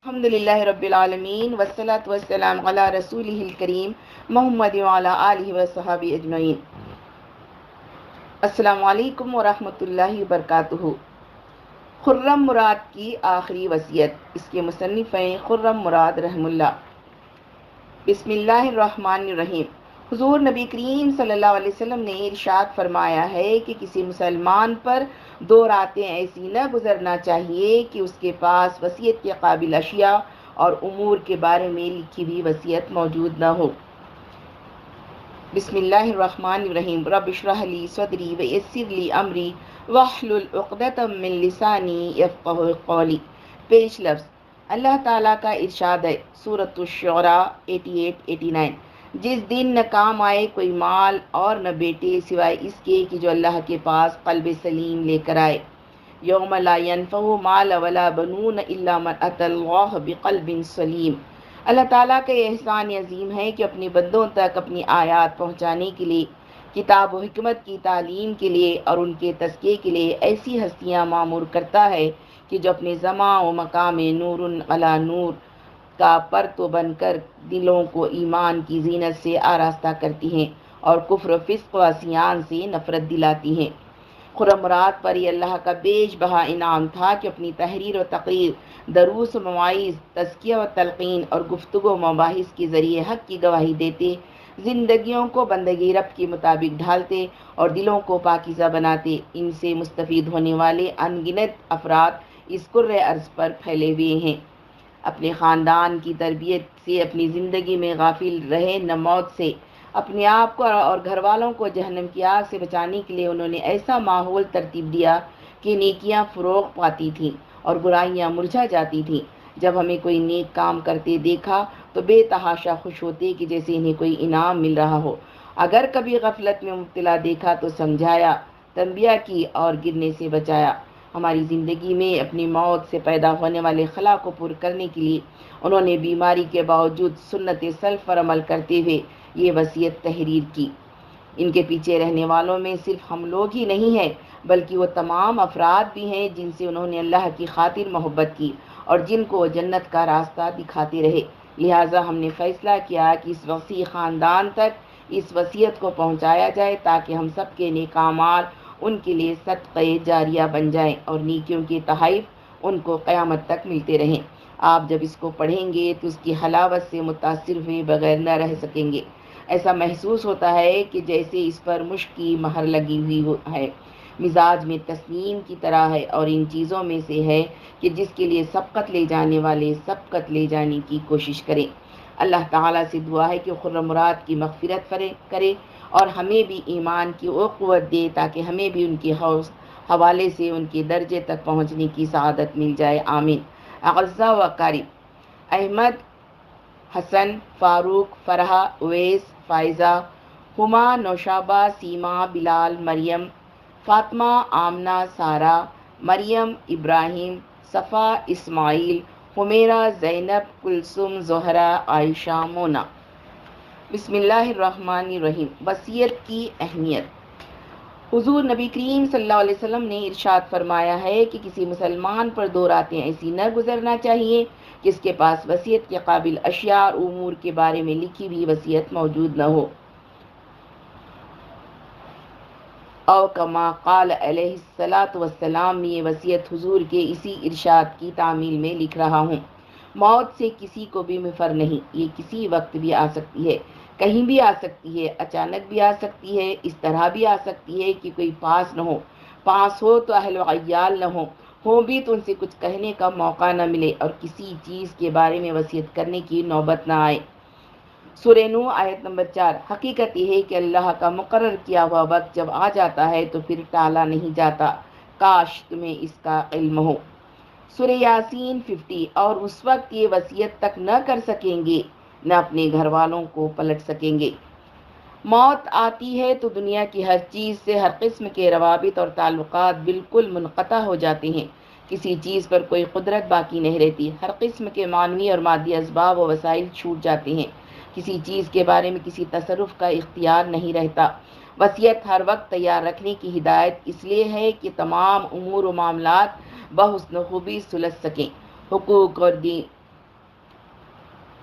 الحمد للہ رب العالمین والصلاة والسلام علی رسولہ الکریم محمد وعلی آلہ وصحبہ اجمعین۔ السلام علیکم ورحمۃ اللہ وبرکاتہ۔ خرم مراد کی آخری وصیت۔ اس کے مصنف ہیں خرم مراد رحم اللہ۔ بسم اللہ الرحمن الرحیم۔ حضور نبی کریم صلی اللہ علیہ وسلم نے ارشاد فرمایا ہے کہ کسی مسلمان پر 2 راتیں ایسی نہ گزرنا چاہیے کہ اس کے پاس وصیت کے قابل اشیاء اور امور کے بارے میں لکھی ہوئی وصیت موجود نہ ہو۔ بسم اللہ الرحمن الرحیم۔ رب اشرح لی صدری ویسر لی امری واحلل عقدۃ من لسانی یفقہوا قولی۔ پیش لفظ۔ اللہ تعالیٰ کا ارشاد ہے، سورۃ الشعراء 88-89، جس دن نہ کام آئے کوئی مال اور نہ بیٹے سوائے اس کے کہ جو اللہ کے پاس قلب سلیم لے کر آئے۔ یوم لا ینفع مال ولا بنون الا من اتی اللہ بقلب سلیم۔ اللہ تعالیٰ کا یہ احسان عظیم ہے کہ اپنے بندوں تک اپنی آیات پہنچانے کے لیے، کتاب و حکمت کی تعلیم کے لیے اور ان کے تزکیے کے لیے ایسی ہستیاں معمور کرتا ہے کہ جو اپنے زمان و مقام نور علی نور کا پرتو بن کر دلوں کو ایمان کی زینت سے آراستہ کرتی ہیں اور کفر و فسق و عصیان سے نفرت دلاتی ہیں۔ خرم مراد پر یہ اللہ کا بیش بہا انعام تھا کہ اپنی تحریر و تقریر، دروس و مواعظ، تزکیہ و تلقین اور گفتگو و مباحث کے ذریعے حق کی گواہی دیتے، زندگیوں کو بندگی رب کے مطابق ڈھالتے اور دلوں کو پاکیزہ بناتے۔ ان سے مستفید ہونے والے ان گنت افراد اس کرۂ ارض پر پھیلے ہوئے ہیں۔ اپنے خاندان کی تربیت سے اپنی زندگی میں غافل رہے نہ موت سے، اپنے آپ کو اور گھر والوں کو جہنم کی آگ سے بچانے کے لیے انہوں نے ایسا ماحول ترتیب دیا کہ نیکیاں فروغ پاتی تھیں اور برائیاں مرجھا جاتی تھیں۔ جب ہمیں کوئی نیک کام کرتے دیکھا تو بے تحاشا خوش ہوتے کہ جیسے انہیں کوئی انعام مل رہا ہو۔ اگر کبھی غفلت میں مبتلا دیکھا تو سمجھایا، تنبیہ کی اور گرنے سے بچایا۔ ہماری زندگی میں اپنی موت سے پیدا ہونے والے خلا کو پر کرنے کے لیے انہوں نے بیماری کے باوجود سنت سلف پر عمل کرتے ہوئے یہ وصیت تحریر کی۔ ان کے پیچھے رہنے والوں میں صرف ہم لوگ ہی نہیں ہیں بلکہ وہ تمام افراد بھی ہیں جن سے انہوں نے اللہ کی خاطر محبت کی اور جن کو وہ جنت کا راستہ دکھاتے رہے۔ لہٰذا ہم نے فیصلہ کیا کہ اس وسیع خاندان تک اس وصیت کو پہنچایا جائے تاکہ ہم سب کے نیک اعمال ان کے لیے صدقہ جاریہ بن جائیں اور نیکیوں کے تحائف ان کو قیامت تک ملتے رہیں۔ آپ جب اس کو پڑھیں گے تو اس کی حلاوت سے متاثر ہوئے بغیر نہ رہ سکیں گے۔ ایسا محسوس ہوتا ہے کہ جیسے اس پر مشک کی مہر لگی ہوئی ہے، مزاج میں تسنیم کی طرح ہے، اور ان چیزوں میں سے ہے کہ جس کے لیے سبقت لے جانے والے سبقت لے جانے کی کوشش کریں۔ اللہ تعالیٰ سے دعا ہے کہ خرم مراد کی مغفرت کرے اور ہمیں بھی ایمان کی وہ قوت دے تاکہ ہمیں بھی ان کے حوالے سے ان کے درجے تک پہنچنے کی سعادت مل جائے، آمین۔ اعزاء و اقارب، احمد، حسن، فاروق، فرحہ، اویس، فائزہ، ہما، نوشابہ، سیما، بلال، مریم، فاطمہ، آمنہ، سارہ، مریم، ابراہیم، صفا، اسماعیل، حمیرہ، زینب، کلثوم، زہرہ، عائشہ، مونا۔ بسم اللہ الرحمن الرحیم۔ وصیت کی اہمیت۔ حضور نبی کریم صلی اللہ علیہ وسلم نے ارشاد فرمایا ہے کہ کسی مسلمان پر 2 راتیں ایسی نہ گزرنا چاہیے کہ اس کے پاس وصیت کے قابل اشیاء اور امور کے بارے میں لکھی ہوئی وصیت موجود نہ ہو۔ او کما قال علیہ الصلاۃ والسلام، یہ وصیت حضور کے اسی ارشاد کی تعمیل میں لکھ رہا ہوں۔ موت سے کسی کو بھی مفر نہیں، یہ کسی وقت بھی آ سکتی ہے، کہیں بھی آ سکتی ہے، اچانک بھی آ سکتی ہے، اس طرح بھی آ سکتی ہے کہ کوئی پاس نہ ہو، پاس ہو تو اہل و عیال نہ ہوں بھی تو ان سے کچھ کہنے کا موقع نہ ملے اور کسی چیز کے بارے میں وصیت کرنے کی نوبت نہ آئے۔ سورہ نوح آیت نمبر 4۔ حقیقت یہ ہے کہ اللہ کا مقرر کیا ہوا وقت جب آ جاتا ہے تو پھر ٹالا نہیں جاتا، کاش تمہیں اس کا علم ہو۔ سورہ یاسین 50۔ اور اس وقت یہ وصیت تک نہ کر سکیں گے، نہ اپنے گھر والوں کو پلٹ سکیں گے۔ موت آتی ہے تو دنیا کی ہر چیز سے ہر قسم کے روابط اور تعلقات بالکل منقطع ہو جاتے ہیں، کسی چیز پر کوئی قدرت باقی نہیں رہتی، ہر قسم کے معنوی اور مادی اسباب و وسائل چھوٹ جاتے ہیں، کسی چیز کے بارے میں کسی تصرف کا اختیار نہیں رہتا۔ وصیت ہر وقت تیار رکھنے کی ہدایت اس لیے ہے کہ تمام امور و معاملات بحسن خوبی سلجھ سکیں۔ حقوق اور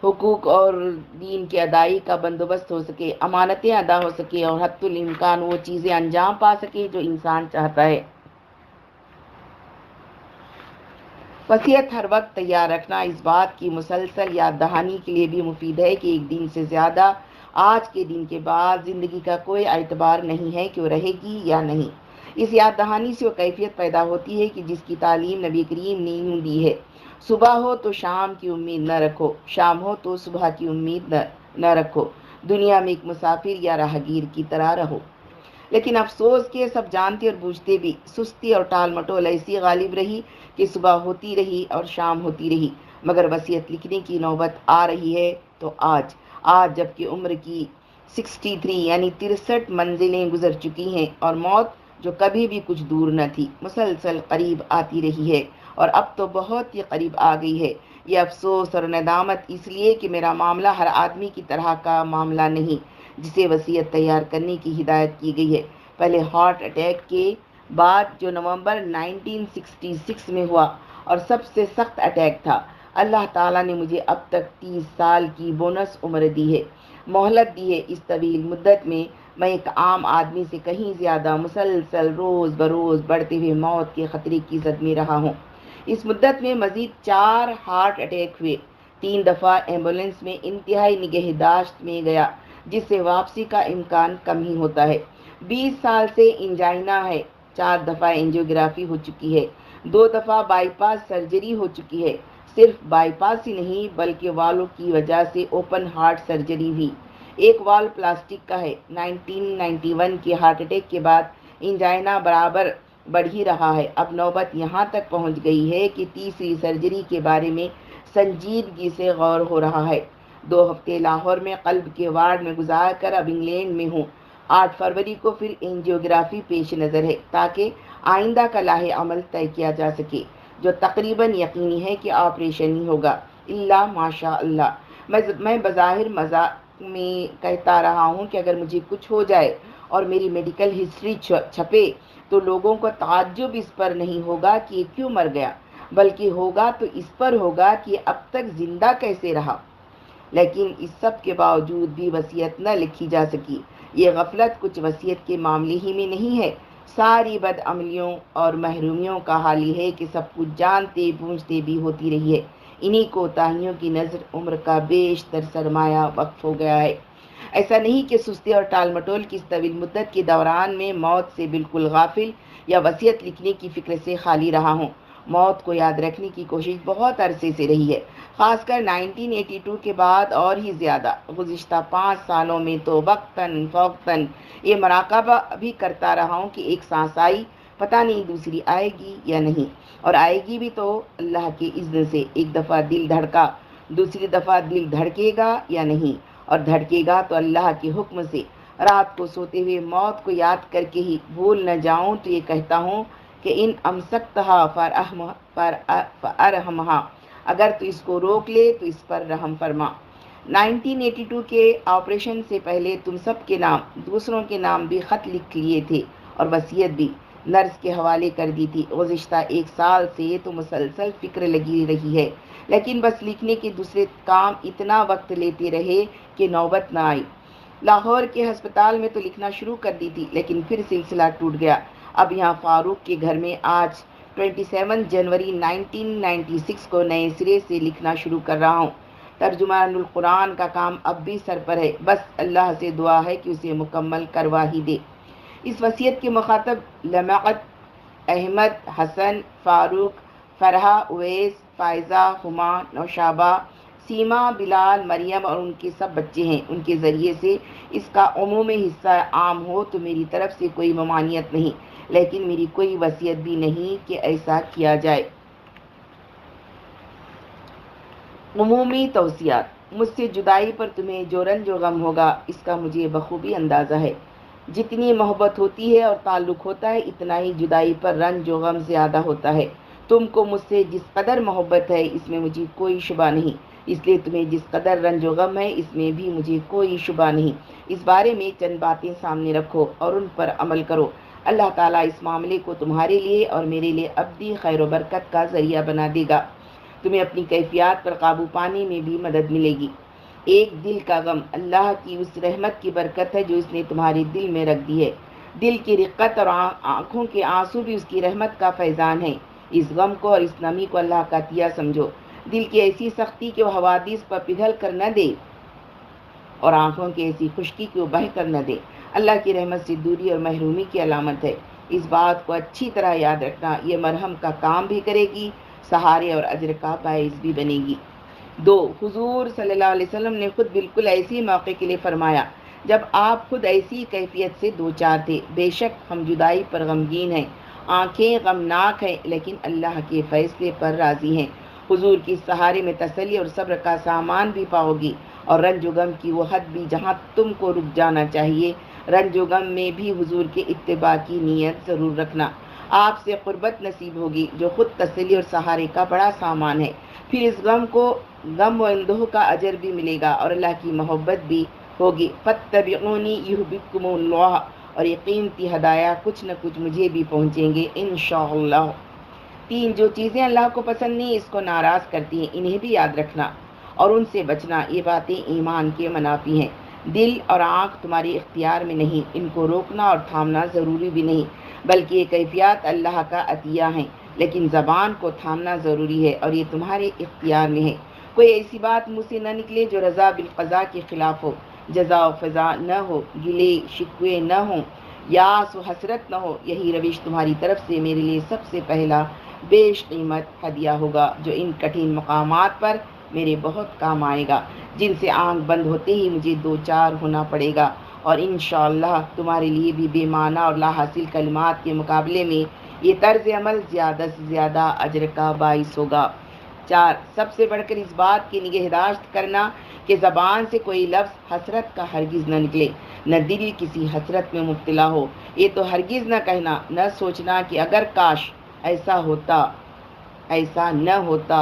حقوق اور دین کی ادائی کا بندوبست ہو سکے، امانتیں ادا ہو سکے اور حتی الامکان وہ چیزیں انجام پا سکے جو انسان چاہتا ہے۔ وصیت ہر وقت تیار رکھنا اس بات کی مسلسل یاد دہانی کے لیے بھی مفید ہے کہ ایک دن سے زیادہ آج کے دن کے بعد زندگی کا کوئی اعتبار نہیں ہے کہ وہ رہے گی یا نہیں۔ اس یاد دہانی سے وہ کیفیت پیدا ہوتی ہے کہ جس کی تعلیم نبی کریم نے یوں دی ہے: صبح ہو تو شام کی امید نہ رکھو، شام ہو تو صبح کی امید نہ رکھو، دنیا میں ایک مسافر یا راہگیر کی طرح رہو۔ لیکن افسوس کہ سب جانتے اور بوجھتے بھی سستی اور ٹال مٹول ایسی غالب رہی کہ صبح ہوتی رہی اور شام ہوتی رہی، مگر وصیت لکھنے کی نوبت آ رہی ہے تو آج جب کہ عمر کی 63 یعنی 63 منزلیں گزر چکی ہیں اور موت جو کبھی بھی کچھ دور نہ تھی مسلسل قریب آتی رہی ہے اور اب تو بہت ہی قریب آ گئی ہے۔ یہ افسوس اور ندامت اس لیے کہ میرا معاملہ ہر آدمی کی طرح کا معاملہ نہیں جسے وصیت تیار کرنے کی ہدایت کی گئی ہے۔ پہلے ہارٹ اٹیک کے بعد جو نومبر 1966 میں ہوا اور سب سے سخت اٹیک تھا، اللہ تعالیٰ نے مجھے اب تک 30 سال کی بونس عمر دی ہے، مہلت دی ہے۔ اس طویل مدت میں میں ایک عام آدمی سے کہیں زیادہ مسلسل روز بروز بڑھتے ہوئے موت کے خطرے کی زد میں رہا ہوں۔ اس مدت میں مزید 4 ہارٹ اٹیک ہوئے، 3 دفعہ ایمبولینس میں انتہائی نگہداشت میں گیا جس سے واپسی کا امکان کم ہی ہوتا ہے۔ 20 سال سے انجائنا ہے، 4 دفعہ اینجیوگرافی ہو چکی ہے، 2 دفعہ بائی پاس سرجری ہو چکی ہے۔ صرف بائی پاس ہی نہیں بلکہ والوں کی وجہ سے اوپن ہارٹ سرجری بھی۔ ایک وال پلاسٹک کا ہے۔ 1991 کے ہارٹ اٹیک کے بعد انجائنا برابر بڑھ ہی رہا ہے۔ اب نوبت یہاں تک پہنچ گئی ہے کہ تیسری سرجری کے بارے میں سنجیدگی سے غور ہو رہا ہے۔ 2 ہفتے لاہور میں قلب کے وارڈ میں گزار کر اب انگلینڈ میں ہوں۔ 8 فروری کو پھر اینجیوگرافی پیش نظر ہے تاکہ آئندہ کا لاہ عمل طے کیا جا سکے، جو تقریباً یقینی ہے کہ آپریشن ہی ہوگا، الا ماشاء اللہ۔ میں بظاہر مذاق میں کہتا رہا ہوں کہ اگر مجھے کچھ ہو جائے اور میری میڈیکل ہسٹری چھپے تو لوگوں کو تعجب اس پر نہیں ہوگا کہ یہ کیوں مر گیا، بلکہ ہوگا تو اس پر ہوگا کہ اب تک زندہ کیسے رہا۔ لیکن اس سب کے باوجود بھی وصیت نہ لکھی جا سکی۔ یہ غفلت کچھ وصیت کے معاملے ہی میں نہیں ہے، ساری بد عملیوں اور محرومیوں کا حال یہ ہے کہ سب کچھ جانتے بوجھتے بھی ہوتی رہی ہے۔ انہی کوتاہیوں کی نظر عمر کا بیشتر سرمایہ وقف ہو گیا ہے۔ ایسا نہیں کہ سستی اور ٹال مٹول کی اس طویل مدت کے دوران میں موت سے بالکل غافل یا وصیت لکھنے کی فکر سے خالی رہا ہوں۔ موت کو یاد رکھنے کی کوشش بہت عرصے سے رہی ہے، خاص کر 1982 کے بعد اور ہی زیادہ۔ گزشتہ 5 سالوں میں تو وقتاً فوقتاً یہ مراقبہ بھی کرتا رہا ہوں کہ ایک سانس آئی، پتہ نہیں دوسری آئے گی یا نہیں، اور آئے گی بھی تو اللہ کے اذن سے۔ ایک دفعہ دل دھڑکا، دوسری دفعہ دل دھڑکے گا یا نہیں، اور دھڑکے گا تو اللہ کے حکم سے۔ رات کو سوتے ہوئے موت کو یاد کر کے ہی بھول نہ جاؤں تو یہ کہتا ہوں کہ ان امسکتہا فارحمہا، اگر تو اس کو روک لے تو اس پر رحم فرما۔ 1982 کے آپریشن سے پہلے تم سب کے نام، دوسروں کے نام بھی خط لکھ لیے تھے اور وصیت بھی نرس کے حوالے کر دی تھی۔ گزشتہ 1 سال سے تو مسلسل فکر لگی رہی ہے، لیکن بس لکھنے کے دوسرے کام اتنا وقت لیتے رہے کہ نوبت نہ آئی۔ لاہور کے ہسپتال میں تو لکھنا شروع کر دی تھی، لیکن پھر سلسلہ ٹوٹ گیا۔ اب یہاں فاروق کے گھر میں آج 27 جنوری 1996 کو نئے سرے سے لکھنا شروع کر رہا ہوں۔ ترجمان القرآن کا کام اب بھی سر پر ہے، بس اللہ سے دعا ہے کہ اسے مکمل کروا ہی دے۔ اس وصیت کے مخاطب لمعت، احمد، حسن، فاروق، فرحہ، اویس، فائزہ، ہما، نوشابہ، سیما، بلال، مریم اور ان کے سب بچے ہیں۔ ان کے ذریعے سے اس کا عمومی حصہ عام ہو تو میری طرف سے کوئی ممانعت نہیں، لیکن میری کوئی وصیت بھی نہیں کہ ایسا کیا جائے۔ عمومی توصیات: مجھ سے جدائی پر تمہیں جو رنج و غم ہوگا اس کا مجھے بخوبی اندازہ ہے۔ جتنی محبت ہوتی ہے اور تعلق ہوتا ہے اتنا ہی جدائی پر رنج و غم زیادہ ہوتا ہے۔ تم کو مجھ سے جس قدر محبت ہے اس میں مجھے کوئی شبہ نہیں، اس لیے تمہیں جس قدر رنج و غم ہے اس میں بھی مجھے کوئی شبہ نہیں۔ اس بارے میں چند باتیں سامنے رکھو اور ان پر عمل کرو۔ اللہ تعالیٰ اس معاملے کو تمہارے لیے اور میرے لیے ابدی خیر و برکت کا ذریعہ بنا دے گا۔ تمہیں اپنی کیفیات پر قابو پانے میں بھی مدد ملے گی۔ ایک دل کا غم اللہ کی اس رحمت کی برکت ہے جو اس نے تمہارے دل میں رکھ دی ہے۔ دل کی رقت اور آنکھوں کے آنسو بھی اس کی رحمت کا فیضان ہے۔ اس غم کو اور اس نمی کو اللہ کا عطیہ سمجھو۔ دل کی ایسی سختی کہ وہ حوادث پر پگھل کر نہ دے اور آنکھوں کی ایسی خشکی کہ وہ بہہ کر نہ دے۔ اللہ کی رحمت سے دوری اور محرومی کی علامت ہے۔ اس بات کو اچھی طرح یاد رکھنا، یہ مرہم کا کام بھی کرے گی، سہارے اور اجر کا باعث بھی بنے گی۔ 2. حضور صلی اللہ علیہ وسلم نے خود بالکل ایسی موقع کے لیے فرمایا جب آپ خود ایسی کیفیت سے دوچار تھے، بے شک ہم جدائی پر غمگین ہیں، آنکھیں غمناک ہیں، لیکن اللہ کے فیصلے پر راضی ہیں۔ حضور کی سہارے میں تسلی اور صبر کا سامان بھی پاؤ گی، اور رنج و غم کی وہ حد بھی جہاں تم کو رک جانا چاہیے۔ رنج و غم میں بھی حضور کے اتباع کی نیت ضرور رکھنا۔ آپ سے قربت نصیب ہوگی جو خود تسلی اور سہارے کا بڑا سامان ہے۔ پھر اس غم و اندوہ کا اجر بھی ملے گا اور اللہ کی محبت بھی ہوگی۔ فاتبعونی یحببکم اللہ، اور یہ قیمتی ہدایہ کچھ نہ کچھ مجھے بھی پہنچیں گے انشاءاللہ۔ 3. جو چیزیں اللہ کو پسند نہیں اس کو ناراض کرتی ہیں، انہیں بھی یاد رکھنا اور ان سے بچنا۔ یہ باتیں ایمان کے منافی ہیں۔ دل اور آنکھ تمہاری اختیار میں نہیں، ان کو روکنا اور تھامنا ضروری بھی نہیں، بلکہ یہ کیفیات اللہ کا عطیہ ہیں، لیکن زبان کو تھامنا ضروری ہے اور یہ تمہارے اختیار میں ہے۔ کوئی ایسی بات منہ سے نہ نکلے جو رضا بالقضاء کے خلاف ہو، جزا و فضا نہ ہو، گلے شکوے نہ ہوں، یاس و حسرت نہ ہو۔ یہی روش تمہاری طرف سے میرے لیے سب سے پہلا بیش قیمت ہدیہ ہوگا جو ان کٹھن مقامات پر میرے بہت کام آئے گا، جن سے آنکھ بند ہوتے ہی مجھے دوچار ہونا پڑے گا، اور انشاءاللہ تمہارے لیے بھی بے معنی اور لا حاصل کلمات کے مقابلے میں یہ طرز عمل زیادہ سے زیادہ اجر کا باعث ہوگا۔ 4. سب سے بڑھ کر اس بات کی نگہداشت کرنا کہ زبان سے کوئی لفظ حسرت کا ہرگز نہ نکلے، نہ دل کسی حسرت میں مبتلا ہو۔ یہ تو ہرگز نہ کہنا، نہ سوچنا کہ اگر کاش ایسا ہوتا، ایسا نہ ہوتا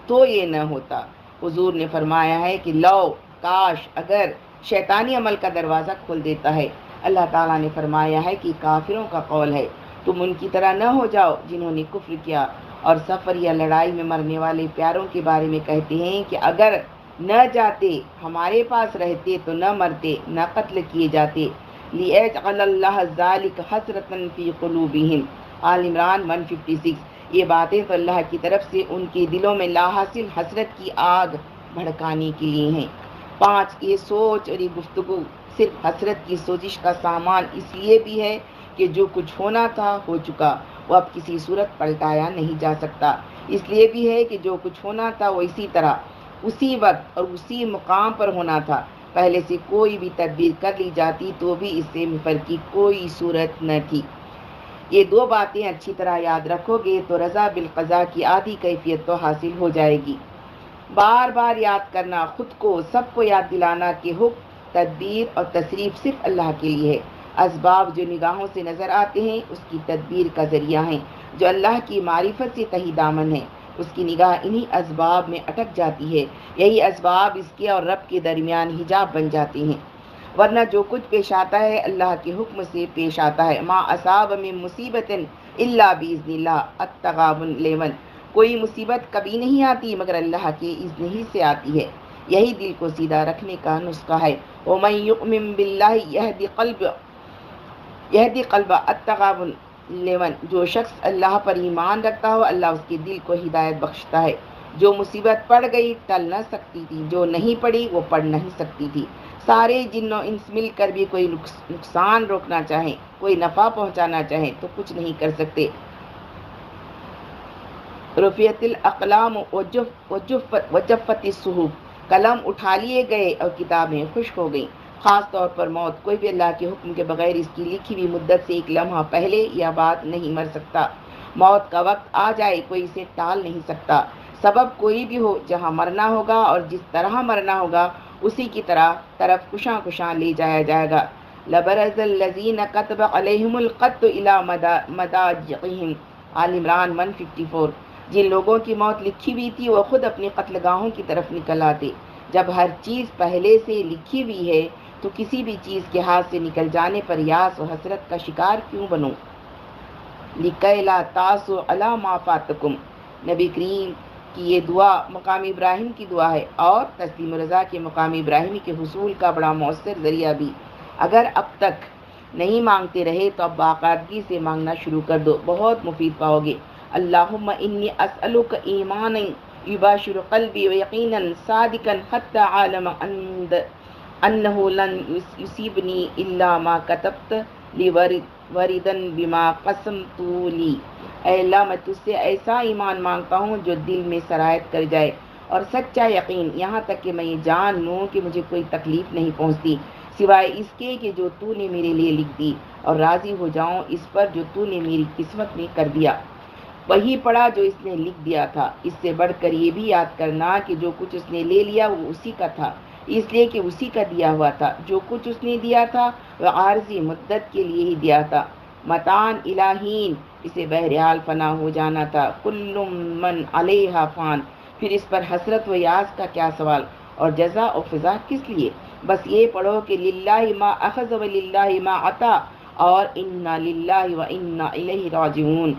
تو یہ نہ ہوتا۔ حضور نے فرمایا ہے کہ لو، کاش، اگر شیطانی عمل کا دروازہ کھول دیتا ہے۔ اللہ تعالیٰ نے فرمایا ہے کہ کافروں کا قول ہے، تم ان کی طرح نہ ہو جاؤ جنہوں نے کفر کیا اور سفر یا لڑائی میں مرنے والے پیاروں کے بارے میں کہتے ہیں کہ اگر نہ جاتے، ہمارے پاس رہتے تو نہ مرتے، نہ قتل کیے جاتے۔ لِيَجْعَلَ اللَّهَ ذَلِكَ حَسْرَةً فِي قُلُوبِهِمْ، آل عمران 156۔ یہ باتیں تو اللہ کی طرف سے ان کے دلوں میں لا حاصل حسرت کی آگ بھڑکانے کے لیے ہیں۔ 5. یہ سوچ اور یہ گفتگو صرف حسرت کی سوزش کا سامان اس لیے بھی ہے کہ جو کچھ ہونا تھا ہو چکا، وہ اب کسی صورت پلٹایا نہیں جا سکتا۔ اس لیے بھی ہے کہ جو کچھ ہونا تھا وہ اسی طرح، اسی وقت اور اسی مقام پر ہونا تھا۔ پہلے سے کوئی بھی تدبیر کر لی جاتی تو بھی اس سے مفر کی کوئی صورت نہ تھی۔ یہ 2 باتیں اچھی طرح یاد رکھو گے تو رضا بالقضاء کی آدھی کیفیت تو حاصل ہو جائے گی۔ بار بار یاد کرنا، خود کو، سب کو یاد دلانا کہ حکم، تدبیر اور تصریف صرف اللہ کے لیے ہے۔ اسباب جو نگاہوں سے نظر آتے ہیں اس کی تدبیر کا ذریعہ ہیں۔ جو اللہ کی معرفت سے تہی دامن ہے اس کی نگاہ انہی اسباب میں اٹک جاتی ہے، یہی اسباب اس کے اور رب کے درمیان حجاب بن جاتے ہیں۔ ورنہ جو کچھ پیش آتا ہے اللہ کے حکم سے پیش آتا ہے۔ ما اصاب من مصیبت الا باذن اللہ، التغابن 11۔ کوئی مصیبت کبھی نہیں آتی مگر اللہ کے اذن ہی سے آتی ہے۔ یہی دل کو سیدھا رکھنے کا نسخہ ہے۔ ومن یؤمن باللہ یہدی قلبہ، التغابن 11۔ جو شخص اللہ پر ایمان رکھتا ہو اللہ اس کے دل کو ہدایت بخشتا ہے۔ جو مصیبت پڑ گئی ٹل نہ سکتی تھی، جو نہیں پڑی وہ پڑ نہیں سکتی تھی۔ سارے جن و انس مل کر بھی کوئی نقصان روکنا چاہیں، کوئی نفع پہنچانا چاہیں تو کچھ نہیں کر سکتے۔ رفعت الاقلام وجفت الصحف، قلم اٹھا لیے گئے اور کتابیں خشک ہو گئیں۔ خاص طور پر موت، کوئی بھی اللہ کے حکم کے بغیر اس کی لکھی ہوئی مدت سے ایک لمحہ پہلے یا بعد نہیں مر سکتا۔ موت کا وقت آ جائے کوئی اسے ٹال نہیں سکتا۔ سبب کوئی بھی ہو، جہاں مرنا ہوگا اور جس طرح مرنا ہوگا اسی کی طرف کشاں کشاں لے جایا جائے گا۔ لبرز الذین کتب علیہم القتل الی مضاجعہم، آل عمران 154۔ جن لوگوں کی موت لکھی ہوئی تھی وہ خود اپنی قتل گاہوں کی طرف نکل آتے۔ جب ہر چیز پہلے سے لکھی ہوئی ہے تو کسی بھی چیز کے ہاتھ سے نکل جانے پر یاس و حسرت کا شکار کیوں بنو؟ لِکَیْ لَا تَأْسُوا عَلَىٰ مَا فَاتَکُم، نبی کریم کہ یہ دعا مقام ابراہیم کی دعا ہے اور تسلیم رضا کے مقام ابراہیمی کے حصول کا بڑا مؤثر ذریعہ بھی۔ اگر اب تک نہیں مانگتے رہے تو اب باقاعدگی سے مانگنا شروع کر دو، بہت مفید پاؤ گے۔ اللہم انی اسألک ایمانا یباشر قلبی ویقینا صادقا حتی عالم انہ لن یصیبنی الا ما کتبت لی وردن بما قسمت لی۔ اے اللہ، میں تجھ سے ایسا ایمان مانگتا ہوں جو دل میں سرایت کر جائے، اور سچا یقین، یہاں تک کہ میں یہ جان لوں کہ مجھے کوئی تکلیف نہیں پہنچتی سوائے اس کے کہ جو تو نے میرے لیے لکھ دی، اور راضی ہو جاؤں اس پر جو تو نے میری قسمت میں کر دیا۔ وہی پڑھا جو اس نے لکھ دیا تھا۔ اس سے بڑھ کر یہ بھی یاد کرنا کہ جو کچھ اس نے لے لیا وہ اسی کا تھا، اس لیے کہ اسی کا دیا ہوا تھا۔ جو کچھ اس نے دیا تھا وہ عارضی مدت کے لیے ہی دیا تھا، متاعن الہین، اسے بہرحال فنا ہو جانا تھا۔ کل من علیہا فان، پھر اس پر حسرت و یاس کا کیا سوال، اور جزا و فضا کس لیے؟ بس یہ پڑھو کہ للہ ما اخذ و للہ ما عطا، اور انا للہ و انا الیہ راجعون۔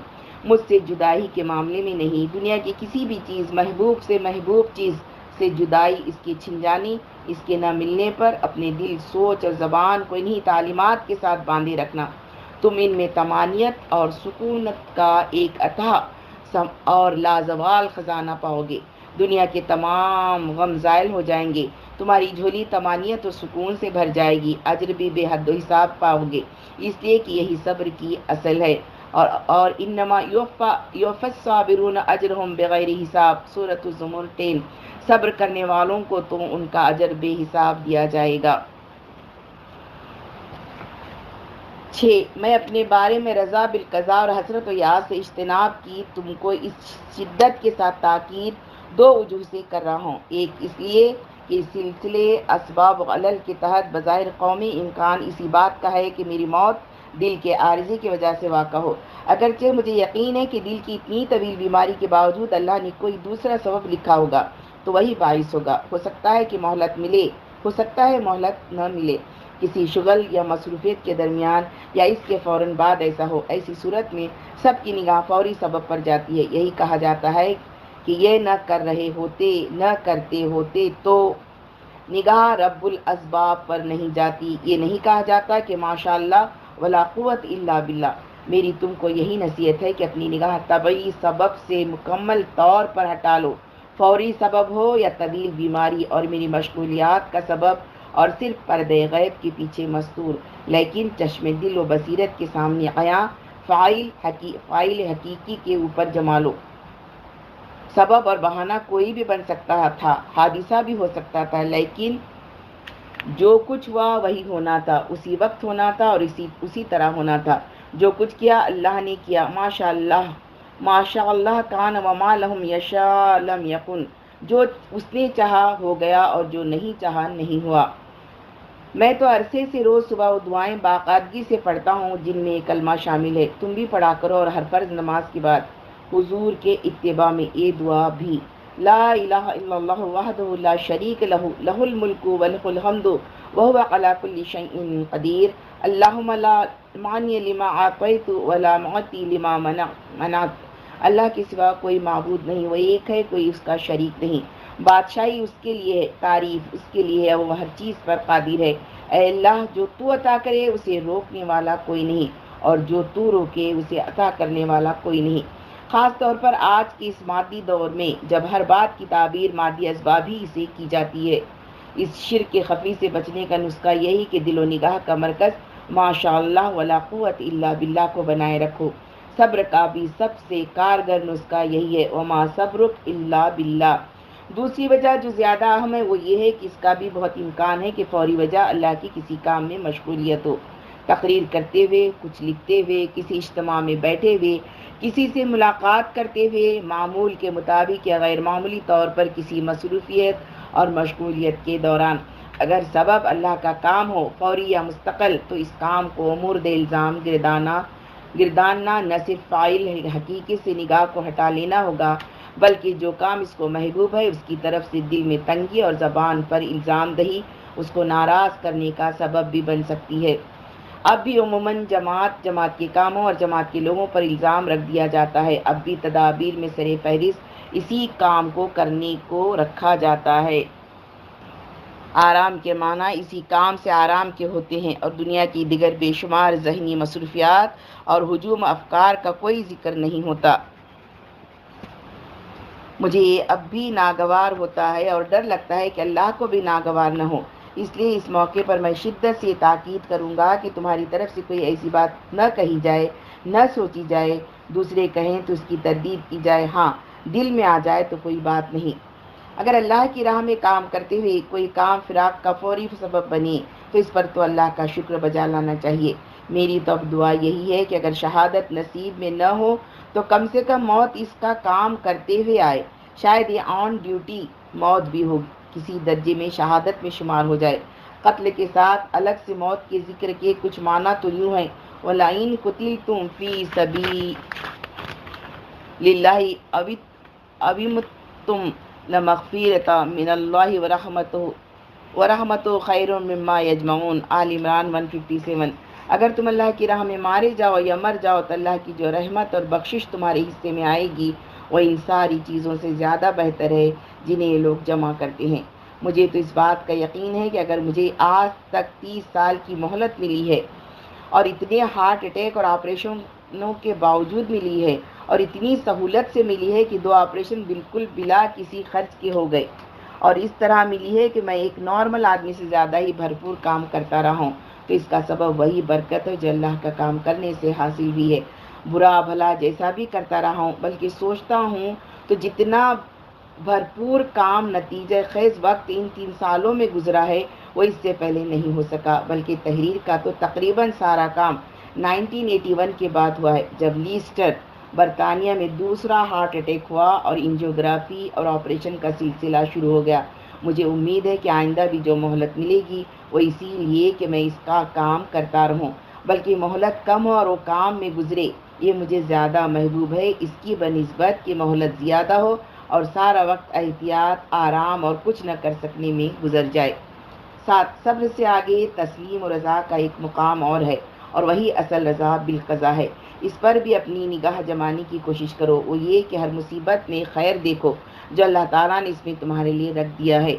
مجھ سے جدائی کے معاملے میں نہیں، دنیا کی کسی بھی چیز، محبوب سے محبوب چیز سے جدائی، اس کے چھن جانے، اس کے نہ ملنے پر اپنے دل، سوچ اور زبان کو انہی تعلیمات کے ساتھ باندھے رکھنا۔ تم ان میں طمانینت اور سکونت کا ایک اتھاہ اور لازوال خزانہ پاؤ گے۔ دنیا کے تمام غم زائل ہو جائیں گے، تمہاری جھولی طمانینت و سکون سے بھر جائے گی، اجر بھی بے حد و حساب پاؤ گے، اس لیے کہ یہی صبر کی اصل ہے۔ اور انما یوفی الصابرون اجرہم بغیر حساب، سورۃ الزمر 10۔ صبر کرنے والوں کو تو ان کا اجر بے حساب دیا جائے گا۔ 6۔ میں اپنے بارے میں رضا بالقضاء اور حسرت و یاس سے اجتناب کی تم کو اس شدت کے ساتھ تاکید دو وجوہ سے کر رہا ہوں۔ ایک اس لیے کہ سلسلے اسباب و علل کے تحت بظاہر قومی امکان اسی بات کا ہے کہ میری موت دل کے عارضے کی وجہ سے واقع ہو، اگرچہ مجھے یقین ہے کہ دل کی اتنی طویل بیماری کے باوجود اللہ نے کوئی دوسرا سبب لکھا ہوگا تو وہی باعث ہوگا۔ ہو سکتا ہے کہ مہلت ملے، ہو سکتا ہے مہلت نہ ملے، کسی شغل یا مصروفیت کے درمیان یا اس کے فوراً بعد ایسا ہو۔ ایسی صورت میں سب کی نگاہ فوری سبب پر جاتی ہے۔ یہی کہا جاتا ہے کہ یہ نہ کر رہے ہوتے، نہ کرتے ہوتے تو نگاہ رب الاسباب پر نہیں جاتی۔ یہ نہیں کہا جاتا کہ ماشاء اللہ ولا قوت الا باللہ۔ میری تم کو یہی نصیحت ہے کہ اپنی نگاہ طبعی سبب سے مکمل طور پر ہٹا لو، فوری سبب ہو یا طویل بیماری اور میری مشغولیات کا سبب، اور صرف پردے غیب کے پیچھے مستور لیکن چشم دل و بصیرت کے سامنے عیاں فاعل حقیقی کے اوپر جما لو۔ سبب اور بہانہ کوئی بھی بن سکتا تھا، حادثہ بھی ہو سکتا تھا، لیکن جو کچھ ہوا وہی ہونا تھا، اسی وقت ہونا تھا اور اسی طرح ہونا تھا۔ جو کچھ کیا اللہ نے کیا، ماشاء اللہ کان وما لم یشاء لم یکن۔ جو اس نے چاہا ہو گیا اور جو نہیں چاہا نہیں ہوا۔ میں تو عرصے سے روز صبح وہ دعائیں باقاعدگی سے پڑھتا ہوں جن میں کلمہ شامل ہے، تم بھی پڑھا کرو، اور ہر فرض نماز کے بعد حضور کے اتباع میں یہ دعا بھی، لا الہ الا اللہ وحدہ لا شریک لہ لہ الملک ولہ الحمد وہو علی کل شیء قدیر، اللہم لا مانع لما اعطیت ولا معطی لما منعت۔ اللہ کے سوا کوئی معبود نہیں، وہ ایک ہے، کوئی اس کا شریک نہیں، بادشاہی اس کے لیے ہے، تعریف اس کے لیے ہے، وہ ہر چیز پر قادر ہے۔ اے اللہ، جو تو عطا کرے اسے روکنے والا کوئی نہیں، اور جو تو روکے اسے عطا کرنے والا کوئی نہیں۔ خاص طور پر آج کے اس مادی دور میں جب ہر بات کی تعبیر مادی اسباب ہی سے کی جاتی ہے، اس شرک خفی سے بچنے کا نسخہ یہی کہ دل و نگاہ کا مرکز ماشاء اللہ ولا قوت الا باللہ کو بنائے رکھو۔ صبر کا بھی سب سے کارگر نسخہ یہی ہے، وما صبرک الا باللہ۔ دوسری وجہ جو زیادہ اہم ہے وہ یہ ہے کہ اس کا بھی بہت امکان ہے کہ فوری وجہ اللہ کی کسی کام میں مشغولیت ہو، تقریر کرتے ہوئے، کچھ لکھتے ہوئے، کسی اجتماع میں بیٹھے ہوئے، کسی سے ملاقات کرتے ہوئے، معمول کے مطابق یا غیر معمولی طور پر کسی مصروفیت اور مشغولیت کے دوران۔ اگر سبب اللہ کا کام ہو، فوری یا مستقل، تو اس کام کو مورد الزام گرداننا نہ صرف فاعل حقیقی سے نگاہ کو ہٹا لینا ہوگا، بلکہ جو کام اس کو محبوب ہے اس کی طرف سے دل میں تنگی اور زبان پر الزام دہی اس کو ناراض کرنے کا سبب بھی بن سکتی ہے۔ اب بھی عموماً جماعت کے کاموں اور جماعت کے لوگوں پر الزام رکھ دیا جاتا ہے۔ اب بھی تدابیر میں سر فہرست اسی کام کو کرنے کو رکھا جاتا ہے۔ آرام کے معنی اسی کام سے آرام کے ہوتے ہیں اور دنیا کی دیگر بے شمار ذہنی مصروفیات اور ہجوم افکار کا کوئی ذکر نہیں ہوتا۔ مجھے یہ اب بھی ناگوار ہوتا ہے اور ڈر لگتا ہے کہ اللہ کو بھی ناگوار نہ ہو، اس لیے اس موقع پر میں شدت سے تاکید کروں گا کہ تمہاری طرف سے کوئی ایسی بات نہ کہی جائے، نہ سوچی جائے، دوسرے کہیں تو اس کی تردید کی جائے، ہاں دل میں آ جائے تو کوئی بات نہیں۔ اگر اللہ کی راہ میں کام کرتے ہوئے کوئی کام فراق کا فوری سبب بنے تو اس پر تو اللہ کا شکر بجا لانا چاہیے۔ میری تو اب دعا یہی ہے کہ اگر شہادت نصیب میں نہ ہو تو کم سے کم موت اس کا کام کرتے ہوئے آئے، شاید یہ آن ڈیوٹی موت بھی ہو کسی درجے میں شہادت میں شمار ہو جائے۔ قتل کے ساتھ الگ سے موت کے ذکر کے کچھ معنی تو یوں ہیں: وَلَئِن قُتِلْتُمْ فِي سَبِيلِ اللَّهِ أَوِ مُتُّمْ لَمَغْفِرَةٌ مِّنَ اللَّهِ وَرَحْمَتُهُ خَيْرٌ مِّمَّا يَجْمَعُونَ۔ آل عمران 157۔ اگر تم اللہ کی راہ میں مارے جاؤ یا مر جاؤ تو اللہ کی جو رحمت اور بخشش تمہارے حصے میں آئے گی وہ ان ساری چیزوں سے زیادہ بہتر ہے جنہیں یہ لوگ جمع کرتے ہیں۔ مجھے تو اس بات کا یقین ہے کہ اگر مجھے آج تک 30 سال کی مہلت ملی ہے اور اتنے ہارٹ اٹیک اور آپریشنوں کے باوجود ملی ہے اور اتنی سہولت سے ملی ہے کہ 2 آپریشن بالکل بلا کسی خرچ کے ہو گئے اور اس طرح ملی ہے کہ میں ایک نارمل آدمی سے زیادہ ہی بھرپور کام کرتا رہا ہوں، تو اس کا سبب وہی برکت ہے جو اللہ کا کام کرنے سے حاصل ہوئی ہے۔ برا بھلا جیسا بھی کرتا رہا ہوں، بلکہ سوچتا ہوں تو جتنا بھرپور کام نتیجہ خیز وقت ان 3 سالوں میں گزرا ہے وہ اس سے پہلے نہیں ہو سکا، بلکہ تحریر کا تو تقریباً سارا کام 1981 کے بعد ہوا ہے، جب لیسٹر برطانیہ میں دوسرا ہارٹ اٹیک ہوا اور انجیوگرافی اور آپریشن کا سلسلہ شروع ہو گیا۔ مجھے امید ہے کہ آئندہ بھی جو مہلت ملے گی وہ اسی لیے کہ میں اس کا کام کرتا رہوں، بلکہ مہلت کم ہو اور وہ کام میں گزرے یہ مجھے زیادہ محبوب ہے اس کی بنسبت کہ مہلت زیادہ ہو اور سارا وقت احتیاط، آرام اور کچھ نہ کر سکنے میں گزر جائے۔ 7 صبر سے آگے تسلیم و رضا کا ایک مقام اور ہے اور وہی اصل رضا بالقضا ہے۔ اس پر بھی اپنی نگاہ جمانے کی کوشش کرو، وہ یہ کہ ہر مصیبت میں خیر دیکھو جو اللہ تعالیٰ نے اس میں تمہارے لیے رکھ دیا ہے،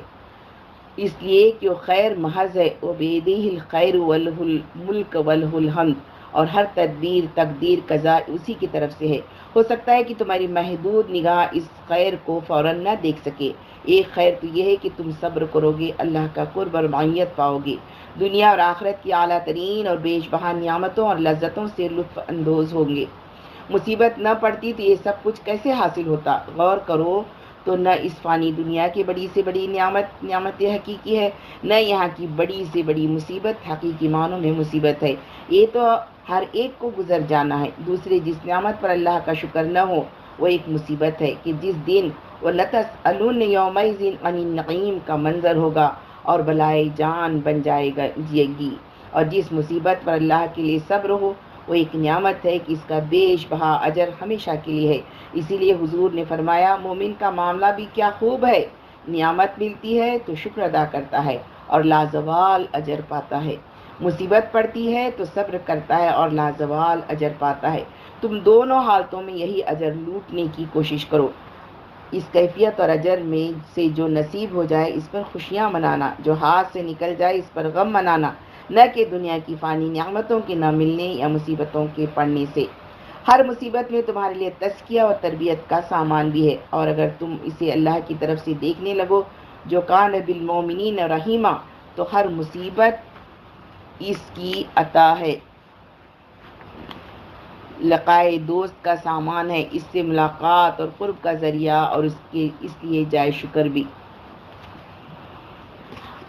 اس لیے کہ وہ خیر محض ہے۔ وَبِيَدِهِ الْخَيْرُ وَلَهُ الْمُلْكُ وَلَهُ الْحَمْدُ، اور ہر تقدیر قضا اسی کی طرف سے ہے۔ ہو سکتا ہے کہ تمہاری محدود نگاہ اس خیر کو فوراً نہ دیکھ سکے۔ ایک خیر تو یہ ہے کہ تم صبر کرو گے، اللہ کا قرب اور معیت پاؤ گے، دنیا اور آخرت کی اعلیٰ ترین اور بیش بہا نعمتوں اور لذتوں سے لطف اندوز ہوں گے۔ مصیبت نہ پڑتی تو یہ سب کچھ کیسے حاصل ہوتا؟ غور کرو تو نہ اس فانی دنیا کی بڑی سے بڑی نعمت حقیقی ہے، نہ یہاں کی بڑی سے بڑی مصیبت حقیقی معنوں میں مصیبت ہے۔ یہ تو ہر ایک کو گزر جانا ہے۔ دوسرے جس نعمت پر اللہ کا شکر نہ ہو وہ ایک مصیبت ہے کہ جس دن وَلَتَسْأَلُنَّ يَوْمَئِذٍ عَنِ النَّعِيمِ کا منظر ہوگا اور بلائے جان بن جائے گی۔ اور جس مصیبت پر اللہ کے لیے صبر ہو وہ ایک نعمت ہے کہ اس کا بیش بہا اجر ہمیشہ کے لیے ہے۔ اسی لیے حضور نے فرمایا مومن کا معاملہ بھی کیا خوب ہے، نعمت ملتی ہے تو شکر ادا کرتا ہے اور لازوال اجر پاتا ہے، مصیبت پڑتی ہے تو صبر کرتا ہے اور لازوال اجر پاتا ہے۔ تم دونوں حالتوں میں یہی اجر لوٹنے کی کوشش کرو۔ اس کیفیت اور اجر میں سے جو نصیب ہو جائے اس پر خوشیاں منانا، جو ہاتھ سے نکل جائے اس پر غم منانا، نہ کہ دنیا کی فانی نعمتوں کے نہ ملنے یا مصیبتوں کے پڑنے سے۔ ہر مصیبت میں تمہارے لیے تزکیہ اور تربیت کا سامان بھی ہے، اور اگر تم اسے اللہ کی طرف سے دیکھنے لگو جو کان بالمومنین رحیمہ، تو ہر مصیبت اس کی عطا ہے، لقائے دوست کا سامان ہے، اس سے ملاقات اور قرب کا ذریعہ اور اس لیے جائے شکر بھی۔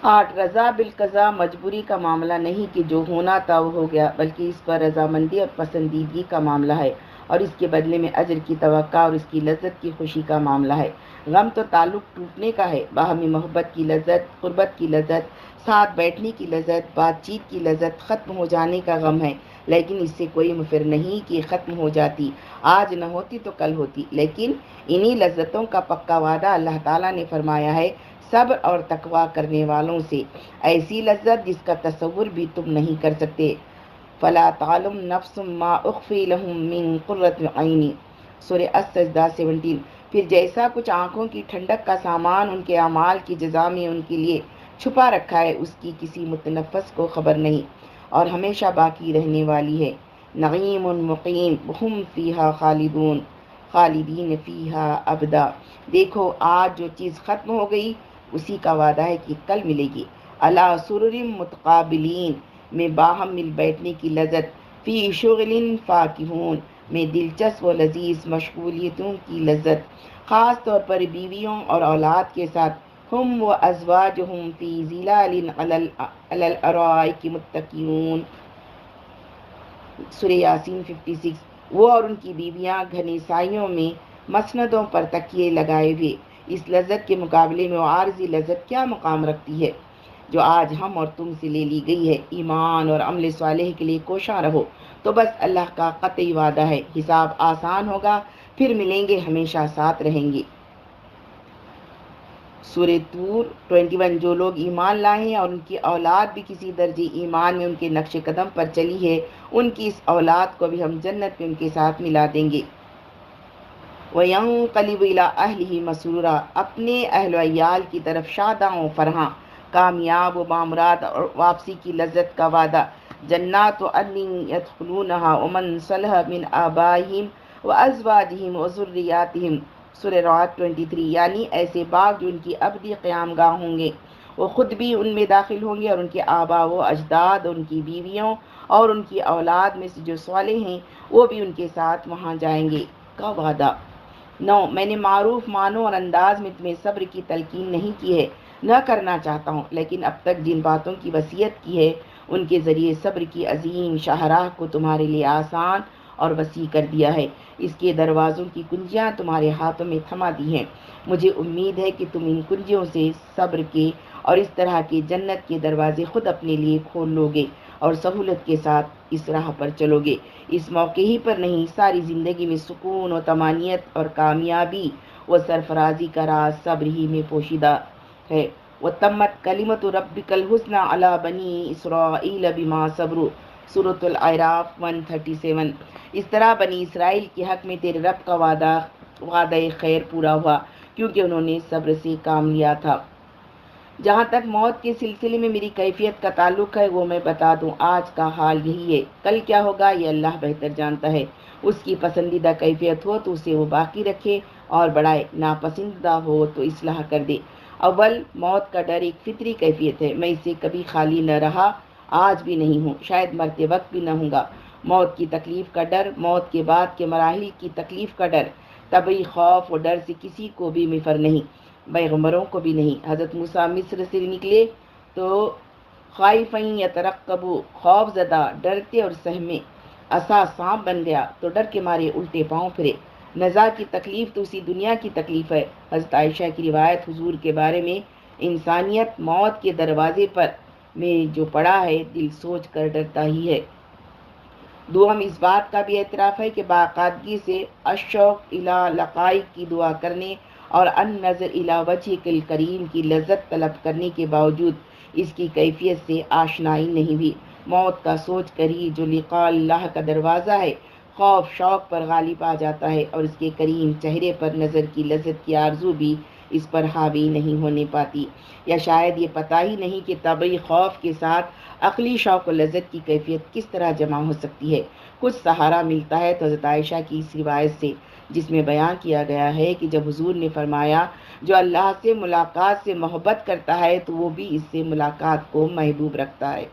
8 رضا بالقضا مجبوری کا معاملہ نہیں کہ جو ہونا تھا وہ ہو گیا، بلکہ اس پر رضامندی اور پسندیدگی کا معاملہ ہے اور اس کے بدلے میں اجر کی توقع اور اس کی لذت کی خوشی کا معاملہ ہے۔ غم تو تعلق ٹوٹنے کا ہے، باہمی محبت کی لذت، قربت کی لذت، ساتھ بیٹھنے کی لذت، بات چیت کی لذت ختم ہو جانے کا غم ہے، لیکن اس سے کوئی مفر نہیں کہ ختم ہو جاتی، آج نہ ہوتی تو کل ہوتی۔ لیکن انہی لذتوں کا پکا وعدہ اللہ تعالیٰ نے فرمایا ہے صبر اور تقویٰ کرنے والوں سے، ایسی لذت جس کا تصور بھی تم نہیں کر سکتے۔ فَلَا تَعْلَمُ نَفْسٌ مَّا أُخْفِيَ لَهُم مِّن قُرَّةِ أَعْيُنٍ، سورہ السجدہ 17۔ پھر جیسا کچھ آنکھوں کی ٹھنڈک کا سامان ان کے اعمال کی جزا میں ان کے لیے چھپا رکھا ہے، اس کی کسی متنفس کو خبر نہیں، اور ہمیشہ باقی رہنے والی ہے۔ نعیم مقیم ہم فیہا خالدون خالدین فیہا ابدا۔ دیکھو آج جو چیز ختم ہو گئی اسی کا وعدہ ہے کہ کل ملے گی۔ علی سرر متقابلین، میں باہم مل بیٹھنے کی لذت، فی شغل فاکہون، میں دلچسپ و لذیذ مشغولیتوں کی لذت، خاص طور پر بیویوں اور اولاد کے ساتھ۔ ہم و ازواجہم فی ظلال علی الارائک متکئون، سورہ یاسین 56۔ وہ اور ان کی بیویاں گھنے سایوں میں مسندوں پر تکیے لگائے ہوئے۔ اس لذت کے مقابلے میں وہ عارضی لذت کیا مقام رکھتی ہے جو آج ہم اور تم سے لے لی گئی ہے۔ ایمان اور عمل صالح کے لیے کوشاں رہو، تو بس اللہ کا قطعی وعدہ ہے، حساب آسان ہوگا، پھر ملیں گے، ہمیشہ ساتھ رہیں گے۔ سورہ طور 21۔ جو لوگ ایمان لائے ہیں اور ان کی اولاد بھی کسی درجے ایمان میں ان کے نقش قدم پر چلی ہے، ان کی اس اولاد کو بھی ہم جنت میں ان کے ساتھ ملا دیں گے۔ وَيَنقَلِبُ إِلَىٰ أَهْلِهِ مَسْرُورًا، اپنے اہل و عیال کی طرف شاداں و فرحاں، کامیاب و بامراد اور واپسی کی لذت کا وعدہ۔ جنات عدن يدخلونها ومن صلح من آبائهم وأزواجهم وذرياتهم، سورہ رعد 23۔ یعنی ایسے باغ جو ان کی ابدی قیام گاہ ہوں گے، وہ خود بھی ان میں داخل ہوں گے، اور ان کے آبا و اجداد، ان کی بیویوں اور ان کی اولاد میں سے جو صالح ہیں وہ بھی ان کے ساتھ وہاں جائیں گے کا وعدہ۔ 9۔ میں نے معروف معنوں اور انداز میں تمہیں صبر کی تلقین نہیں کی ہے، نہ کرنا چاہتا ہوں، لیکن اب تک جن باتوں کی وصیت کی ہے ان کے ذریعے صبر کی عظیم شاہراہ کو تمہارے لیے آسان اور وسیع کر دیا ہے، اس کے دروازوں کی کنجیاں تمہارے ہاتھوں میں تھما دی ہیں۔ مجھے امید ہے کہ تم ان کنجیوں سے صبر کے اور اس طرح کے جنت کے دروازے خود اپنے لیے کھول لو گے اور سہولت کے ساتھ اس راہ پر چلو گے۔ اس موقع ہی پر نہیں، ساری زندگی میں سکون و طمانینت اور کامیابی و سرفرازی کا راز صبر ہی میں پوشیدہ ہے۔ وَتَمَّتْ كَلِمَةُ رَبِّكَ الْحُسْنَىٰ عَلَىٰ بَنِي إِسْرَائِيلَ بِمَا صَبَرُوا، سورۃ الاعراف 137۔ اس طرح بنی اسرائیل کے حق میں تیرے رب کا وعدہ خیر پورا ہوا کیونکہ انہوں نے صبر سے کام لیا تھا۔ جہاں تک موت کے سلسلے میں میری کیفیت کا تعلق ہے وہ میں بتا دوں، آج کا حال یہی ہے، کل کیا ہوگا یہ اللہ بہتر جانتا ہے۔ اس کی پسندیدہ کیفیت ہو تو اسے وہ باقی رکھے اور بڑھائے، ناپسندیدہ ہو تو اصلاح کر دے۔ اول، موت کا ڈر ایک فطری کیفیت ہے، میں اسے کبھی خالی نہ رہا، آج بھی نہیں ہوں، شاید مرتے وقت بھی نہ ہوں گا۔ موت کی تکلیف کا ڈر، موت کے بعد کے مراحل کی تکلیف کا ڈر، طبعی خوف و ڈر سے کسی کو بھی مفر نہیں، پیغمبروں کو بھی نہیں۔ حضرت موسیٰ مصر سے نکلے تو خائفین یترقبوا، خوف زدہ، ڈرتے اور سہمے، عصا سانپ بن گیا تو ڈر کے مارے الٹے پاؤں پھرے۔ نزا کی تکلیف تو اسی دنیا کی تکلیف ہے۔ حضرت عائشہ کی روایت حضور کے بارے میں، انسانیت موت کے دروازے پر میں جو پڑا ہے دل سوچ کر ڈرتا ہی ہے۔ دوم، اس بات کا بھی اعتراف ہے کہ باقاعدگی سے الشوق الی لقائک کی دعا کرنے اور النظر الی وجہک الکریم کی لذت طلب کرنے کے باوجود اس کی کیفیت سے آشنائی نہیں ہوئی۔ موت کا سوچ کر ہی جو لقاء اللہ کا دروازہ ہے، خوف شوق پر غالب آ جاتا ہے، اور اس کے کریم چہرے پر نظر کی لذت کی آرزو بھی اس پر حاوی نہیں ہونے پاتی۔ یا شاید یہ پتہ ہی نہیں کہ طبعی خوف کے ساتھ عقلی شوق و لذت کی کیفیت کس طرح جمع ہو سکتی ہے۔ کچھ سہارا ملتا ہے تو حضرت عائشہ کی اس روایت سے، جس میں بیان کیا گیا ہے کہ جب حضور نے فرمایا جو اللہ سے ملاقات سے محبت کرتا ہے تو وہ بھی اس سے ملاقات کو محبوب رکھتا ہے،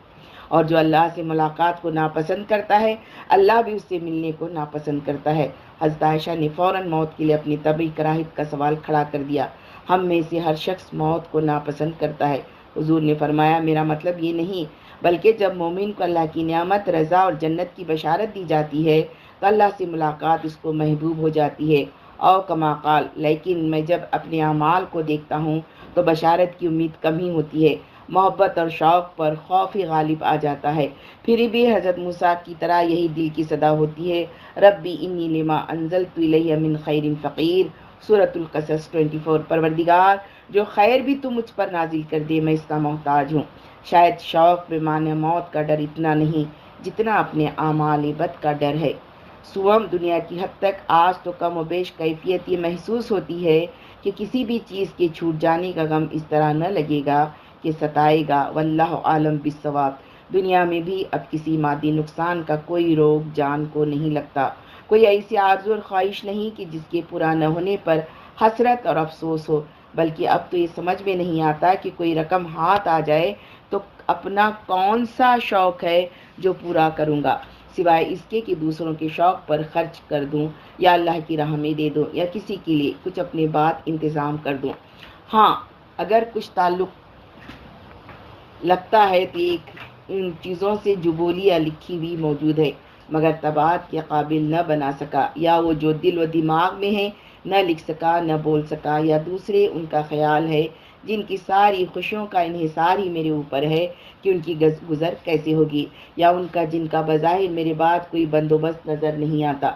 اور جو اللہ سے ملاقات کو ناپسند کرتا ہے اللہ بھی اس سے ملنے کو ناپسند کرتا ہے۔ حضرت عائشہ نے فوراً موت کے لیے اپنی طبعی کراہت کا سوال کھڑا کر دیا۔ ہم میں سے ہر شخص موت کو ناپسند کرتا ہے۔ حضور نے فرمایا میرا مطلب یہ نہیں، بلکہ جب مومن کو اللہ کی نعمت، رضا اور جنت کی بشارت دی جاتی ہے تو اللہ سے ملاقات اس کو محبوب ہو جاتی ہے۔ او کما قال، لیکن میں جب اپنے اعمال کو دیکھتا ہوں تو بشارت کی امید کم ہی ہوتی ہے، محبت اور شوق پر خوف ہی غالب آ جاتا ہے۔ پھر بھی حضرت موسیٰ کی طرح یہی دل کی صدا ہوتی ہے، ربی انی لما انزلت الیہ من خیر فقیر، سورۃ القصص 24۔ پروردگار جو خیر بھی تو مجھ پر نازل کر دے میں اس کا محتاج ہوں۔ شاید شوق بے معنی موت کا ڈر اتنا نہیں جتنا اپنے اعمال بد کا ڈر ہے۔ سوم دنیا کی حد تک آج تو کم و بیش کیفیت یہ محسوس ہوتی ہے کہ کسی بھی چیز کے چھوٹ جانے کا غم اس طرح نہ لگے گا کہ ستائے گا، واللہ عالم بالصواب۔ دنیا میں بھی اب کسی مادی نقصان کا کوئی روگ جان کو نہیں لگتا، کوئی ایسی آرزو اور خواہش نہیں کہ جس کے پورا نہ ہونے پر حسرت اور افسوس ہو، بلکہ اب تو یہ سمجھ میں نہیں آتا کہ کوئی رقم ہاتھ آ جائے تو اپنا کون سا شوق ہے جو پورا کروں گا، سوائے اس کے کہ دوسروں کے شوق پر خرچ کر دوں یا اللہ کی راہ میں دے دوں یا کسی کے لیے کچھ اپنے بعد انتظام کر دوں۔ ہاں، اگر کچھ تعلق لگتا ہے تو ایک ان چیزوں سے جو بولیاں لکھی ہوئی موجود ہے مگر طباعت کے قابل نہ بنا سکا، یا وہ جو دل و دماغ میں ہے نہ لکھ سکا نہ بول سکا، یا دوسرے ان کا خیال ہے جن کی ساری خوشیوں کا انحصار ہی میرے اوپر ہے کہ ان کی گزر کیسے ہوگی، یا ان کا جن کا بظاہر میرے بعد کوئی بندوبست نظر نہیں آتا۔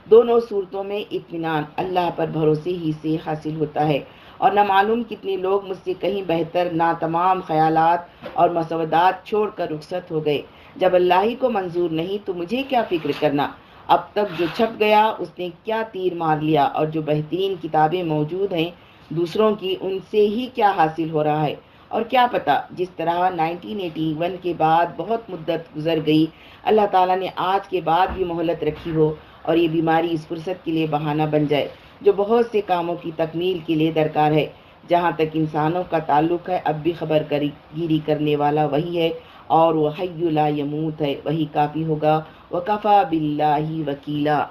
دونوں صورتوں میں اطمینان اللہ پر بھروسے ہی سے حاصل ہوتا ہے، اور نہ معلوم کتنے لوگ مجھ سے کہیں بہتر تمام خیالات اور مسودات چھوڑ کر رخصت ہو گئے۔ جب اللہ ہی کو منظور نہیں تو مجھے کیا فکر کرنا، اب تک جو چھپ گیا اس نے کیا تیر مار لیا، اور جو بہترین کتابیں موجود ہیں دوسروں کی ان سے ہی کیا حاصل ہو رہا ہے، اور کیا پتا جس طرح 1981 کے بعد بہت مدت گزر گئی، اللہ تعالیٰ نے آج کے بعد بھی مہلت رکھی ہو اور یہ بیماری اس فرصت کے لیے بہانہ بن جائے جو بہت سے کاموں کی تکمیل کے لیے درکار ہے۔ جہاں تک انسانوں کا تعلق ہے اب بھی خبر گیری کرنے والا وہی ہے، اور وہ حی لا یموت ہے، وہی کافی ہوگا، وکفا باللہ وکیلا۔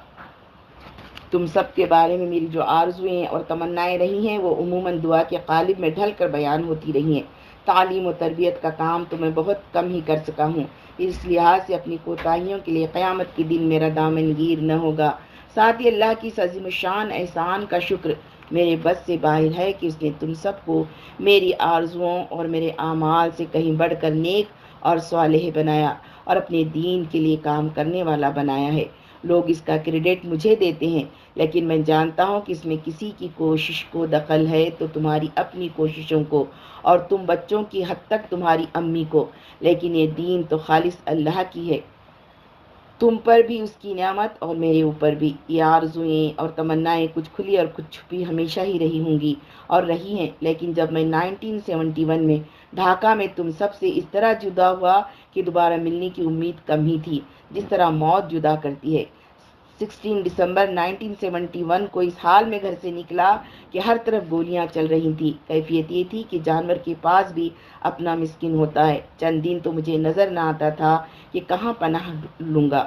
تم سب کے بارے میں میری جو آرزویں اور تمنائیں رہی ہیں وہ عموماً دعا کے قالب میں ڈھل کر بیان ہوتی رہی ہیں۔ تعلیم و تربیت کا کام تو میں بہت کم ہی کر سکا ہوں، اس لحاظ سے اپنی کوتاہیوں کے لیے قیامت کے دن میرا دامن گیر نہ ہوگا۔ ساتھ ہی اللہ کی عظیم الشان احسان کا شکر میرے بس سے باہر ہے کہ اس نے تم سب کو میری آرزوؤں اور میرے اعمال سے کہیں بڑھ کر نیک اور صالح بنایا اور اپنے دین کے لیے کام کرنے والا بنایا ہے۔ لوگ اس کا کریڈٹ مجھے دیتے ہیں، لیکن میں جانتا ہوں کہ اس میں کسی کی کوشش کو دخل ہے تو تمہاری اپنی کوششوں کو، اور تم بچوں کی حد تک تمہاری امی کو، لیکن یہ دین تو خالص اللہ کی ہے، تم پر بھی اس کی نعمت اور میرے اوپر بھی۔ یہ آرزویں اور تمنائیں کچھ کھلی اور کچھ چھپی ہمیشہ ہی رہی ہوں گی اور رہی ہیں، لیکن جب میں 1971 میں ڈھاکہ میں تم سب سے اس طرح جدا ہوا کہ دوبارہ ملنے کی امید کم ہی تھی، جس طرح موت جدا کرتی ہے۔ 16 دسمبر 1971 کو اس حال میں گھر سے نکلا کہ ہر طرف گولیاں چل رہی تھیں۔ کیفیت یہ تھی کہ جانور کے پاس بھی اپنا مسکن ہوتا ہے۔ چند دن تو مجھے نظر نہ آتا تھا کہ کہاں پناہ لوں گا،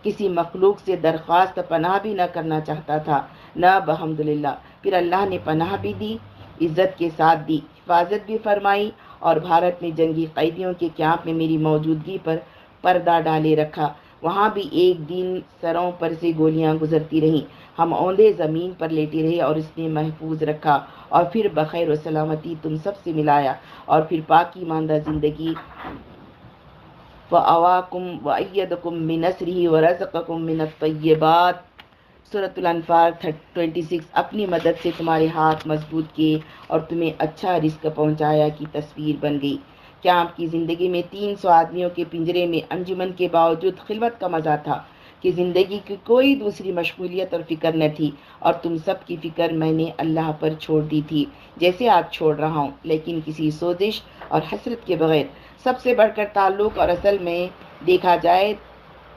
کسی مخلوق سے درخواست پناہ بھی نہ کرنا چاہتا تھا، نہ بحمدللہ۔ پھر اللہ نے پناہ بھی دی، عزت کے ساتھ دی، حفاظت بھی فرمائی، اور بھارت میں جنگی قیدیوں کے کیمپ میں میری موجودگی پر پردہ ڈالے رکھا۔ وہاں بھی ایک دن سروں پر سے گولیاں گزرتی رہیں، ہم اوندے زمین پر لیٹے رہے اور اس نے محفوظ رکھا، اور پھر بخیر و سلامتی تم سب سے ملایا، اور پھر پاکی ماندہ زندگی وَأَوَاكُمْ وَأَيَّدَكُمْ بِنَصْرِهِ وَرَزَقَكُمْ مِنَ الطَّيِّبَاتِ۔ سورۃ الانفال 26۔ اپنی مدد سے تمہارے ہاتھ مضبوط کیے اور تمہیں اچھا رزق پہنچایا کی تصویر بن گئی۔ کیا آپ کی زندگی میں 300 آدمیوں کے پنجرے میں انجمن کے باوجود خلوت کا مزہ تھا کہ زندگی کی کوئی دوسری مشغولیت اور فکر نہ تھی، اور تم سب کی فکر میں نے اللہ پر چھوڑ دی تھی جیسے آج چھوڑ رہا ہوں، لیکن کسی سوزش اور حسرت کے بغیر۔ سب سے بڑھ کر تعلق اور اصل میں دیکھا جائے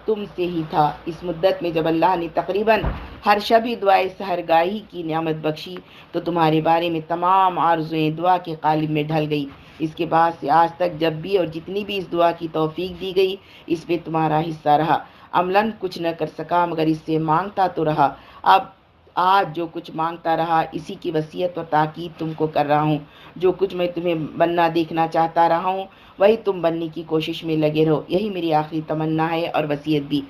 تم سے ہی تھا۔ اس مدت میں جب اللہ نے تقریباً ہر شبی دعائے سحرگاہی کی نعمت بخشی تو تمہارے بارے میں تمام آرزویں دعا کے قالب میں ڈھل گئی۔ اس کے بعد سے آج تک جب بھی اور جتنی بھی اس دعا کی توفیق دی گئی اس میں تمہارا حصہ رہا۔ عملاً کچھ نہ کر سکا مگر اس سے مانگتا تو رہا۔ اب آج جو کچھ مانگتا رہا اسی کی وصیت اور تاکید تم کو کر رہا ہوں۔ جو کچھ میں تمہیں بننا دیکھنا چاہتا رہا ہوں وہی تم بننے کی کوشش میں لگے رہو، یہی میری آخری تمنا ہے اور وصیت بھی۔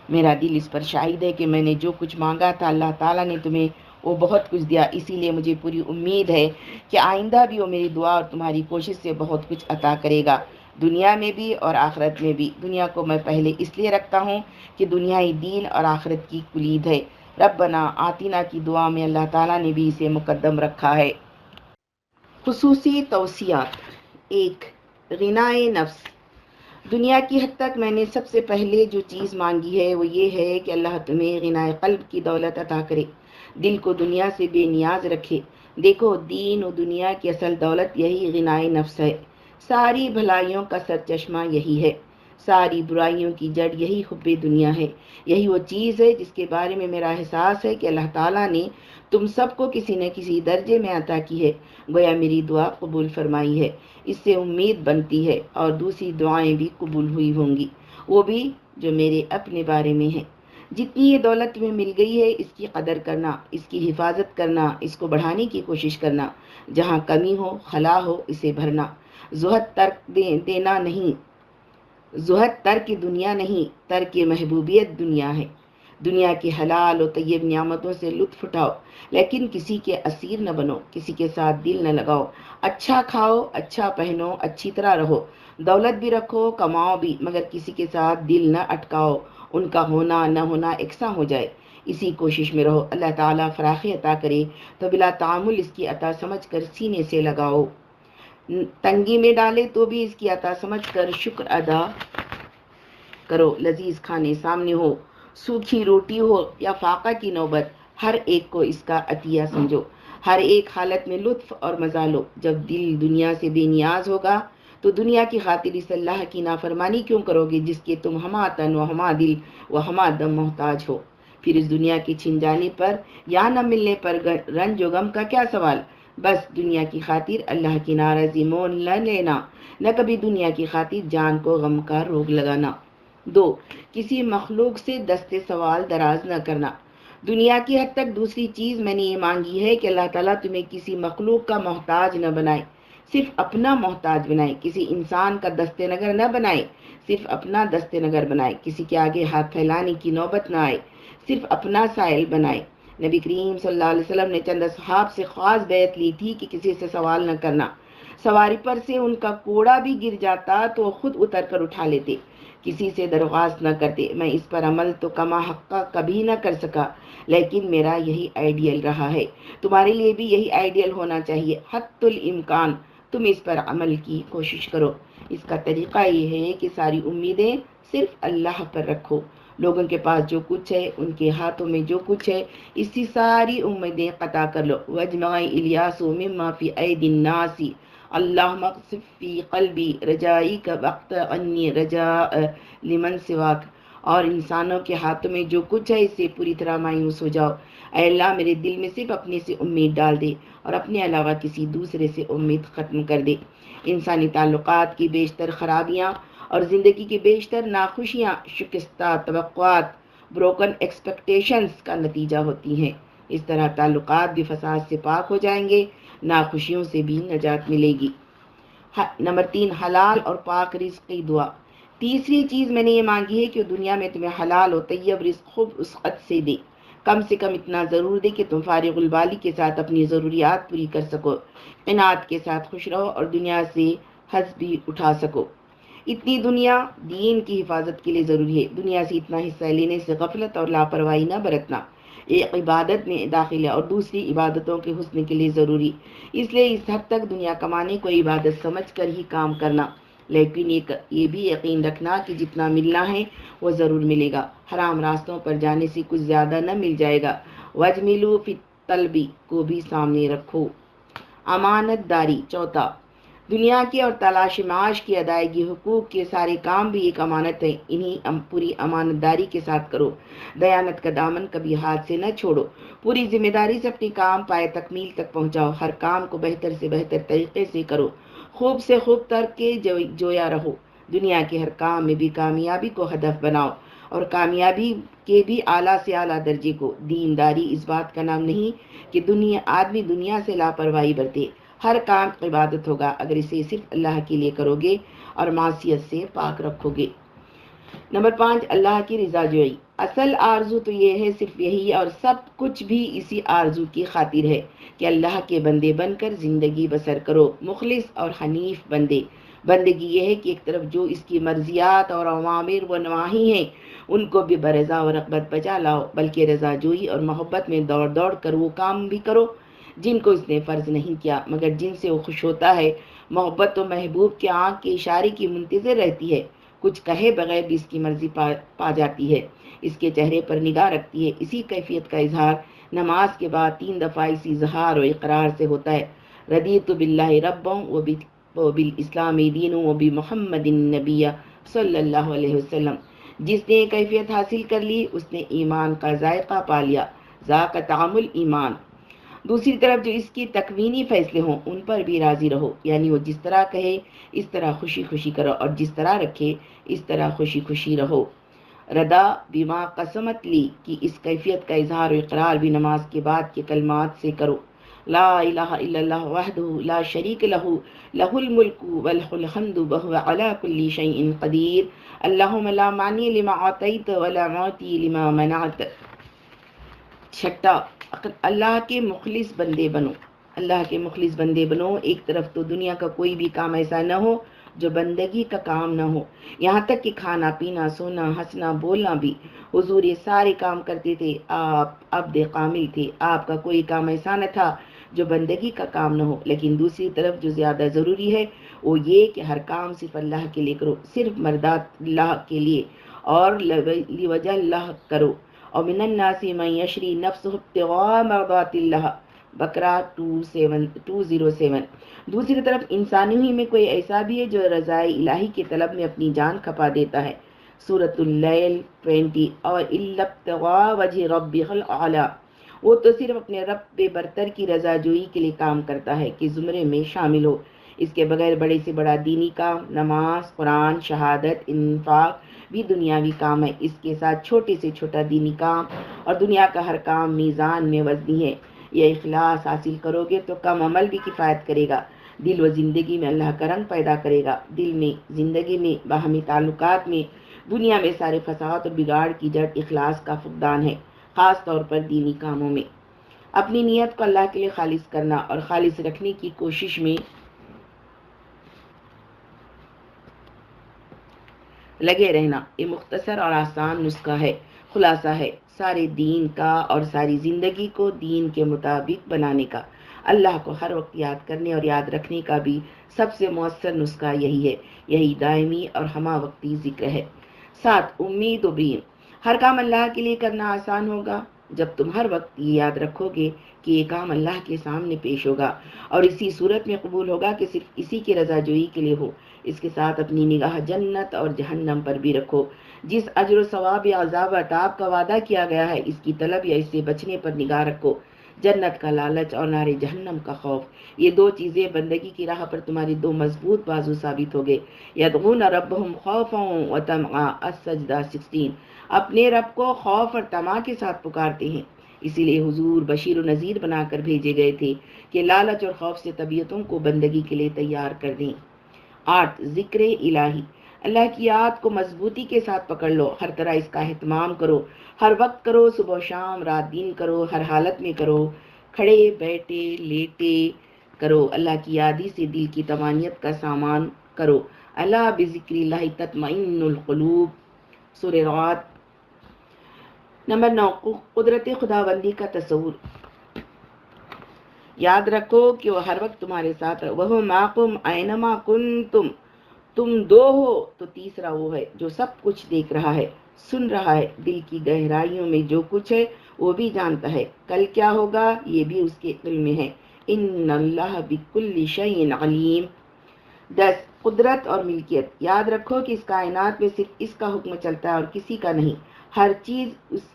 میرا دل اس پر شاہد ہے کہ میں نے جو کچھ مانگا تھا اللہ تعالیٰ نے تمہیں وہ بہت کچھ دیا، اسی لیے مجھے پوری امید ہے کہ آئندہ بھی وہ میری دعا اور تمہاری کوشش سے بہت کچھ عطا کرے گا، دنیا میں بھی اور آخرت میں بھی۔ دنیا کو میں پہلے اس لیے رکھتا ہوں کہ دنیا ہی دین اور آخرت کی کلید ہے۔ ربنا آتینا کی دعا میں اللہ تعالیٰ نے بھی اسے مقدم رکھا ہے۔ خصوصی توصیات: 1. غنائے نفس۔ دنیا کی حد تک میں نے سب سے پہلے جو چیز مانگی ہے وہ یہ ہے کہ اللہ تمہیں غنائے قلب کی دولت عطا کرے، دل کو دنیا سے بے نیاز رکھے۔ دیکھو، دین و دنیا کی اصل دولت یہی غنائے نفس ہے۔ ساری بھلائیوں کا سرچشمہ یہی ہے، ساری برائیوں کی جڑ یہی حب دنیا ہے۔ یہی وہ چیز ہے جس کے بارے میں میرا احساس ہے کہ اللہ تعالیٰ نے تم سب کو کسی نہ کسی درجے میں عطا کی ہے، گویا میری دعا قبول فرمائی ہے۔ اس سے امید بنتی ہے اور دوسری دعائیں بھی قبول ہوئی ہوں گی، وہ بھی جو میرے اپنے بارے میں ہیں۔ جتنی یہ دولت تمہیں مل گئی ہے، اس کی قدر کرنا، اس کی حفاظت کرنا، اس کو بڑھانے کی کوشش کرنا۔ جہاں کمی ہو، خلا ہو، اسے بھرنا۔ زہد دینا نہیں، زہد ترک دنیا نہیں، ترک محبوبیت دنیا ہے۔ دنیا کی حلال و طیب نعمتوں سے لطف اٹھاؤ، لیکن کسی کے اسیر نہ بنو، کسی کے ساتھ دل نہ لگاؤ۔ اچھا کھاؤ، اچھا پہنو، اچھی طرح رہو، دولت بھی رکھو، کماؤ بھی، مگر کسی کے ساتھ دل نہ اٹکاؤ، ان کا ہونا نہ ہونا یکساں ہو جائے۔ اسی کوشش میں رہو، اللہ تعالیٰ فراخی عطا کرے تو بلا تعامل اس کی عطا سمجھ کر سینے سے لگاؤ، تنگی میں ڈالے تو بھی اس کی عطا سمجھ کر شکر ادا کرو۔ لذیذ کھانے سامنے ہو، سوکھی روٹی ہو یا فاقہ کی نوبت، ہر ایک کو اس کا عطیہ سمجھو، ہر ایک حالت میں لطف اور مزہ لو۔ جب دل دنیا سے بے نیاز ہوگا تو دنیا کی خاطر اس اللہ کی نافرمانی کیوں کرو گے جس کے تم ہمہ تن و ہمہ دل و ہمہ دم محتاج ہو؟ پھر اس دنیا کی چھن جانے پر یا نہ ملنے پر رنج و غم کا کیا سوال؟ بس دنیا کی خاطر اللہ کی ناراضی مول نہ لینا، نہ کبھی دنیا کی خاطر جان کو غم کا روگ لگانا۔ 2. کسی مخلوق سے دست سوال دراز نہ کرنا۔ دنیا کی حد تک دوسری چیز میں نے یہ مانگی ہے کہ اللہ تعالیٰ تمہیں کسی مخلوق کا محتاج نہ بنائے، صرف اپنا محتاج بنائے۔ کسی انسان کا دست نگر نہ بنائے، صرف اپنا دست نگر بنائے۔ کسی کے آگے ہاتھ پھیلانے کی نوبت نہ آئے، صرف اپنا سائل بنائے۔ نبی کریم صلی اللہ علیہ وسلم نے چند اصحاب سے خاص بیعت لی تھی کہ کسی سے سوال نہ کرنا۔ سواری پر سے ان کا کوڑا بھی گر جاتا تو خود اتر کر اٹھا لیتے، کسی سے درخواست نہ کرتے۔ میں اس پر عمل تو کما حقہ کبھی نہ کر سکا، لیکن میرا یہی آئیڈیل رہا ہے۔ تمہارے لیے بھی یہی آئیڈیل ہونا چاہیے۔ حتی الامکان تم اس پر عمل کی کوشش کرو۔ اس کا طریقہ یہ ہے کہ ساری امیدیں صرف اللہ پر رکھو۔ لوگوں کے پاس جو کچھ ہے، ان کے ہاتھوں میں جو کچھ ہے، اس کی ساری امیدیں قطع کر لو۔ وَاجْمَعَ الیاس مما فی ایدی الناس اللہم اقذف فی قلبی رجائک وقت انی رجاء لمن سواک۔ اور انسانوں کے ہاتھوں میں جو کچھ ہے اس سے پوری طرح مایوس ہو جاؤ۔ اے اللہ، میرے دل میں صرف اپنے سے امید ڈال دے اور اپنے علاوہ کسی دوسرے سے امید ختم کر دے۔ انسانی تعلقات کی بیشتر خرابیاں اور زندگی کی بیشتر ناخوشیاں شکستہ توقعات، بروکن ایکسپیکٹیشنز کا نتیجہ ہوتی ہیں۔ اس طرح تعلقات بھی فساد سے پاک ہو جائیں گے، ناخوشیوں سے بھی نجات ملے گی۔ نمبر 3، حلال اور پاک رزق کی دعا۔ تیسری چیز میں نے یہ مانگی ہے کہ دنیا میں تمہیں حلال و طیب رزق خوب وسعت سے دے، کم سے کم اتنا ضرور دے کہ تم فارغ البالی کے ساتھ اپنی ضروریات پوری کر سکو، قناعت کے ساتھ خوش رہو اور دنیا سے حظ بھی اٹھا سکو۔ اتنی دنیا دین کی حفاظت کے لیے ضروری ہے۔ دنیا سے اتنا حصہ لینے سے غفلت اور لاپرواہی نہ برتنا، ایک عبادت میں داخل ہے اور دوسری عبادتوں کے حسن کے لیے ضروری۔ اس لیے اس حد تک دنیا کمانے کو عبادت سمجھ کر ہی کام کرنا، لیکن یہ بھی یقین رکھنا کہ جتنا ملنا ہے وہ ضرور ملے گا، حرام راستوں پر جانے سے کچھ زیادہ نہ مل جائے گا۔ وَاجْمِلُوا فِي الطَّلْبِ کو بھی سامنے رکھو۔ امانت داری۔ چوتھا، دنیا کی اور تلاش معاش کی ادائیگی، حقوق کے سارے کام بھی ایک امانت ہے، انہیں پوری امانت داری کے ساتھ کرو۔ دیانت کا دامن کبھی ہاتھ سے نہ چھوڑو، پوری ذمہ داری سے اپنے کام پائے تکمیل تک پہنچاؤ۔ ہر کام کو بہتر سے بہتر طریقے سے کرو، خوب سے خوب کر کے جویا رہو۔ دنیا کے ہر کام میں بھی کامیابی کو ہدف بناؤ اور کامیابی کے بھی اعلیٰ سے اعلیٰ درجے کو۔ دینداری اس بات کا نام نہیں کہ آدمی دنیا سے لاپرواہی برتے۔ ہر کام عبادت ہوگا اگر اسے صرف اللہ کے لیے کرو گے اور معصیت سے پاک رکھو گے۔ نمبر 5، اللہ کی رضا جوئی۔ اصل آرزو تو یہ ہے، صرف یہی، اور سب کچھ بھی اسی آرزو کی خاطر ہے کہ اللہ کے بندے بن کر زندگی بسر کرو، مخلص اور حنیف بندے۔ بندگی یہ ہے کہ ایک طرف جو اس کی مرضیات اور اوامر و نواہی ہیں ان کو بھی برضا و رغبت بجا لاؤ، بلکہ رضا جوئی اور محبت میں دوڑ دوڑ کر وہ کام بھی کرو جن کو اس نے فرض نہیں کیا مگر جن سے وہ خوش ہوتا ہے۔ محبت و محبوب کے آنکھ کے اشارے کی منتظر رہتی ہے۔ کچھ کہے بغیر بھی اس کی مرضی پا جاتی ہے، اس کے چہرے پر نگاہ رکھتی ہے۔ اسی کیفیت کا اظہار نماز کے بعد 3 دفعہ اسی اظہار و اقرار سے ہوتا ہے۔ رضیت باللہ ربا وبالاسلام دینا وبمحمد النبی صلی اللہ علیہ وسلم۔ جس نے یہ کیفیت حاصل کر لی اس نے ایمان کا ذائقہ پا لیا، ذاق طعم الایمان۔ دوسری طرف جو اس کی تکوینی فیصلے ہوں ان پر بھی راضی رہو، یعنی وہ جس طرح کہے اس طرح خوشی خوشی کرو اور جس طرح رکھے اس طرح خوشی خوشی رہو۔ ردا بما قسمت لی کی اس کیفیت کا اظہار و اقرار بھی نماز کے بعد کے کلمات سے کرو۔ لا الہ الا اللہ وحدہ لا شریک لہ لہ الملک وله الحمد وهو على كل شیء قدیر اللہم لا مانع لما اعطیت ولا معطی لما منعت۔ چھٹا، اللہ کے مخلص بندے بنو۔ اللہ کے مخلص بندے بنو۔ ایک طرف تو دنیا کا کوئی بھی کام ایسا نہ ہو جو بندگی کا کام نہ ہو، یہاں تک کہ کھانا پینا سونا ہنسنا بولنا بھی۔ حضور یہ سارے کام کرتے تھے، آپ عبد کامل تھے، آپ کا کوئی کام ایسا نہ تھا جو بندگی کا کام نہ ہو۔ لیکن دوسری طرف جو زیادہ ضروری ہے وہ یہ کہ ہر کام صرف اللہ کے لیے کرو، صرف مرضات اللہ کے لیے اور لوجہ اللہ کرو۔ اور من الناس من یشری نفسہ ابتغاء مرضات اللہ، بقرہ 207۔ دوسری طرف انسانی ہی میں کوئی ایسا بھی ہے جو رضائے الہی کے طلب میں اپنی جان کھپا دیتا ہے، سورۃ اللیل 20۔ اور الا ابتغاء وجہ ربہ الاعلی، وہ تو صرف اپنے رب برتر کی رضا جوئی کے لیے کام کرتا ہے کہ زمرے میں شامل ہو۔ اس کے بغیر بڑے سے بڑا دینی کام، نماز، قرآن، شہادت، انفاق بھی دنیاوی کام ہے۔ اس کے ساتھ چھوٹے سے چھوٹا دینی کام اور دنیا کا ہر کام میزان میں وزنی ہے۔ یہ اخلاص حاصل کرو گے تو کم عمل بھی کفایت کرے گا، دل و زندگی میں اللہ کا رنگ پیدا کرے گا۔ دل میں، زندگی میں، باہمی تعلقات میں، دنیا میں سارے فساد اور بگاڑ کی جڑ اخلاص کا فقدان ہے، خاص طور پر دینی کاموں میں۔ اپنی نیت کو اللہ کے لیے خالص کرنا اور خالص رکھنے کی کوشش میں لگے رہنا، یہ مختصر اور آسان نسخہ ہے، خلاصہ ہے سارے دین کا اور ساری زندگی کو دین کے مطابق بنانے کا۔ اللہ کو ہر وقت یاد کرنے اور یاد رکھنے کا بھی سب سے مؤثر نسخہ یہی ہے، یہی دائمی اور ہمہ وقتی ذکر ہے۔ 7 امید و بیم، ہر کام اللہ کے لیے کرنا آسان ہوگا جب تم ہر وقت یہ یاد رکھو گے کہ یہ کام اللہ کے سامنے پیش ہوگا اور اسی صورت میں قبول ہوگا کہ صرف اسی کی رضا جوئی کے لیے ہو۔ اس کے ساتھ اپنی نگاہ جنت اور جہنم پر بھی رکھو، جس اجر و ثواب یا عذاب و عطاب کا وعدہ کیا گیا ہے اس کی طلب یا اس سے بچنے پر نگاہ رکھو۔ جنت کا لالچ اور نار جہنم کا خوف، یہ 2 چیزیں بندگی کی راہ پر تمہاری 2 مضبوط بازو ثابت ہوگے۔ یدعون ربهم خوفا وطمعا، السجدہ 16۔ اپنے رب کو خوف اور طمع کے ساتھ پکارتے ہیں، اسی لیے حضور بشیر و نذیر بنا کر بھیجے گئے تھے کہ لالچ اور خوف سے طبیعتوں کو بندگی کے لیے تیار کر دیں۔ 8 ذکر الہی، اللہ کی یاد کو مضبوطی کے ساتھ پکڑ لو، ہر طرح اس کا اہتمام کرو، ہر وقت کرو، صبح و شام، رات دن کرو، ہر حالت میں کرو، کھڑے بیٹھے لیٹے کرو، اللہ کی یادی سے دل کی طمانینت کا سامان کرو۔ اللہ بذکر اللہ تطمئن القلوب، سورہ رعد۔ نمبر 9 قدرت خداوندی کا تصور، یاد رکھو کہ وہ ہر وقت تمہارے ساتھ ہے، وہ معکم اینما کنتم، تم 2 ہو تو تیسرا وہ ہے جو سب کچھ دیکھ رہا ہے، سن رہا ہے، دل کی گہرائیوں میں جو کچھ ہے وہ بھی جانتا ہے، کل کیا ہوگا یہ بھی اس کے علم میں ہے۔ ان اللہ بکل شیء علیم۔ 10 قدرت اور ملکیت، یاد رکھو کہ اس کائنات میں صرف اس کا حکم چلتا ہے اور کسی کا نہیں، ہر چیز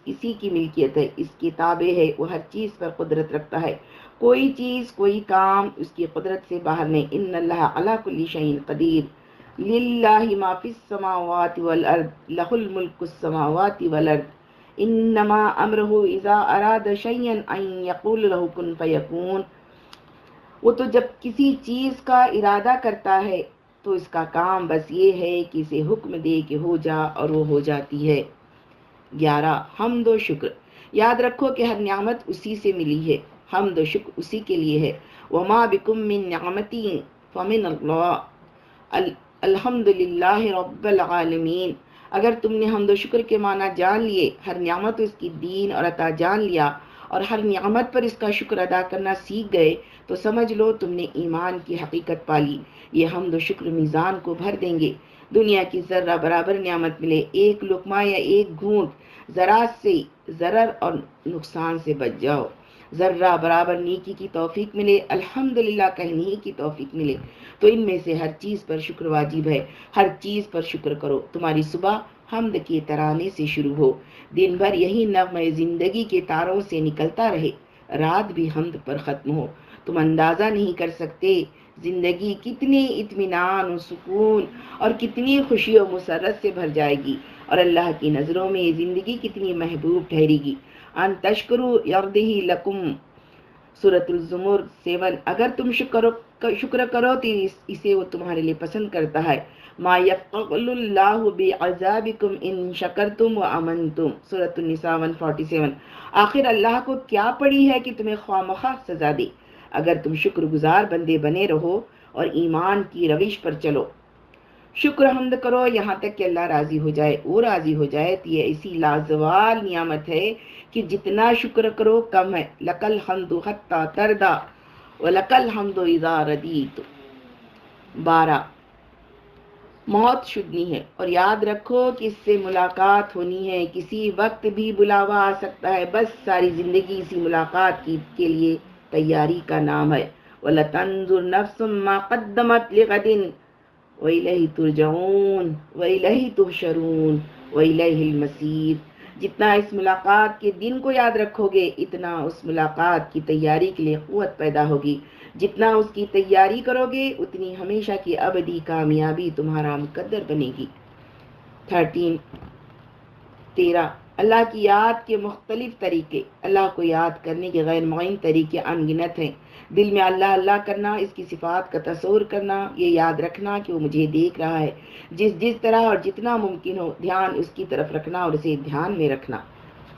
اسی کی ملکیت ہے، اس کی تابع ہے، وہ ہر چیز پر قدرت رکھتا ہے، کوئی چیز کوئی کام اس کی قدرت سے باہر نہیں۔ ان اللہ علی کل شیء قدیر، للہ ما فی السماوات والارض، لہ الملک السماوات والارض، انما امرہ اذا اراد شیئا ان یقول لہ کن فیکون۔ وہ تو جب کسی چیز کا ارادہ کرتا ہے تو اس کا کام بس یہ ہے کہ اسے حکم دے کہ ہو جا اور وہ ہو جاتی ہے۔ 11 حمد و شکر، یاد رکھو کہ ہر نعمت اسی سے ملی ہے، حمد و شکر اسی کے لیے ہے۔ وما بکم من نعمت فمن اللہ، الحمد للہ رب العالمین۔ اگر تم نے حمد و شکر کے معنی جان لیے، ہر نعمت اس کی دین اور عطا جان لیا اور ہر نعمت پر اس کا شکر ادا کرنا سیکھ گئے تو سمجھ لو تم نے ایمان کی حقیقت پالی۔ یہ حمد و شکر میزان کو بھر دیں گے، دنیا کی ذرہ برابر نعمت ملے، ایک لقمہ یا ایک گھونٹ ذرا سے ضرر اور نقصان سے بچ جاؤ، ذرہ برابر نیکی کی توفیق ملے، الحمدللہ کہنے ہی کی توفیق ملے، تو ان میں سے ہر چیز پر شکر واجب ہے، ہر چیز پر شکر کرو۔ تمہاری صبح حمد کے ترانے سے شروع ہو، دن بھر یہی نغمہ زندگی کے تاروں سے نکلتا رہے، رات بھی حمد پر ختم ہو۔ تم اندازہ نہیں کر سکتے زندگی کتنی اطمینان و سکون اور کتنی خوشی و مسرت سے بھر جائے گی، اور اللہ کی نظروں میں یہ زندگی کتنی محبوب ٹھہرے گی۔ ان تشکرو یرضہ لکم، سورۃ الزمر 7۔ اگر تم شکر کرو تو اسے وہ تمہارے لیے پسند کرتا ہے۔ ما یفعل اللہ بعذابکم ان شکرتم وآمنتم، سورۃ النساء 147۔ آخر اللہ کو کیا پڑی ہے کہ تمہیں خواہ مخواہ سزا دے، اگر تم شکر گزار بندے بنے رہو اور ایمان کی روش پر چلو۔ شکر حمد کرو یہاں تک کہ اللہ راضی ہو جائے، وہ راضی ہو جائے تو یہ ایسی لازوال نعمت ہے کہ جتنا شکر کرو کم ہے۔ لک الحمد حتی ترضی ولک الحمد اذا رضیت۔ 12، موت شدنی ہے اور یاد رکھو کہ اس سے ملاقات ہونی ہے، کسی وقت بھی بلاوا آ سکتا ہے، بس ساری زندگی اسی ملاقات کے لیے تیاری کا نام ہے۔ وَلَتَنظُرْ نَفْسٌ مَا قَدَّمَتْ لِغَدٍ وَإِلَيْهِ تُرْجَعُونَ وَإِلَيْهِ تُحْشَرُونَ وَإِلَيْهِ الْمَصِيرُ۔ جتنا اس ملاقات کے دن کو یاد رکھو گے اتنا اس ملاقات کی تیاری کے لیے قوت پیدا ہوگی، جتنا اس کی تیاری کرو گے اتنی ہمیشہ کی ابدی کامیابی تمہارا مقدر بنے گی۔ 13، اللہ کی یاد کے مختلف طریقے۔ اللہ کو یاد کرنے کے غیر معین طریقے ان گنت ہیں۔ دل میں اللہ اللہ کرنا، اس کی صفات کا تصور کرنا، یہ یاد رکھنا کہ وہ مجھے دیکھ رہا ہے، جس طرح اور جتنا ممکن ہو دھیان اس کی طرف رکھنا اور اسے دھیان میں رکھنا۔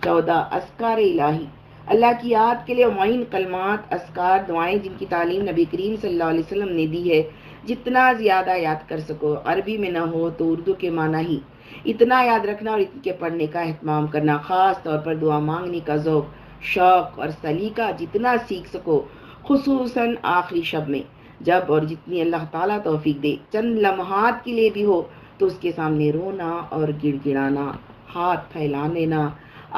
14، اذکار الہی۔ اللہ کی یاد کے لیے معین کلمات، اذکار، دعائیں جن کی تعلیم نبی کریم صلی اللہ علیہ وسلم نے دی ہے، جتنا زیادہ یاد کر سکو، عربی میں نہ ہو تو اردو کے معنی ہی، اتنا یاد رکھنا اور ان کے پڑھنے کا اہتمام کرنا۔ خاص طور پر دعا مانگنے کا ذوق، شوق اور سلیقہ جتنا سیکھ سکو، خصوصاً آخری شب میں، جب اور جتنی اللہ تعالیٰ توفیق دے، چند لمحات کے لیے بھی ہو تو اس کے سامنے رونا اور گڑ گڑانا، ہاتھ پھیلا لینا،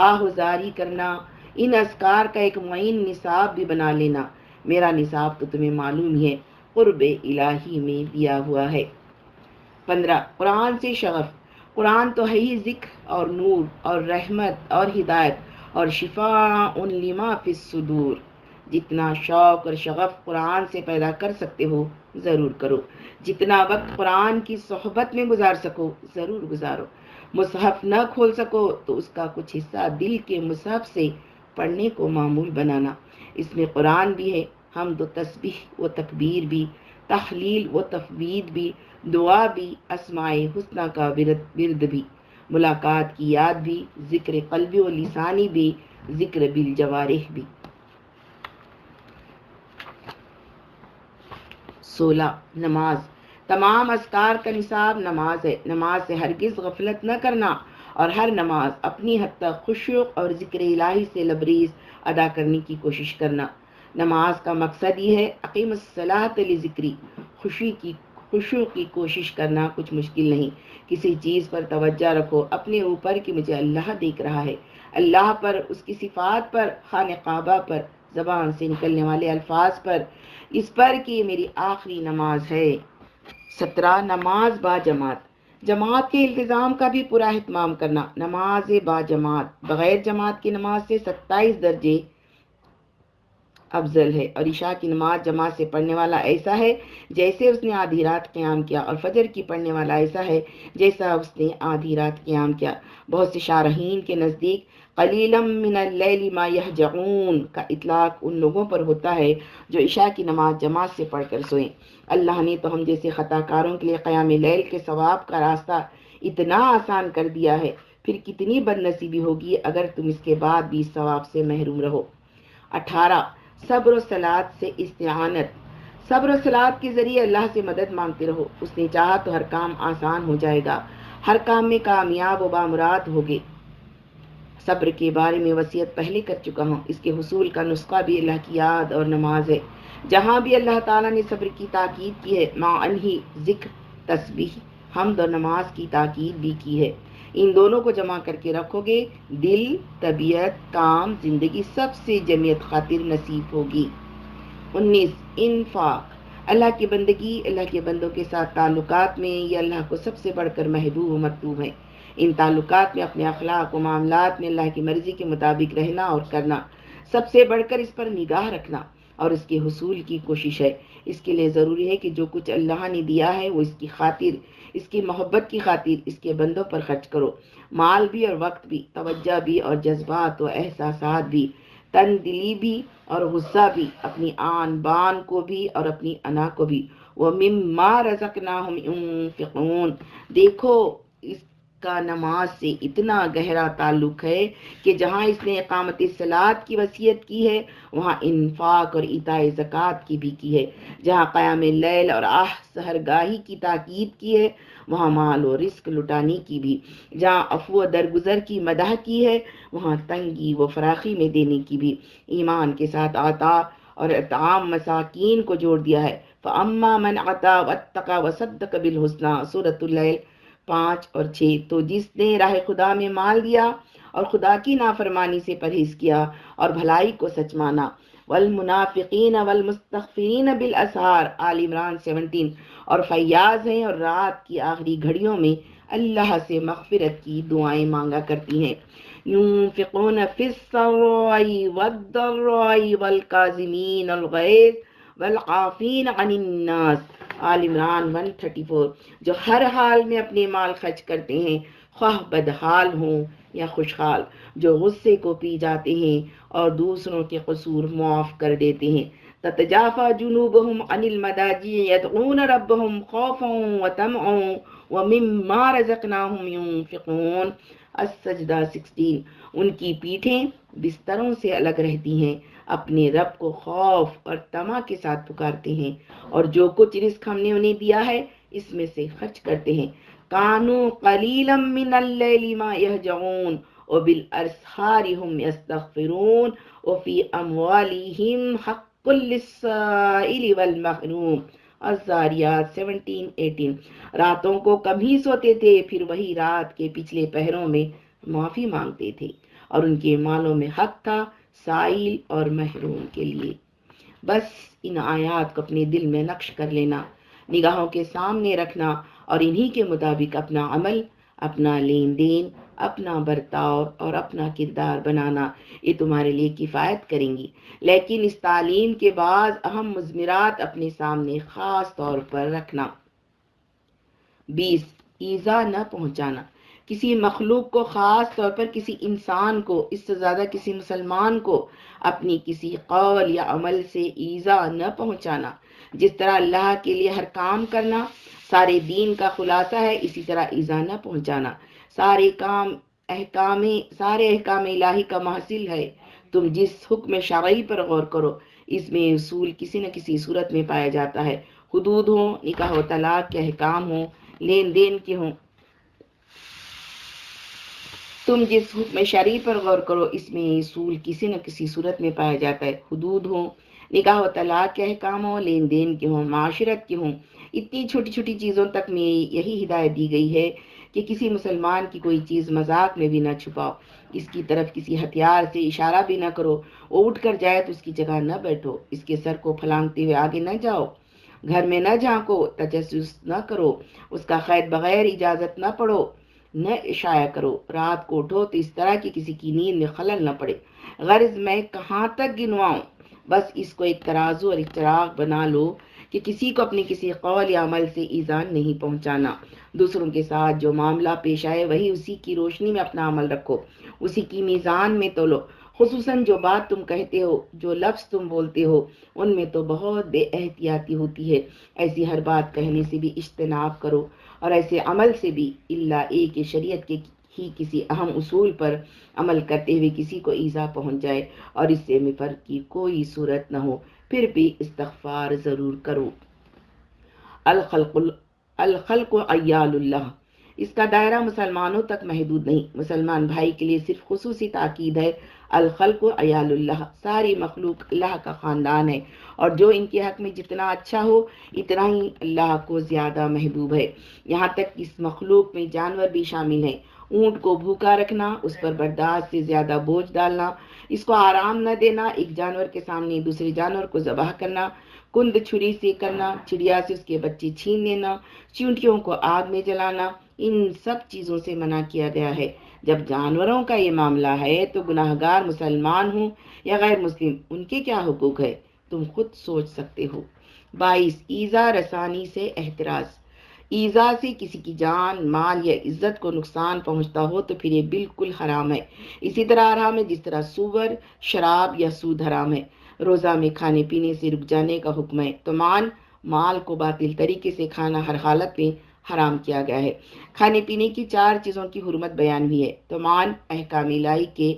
آہوزاری کرنا، ان اذکار کا ایک معین نصاب بھی بنا لینا۔ میرا نصاب تو تمہیں معلوم ہی ہے، قرب الہی میں دیا ہوا ہے۔ 15، قرآن سے شغف۔ قرآن تو ہے ہی ذکر اور نور اور رحمت اور ہدایت اور شفاء لما فی الصدور۔ جتنا شوق اور شغف قرآن سے پیدا کر سکتے ہو ضرور کرو، جتنا وقت قرآن کی صحبت میں گزار سکو ضرور گزارو۔ مصحف نہ کھول سکو تو اس کا کچھ حصہ دل کے مصحف سے پڑھنے کو معمول بنانا۔ اس میں قرآن بھی ہے، حمد و تسبیح و تکبیر بھی، تحلیل و تفویض بھی، دعا بھی، اسماء حسنہ کا ورد بھی، ملاقات کی یاد بھی، ذکر قلبی و لسانی بھی، ذکر بالجوارح بھی۔ 16، نماز۔ تمام اذکار کا نصاب نماز ہے۔ نماز سے ہرگز غفلت نہ کرنا اور ہر نماز اپنی حد تک خشوع اور ذکر الہی سے لبریز ادا کرنے کی کوشش کرنا۔ نماز کا مقصد یہ ہے اقیم الصلاۃ لذکری، خشوع کی کوشش کرنا کچھ مشکل نہیں۔ کسی چیز پر توجہ رکھو اپنے اوپر کہ مجھے اللہ دیکھ رہا ہے، اللہ پر، اس کی صفات پر، خانہ کعبہ پر، زبان سے نکلنے والے الفاظ پر، اس پر کہ یہ میری آخری نماز ہے۔ 17، نماز با جماعت۔ جماعت کے التزام کا بھی پورا اہتمام کرنا۔ نماز با جماعت بغیر جماعت کی نماز سے 27 درجے افضل ہے، اور عشاء کی نماز جماعت سے پڑھنے والا ایسا ہے جیسے اس نے آدھی رات قیام کیا، اور فجر کی پڑھنے والا ایسا ہے جیسا اس نے آدھی رات قیام کیا۔ بہت سے شارحین کے نزدیک قلیلا من اللیل ما یہجعون کا اطلاق ان لوگوں پر ہوتا ہے جو عشاء کی نماز جماعت سے پڑھ کر سوئیں۔ اللہ نے تو ہم جیسے خطا کاروں کے لیے قیام لیل کے ثواب کا راستہ اتنا آسان کر دیا ہے، پھر کتنی بد نصیبی ہوگی اگر تم اس کے بعد بھی اس ثواب سے محروم رہو۔ 18، صبر و صلات سے استعانت۔ صبر و صلات کے ذریعے اللہ سے مدد مانگتے رہو، اس نے چاہا تو ہر کام آسان ہو جائے گا، ہر کام میں کامیاب و بامراد ہوگے۔ صبر کے بارے میں وصیت پہلے کر چکا ہوں، اس کے حصول کا نسخہ بھی اللہ کی یاد اور نماز ہے۔ جہاں بھی اللہ تعالیٰ نے صبر کی تاکید کی ہے، مع انہی ذکر، تسبیح حمد و نماز کی تاکید بھی کی ہے۔ ان دونوں کو جمع کر کے رکھو گے، دل، طبیعت، کام، زندگی سب سے جمعیت خاطر نصیب ہوگی۔ 19 انفاق، اللہ کی بندگی، اللہ کے بندوں کے ساتھ تعلقات میں یہ اللہ کو سب سے بڑھ کر محبوب و مطلوب ہے۔ ان تعلقات میں اپنے اخلاق و معاملات میں اللہ کی مرضی کے مطابق رہنا اور کرنا، سب سے بڑھ کر اس پر نگاہ رکھنا اور اس کے حصول کی کوشش ہے۔ اس کے لیے ضروری ہے کہ جو کچھ اللہ نے دیا ہے وہ اس کی خاطر، اس کی محبت کی خاطر اس کے بندوں پر خرچ کرو، مال بھی اور وقت بھی، توجہ بھی اور جذبات و احساسات بھی، تن دلی بھی اور غصہ بھی، اپنی آن بان کو بھی اور اپنی انا کو بھی۔ وَمِمَّا رَزَقْنَاهُمْ يُنْفِقُونَ، دیکھو اس کا نماز سے اتنا گہرا تعلق ہے کہ جہاں اس نے اقامت الصلاۃ کی وصیت کی ہے وہاں انفاق اور ایتاء زکوٰۃ کی بھی کی ہے، جہاں قیام اللیل اور سحرگاہی کی تاکید کی ہے وہاں مال و رزق لٹانے کی بھی، جہاں عفو و درگزر کی مدح کی ہے وہاں تنگی و فراخی میں دینے کی بھی، ایمان کے ساتھ عطا اور اطعام مساکین کو جوڑ دیا ہے۔ فَأَمَّا مَنْ عَطَا وَاتَّقَى وَصَدَّقَ بِالْحُسْنَىٰ، سورۃ اللیل 5 اور 6۔ تو جس نے راہ خدا میں مال دیا اور خدا کی نافرمانی سے پرہیز کیا اور بھلائی کو سچ مانا۔ والمنافقین والمستغفرین بالاسحار، آل عمران 17۔ اور فیاض ہیں اور رات کی آخری گھڑیوں میں اللہ سے مغفرت کی دعائیں مانگا کرتی ہیں۔ ينفقون في السراء والضراء والكاظمين الغيظ والعافين عن الناس، آل عمران 134۔ جو ہر حال میں اپنے مال خرچ کرتے ہیں، خواہ بدحال ہوں یا خوشحال، جو غصے کو پی جاتے ہیں اور دوسروں کے قصور معاف کر دیتے ہیں۔ تتجافى جنوبهم عن المضاجع يدعون ربهم خوفا وطمعا ومما رزقناهم ينفقون، السجدہ 16۔ ان کی پیٹھیں بستروں سے الگ رہتی ہیں، اپنے رب کو خوف اور طمع کے ساتھ پکارتے ہیں اور جو کچھ رزق ہم نے انہیں دیا ہے اس میں سے خرچ کرتے ہیں۔ کانوا قلیلا من اللیل ما یہجعون وبالاسحار هم یستغفرون وفی اموالہم حق للسائل والمحروم، الذاریات 17-18۔ راتوں کو کم ہی سوتے تھے، پھر وہی رات کے پچھلے پہروں میں معافی مانگتے تھے اور ان کے مالوں میں حق تھا سائل اور محروم کے لیے۔ بس ان آیات کو اپنے دل میں نقش کر لینا، نگاہوں کے سامنے رکھنا اور انہی کے مطابق اپنا عمل، اپنا لین دین، اپنا برتاؤ اور اپنا کردار بنانا، یہ تمہارے لیے کفایت کریں گی۔ لیکن اس تعلیم کے بعد اہم مضمرات اپنے سامنے خاص طور پر رکھنا۔ 20 ایذا نہ پہنچانا، کسی مخلوق کو، خاص طور پر کسی انسان کو، اس سے زیادہ کسی مسلمان کو اپنی کسی قول یا عمل سے ایذا نہ پہنچانا۔ جس طرح اللہ کے لیے ہر کام کرنا سارے دین کا خلاصہ ہے، اسی طرح ایذا نہ پہنچانا سارے احکام الہی کا محصل ہے۔ تم جس حکم شرعی پر غور کرو اس میں اصول کسی نہ کسی صورت میں پایا جاتا ہے، حدود ہوں، نکاح و طلاق کے احکام ہوں، لین دین کے ہوں۔ تم جس حکم شرعی پر غور کرو اس میں اصول کسی نہ کسی صورت میں پایا جاتا ہے، حدود ہوں، نکاح و طلاق کے احکام ہوں، لین دین کے ہوں، معاشرت کے ہوں۔ اتنی چھوٹی چھوٹی چیزوں تک میں یہی ہدایت دی گئی ہے کہ کسی مسلمان کی کوئی چیز مذاق میں بھی نہ چھپاؤ، اس کی طرف کسی ہتھیار سے اشارہ بھی نہ کرو، وہ اٹھ کر جائے تو اس کی جگہ نہ بیٹھو، اس کے سر کو پھلانگتے ہوئے آگے نہ جاؤ، گھر میں نہ جھانکو، تجسس نہ کرو، اس کا قید بغیر اجازت نہ پڑھو، نہ اشاعہ کرو، رات کو اٹھو تو اس طرح کہ کسی کی نیند میں خلل نہ پڑے۔ غرض میں کہاں تک گنواؤں، بس اس کو ایک ترازو اور ایک چراغ بنا لو کہ کسی کو اپنے کسی قول یا عمل سے ایذا نہیں پہنچانا۔ دوسروں کے ساتھ جو معاملہ پیش آئے وہی اسی کی روشنی میں اپنا عمل رکھو، اسی کی میزان میں تولو۔ خصوصاً جو بات تم کہتے ہو، جو لفظ تم بولتے ہو، ان میں تو بہت بے احتیاطی ہوتی ہے، ایسی ہر بات کہنے سے بھی اجتناب کرو اور ایسے عمل سے بھی، الا ایک شریعت کے ہی کسی اہم اصول پر عمل کرتے ہوئے کسی کو ایذا پہنچ جائے اور اس سے مفر کی کوئی صورت نہ ہو، پھر بھی استغفار ضرور کرو۔ الخلق عیال اللہ، اس کا دائرہ مسلمانوں تک محدود نہیں، مسلمان بھائی کے لیے صرف خصوصی تاکید ہے، الخلق عیال اللہ، ساری مخلوق اللہ کا خاندان ہے، اور جو ان کے حق میں جتنا اچھا ہو اتنا ہی اللہ کو زیادہ محبوب ہے۔ یہاں تک کہ اس مخلوق میں جانور بھی شامل ہیں۔ اونٹ کو بھوکا رکھنا، اس پر برداشت سے زیادہ بوجھ ڈالنا، اس کو آرام نہ دینا، ایک جانور کے سامنے دوسرے جانور کو ذبح کرنا، کند چھری سے کرنا، چڑیا سے اس کے بچے چھین لینا، چیونٹیوں کو آگ میں جلانا، ان سب چیزوں سے منع کیا گیا ہے۔ جب جانوروں کا یہ معاملہ ہے تو گناہگار مسلمان ہوں یا غیر مسلم، ان کے کیا حقوق ہے، تم خود سوچ سکتے ہو۔ 22 ایذا رسانی سے احتراز۔ ایذا سے کسی کی جان، مال یا عزت کو نقصان پہنچتا ہو تو پھر یہ بالکل حرام ہے، اسی طرح حرام ہے جس طرح سور، شراب یا سود حرام ہے۔ روزہ میں کھانے پینے سے رک جانے کا حکم ہے۔ طعام، مال کو باطل طریقے سے کھانا ہر حالت میں حرام کیا گیا ہے۔ کھانے پینے کی 4 چیزوں کی حرمت بیان ہوئی ہے۔ طعام احکام الہی کے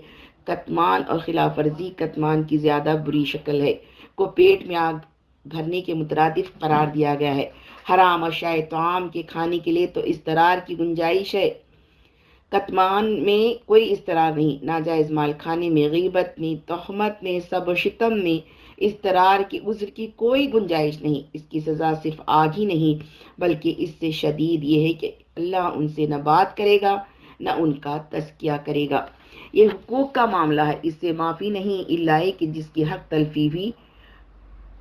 کتمان اور خلاف ورزی کتمان کی زیادہ بری شکل ہے، کو پیٹ میں آگ بھرنے کے مترادف قرار دیا گیا ہے۔ حرام اشیاء طعام کے کھانے کے لیے تو اضطرار کی گنجائش ہے، کتمان میں کوئی اضطرار نہیں۔ ناجائز مال کھانے میں، غیبت میں، تہمت میں، سب و شتم میں اضطرار کی عذر کی کوئی گنجائش نہیں۔ اس کی سزا صرف آگ ہی نہیں بلکہ اس سے شدید یہ ہے کہ اللہ ان سے نہ بات کرے گا نہ ان کا تزکیہ کرے گا۔ یہ حقوق کا معاملہ ہے، اس سے معافی نہیں الا کہ جس کی حق تلفی ہوئی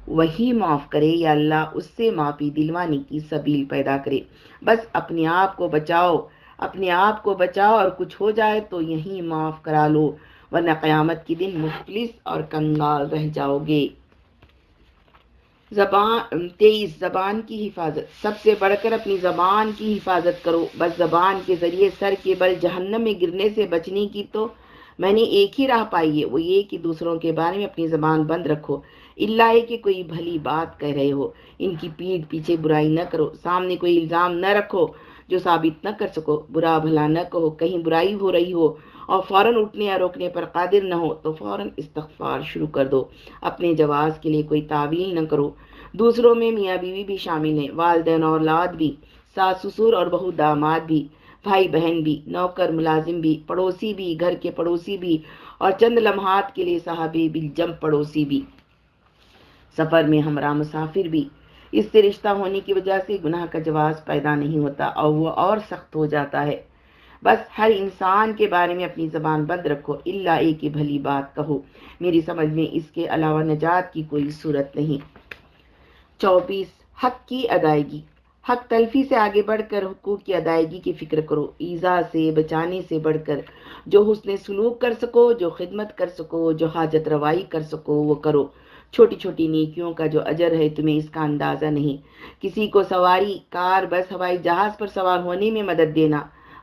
وہی معاف کرے یا اللہ اس سے معافی دلوانے کی سبیل پیدا کرے۔ بس اپنے آپ کو بچاؤ، اپنے آپ کو بچاؤ، اور کچھ ہو جائے تو یہیں معاف کرا لو، ورنہ قیامت کے دن مفلس اور کنگال رہ جاؤ گے۔ 23 زبان کی حفاظت۔ سب سے بڑھ کر اپنی زبان کی حفاظت کرو، بس زبان کے ذریعے سر کے بل جہنم میں گرنے سے بچنے کی تو میں نے ایک ہی راہ پائی ہے، وہ یہ کہ دوسروں کے بارے میں اپنی زبان بند رکھو، الا کہ کوئی بھلی بات کہہ رہے ہو۔ ان کی پیٹھ پیچھے برائی نہ کرو، سامنے کوئی الزام نہ رکھو جو ثابت نہ کر سکو، برا بھلا نہ کہو، کہیں برائی ہو رہی ہو اور فوراً اٹھنے یا روکنے پر قادر نہ ہو تو فوراً استغفار شروع کر دو، اپنے جواز کے لیے کوئی تعویل نہ کرو۔ دوسروں میں میاں بیوی بھی شامل ہیں، والدین اور اولاد بھی، ساس سسر اور بہو داماد بھی، بھائی بہن بھی، نوکر ملازم بھی، پڑوسی بھی، گھر کے پڑوسی بھی، اور چند لمحات کے لیے صاحب بالجنب پڑوسی بھی، سفر میں ہمراہ مسافر بھی۔ اس سے رشتہ ہونے کی وجہ سے گناہ کا جواز پیدا نہیں ہوتا اور وہ اور سخت ہو جاتا ہے۔ بس ہر انسان کے بارے میں اپنی زبان بند رکھو، الا کہ بھلی بات کہو، میری سمجھ میں اس کے علاوہ نجات کی کوئی صورت نہیں۔ 24 حق کی ادائیگی۔ حق تلفی سے آگے بڑھ کر حقوق کی ادائیگی کی فکر کرو، ایذا سے بچانے سے بڑھ کر جو حسن سلوک کر سکو، جو خدمت کر سکو، جو حاجت روائی کر سکو وہ کرو۔ چھوٹی چھوٹی نیکیوں کا جو اجر ہے تمہیں اس کا اندازہ نہیں۔ کسی کو سواری، کار، بس، ہوائی جہاز پر سوار ہونے میں مدد دینا،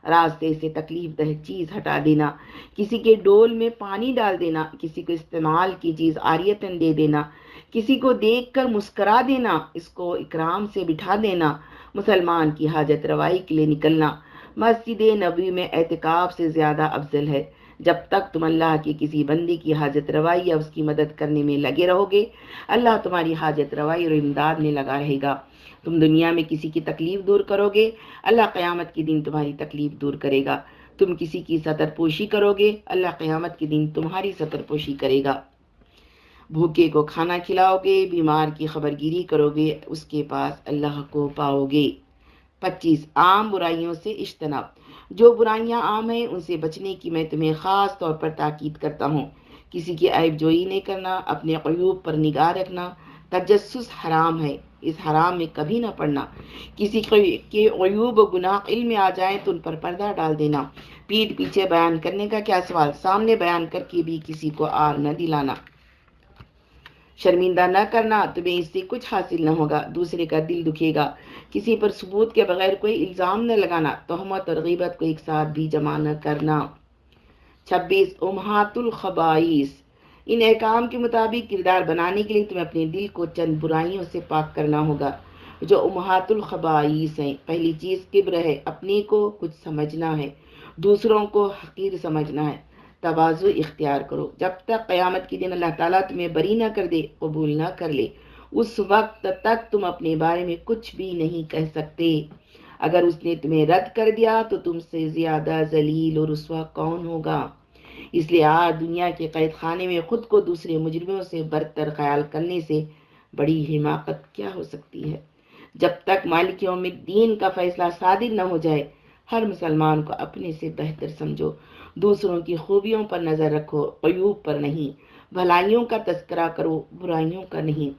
راستے سے تکلیف دہ چیز ہٹا دینا، کسی کے ڈول میں پانی ڈال دینا، کسی کو استعمال کی چیز عاریتاً دے دینا، کسی کو دیکھ کر مسکرا دینا، اس کو اکرام سے بٹھا دینا، مسلمان کی حاجت روائی کے لیے نکلنا، مسجد نبوی میں اعتکاف سے زیادہ افضل ہے۔ جب تک تم اللہ کے کسی بندے کی حاجت روائی یا اس کی مدد کرنے میں لگے رہو گے، اللہ تمہاری حاجت روائی اور امداد میں لگا رہے گا۔ تم دنیا میں کسی کی تکلیف دور کرو گے، اللہ قیامت کے دن تمہاری تکلیف دور کرے گا۔ تم کسی کی ستر پوشی کرو گے، اللہ قیامت کے دن تمہاری ستر پوشی کرے گا۔ بھوکے کو کھانا کھلاؤ گے، بیمار کی خبرگیری کرو گے، اس کے پاس اللہ کو پاؤ گے۔ 25 عام برائیوں سے اجتناب۔ جو برائیاں عام ہیں ان سے بچنے کی میں تمہیں خاص طور پر تاکید کرتا ہوں۔ کسی کی عیب جوئی نہیں کرنا، اپنے عیوب پر نگاہ رکھنا، تجسس حرام ہے، اس حرام میں کبھی نہ پڑنا۔ کسی کے عیوب و گناہ علم میں آ جائیں تو ان پر پردہ ڈال دینا۔ پیٹھ پیچھے بیان کرنے کا کیا سوال، سامنے بیان کر کے بھی کسی کو آر نہ دلانا۔ شرمندہ نہ کرنا، تمہیں اس سے کچھ حاصل نہ ہوگا، دوسرے کا دل دکھے گا۔ کسی پر ثبوت کے بغیر کوئی الزام نہ لگانا، تہمت اور غیبت کو ایک ساتھ بھی جمع نہ کرنا۔ 26 امہات الخبائث۔ ان احکام کے مطابق کردار بنانے کے لیے تمہیں اپنے دل کو چند برائیوں سے پاک کرنا ہوگا جو امہات الخبائث ہیں۔ پہلی چیز کبر ہے، اپنے کو کچھ سمجھنا ہے، دوسروں کو حقیر سمجھنا ہے۔ تواضع اختیار کرو، جب تک قیامت کے دن اللہ تعالیٰ تمہیں بری نہ کر دے، قبول نہ کر لے، اس وقت تک تم اپنے بارے میں کچھ بھی نہیں کہہ سکتے۔ اگر اس نے تمہیں رد کر دیا تو تم سے زیادہ ذلیل اور رسوا کون ہوگا؟ اس لیے آج دنیا کے قید خانے میں خود کو دوسرے مجرموں سے برتر خیال کرنے سے بڑی حماقت کیا ہو سکتی ہے؟ جب تک مالک یوم الدین کا فیصلہ صادر نہ ہو جائے، ہر مسلمان کو اپنے سے بہتر سمجھو، دوسروں کی خوبیوں پر نظر رکھو، عیوب پر نہیں، بھلائیوں کا تذکرہ کرو، برائیوں کا نہیں،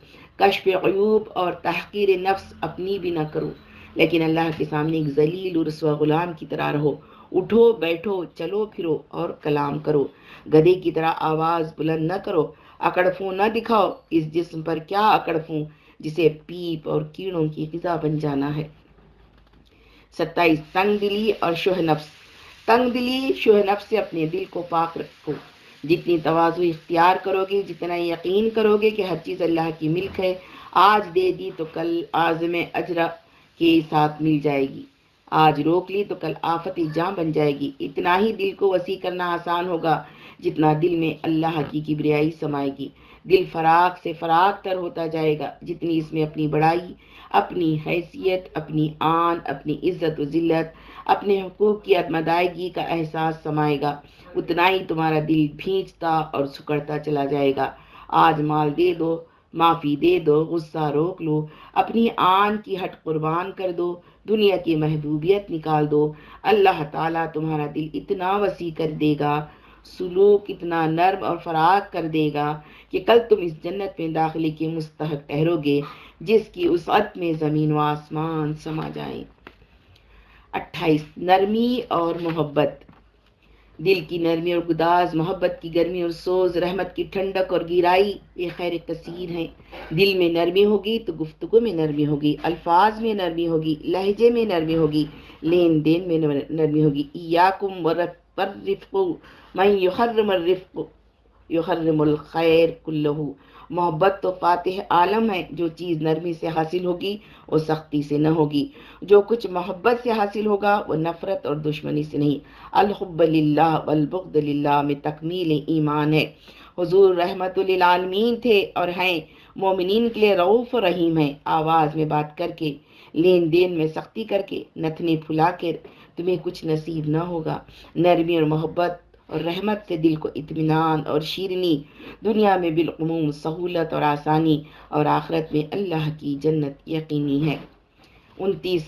کشف عیوب اور تحقیر نفس اپنی بھی نہ کرو، لیکن اللہ کے سامنے ایک ذلیل و رسوا غلام کی طرح رہو، اٹھو بیٹھو چلو پھرو اور کلام کرو، گدھے کی طرح آواز بلند نہ کرو، اکڑفوں نہ دکھاؤ، اس جسم پر کیا اکڑفوں جسے پیپ اور کیڑوں کی غذا بن جانا ہے۔ 27 تنگ دلی اور شوہ نفس۔ تنگ دلی شوہ نفس سے اپنے دل کو پاک رکھو۔ جتنی تواضع اختیار کرو گے، جتنا یقین کرو گے کہ ہر چیز اللہ کی ملک ہے، آج دے دی تو کل عازم اجرا کے ساتھ مل جائے گی، آج روک لی تو کل آفت جاں بن جائے گی، اتنا ہی دل کو وسیع کرنا آسان ہوگا جتنا دل میں اللہ کی کبریائی سمائے گی۔ دل فراق سے فراق تر ہوتا جائے گا جتنی اس میں اپنی بڑائی، اپنی حیثیت، اپنی آن، اپنی عزت و ذلت، اپنے حقوق کی عدم ادائیگی کا احساس سمائے گا، اتنا ہی تمہارا دل بھینچتا اور سکڑتا چلا جائے گا۔ آج مال دے دو، معافی دے دو، غصہ روک لو، اپنی آن کی ہٹ قربان کر دو، دنیا کی محبوبیت نکال دو، اللہ تعالیٰ تمہارا دل اتنا وسیع کر دے گا، سلوک اتنا نرم اور فراق کر دے گا کہ کل تم اس جنت میں داخلے کے مستحق ٹھہرو گے جس کی وسعت میں زمین و آسمان سما جائیں۔ 28 نرمی اور محبت۔ دل کی نرمی اور گداز، محبت کی گرمی اور سوز، رحمت کی ٹھنڈک اور گہرائی یہ خیر کثیر ہیں۔ دل میں نرمی ہوگی تو گفتگو میں نرمی ہوگی، الفاظ میں نرمی ہوگی، لہجے میں نرمی ہوگی، لین دین میں نرمی ہوگی۔ ایاکم والرفق من یحرم الرفق یحرم الخیر کلہ۔ محبت تو فاتح عالم ہے، جو چیز نرمی سے حاصل ہوگی وہ سختی سے نہ ہوگی، جو کچھ محبت سے حاصل ہوگا وہ نفرت اور دشمنی سے نہیں۔ الحب للہ والبغض للہ میں تکمیل ایمان ہے۔ حضور رحمت للعالمین تھے اور ہیں، مومنین کے لیے رؤوف و رحیم ہیں۔ آواز میں بات کر کے، لین دین میں سختی کر کے، نتنے پھلا کے تمہیں کچھ نصیب نہ ہوگا۔ نرمی اور محبت اور رحمت سے دل کو اطمینان اور شیرینی، دنیا میں بالعموم سہولت اور آسانی، اور آخرت میں اللہ کی جنت یقینی ہے۔ 29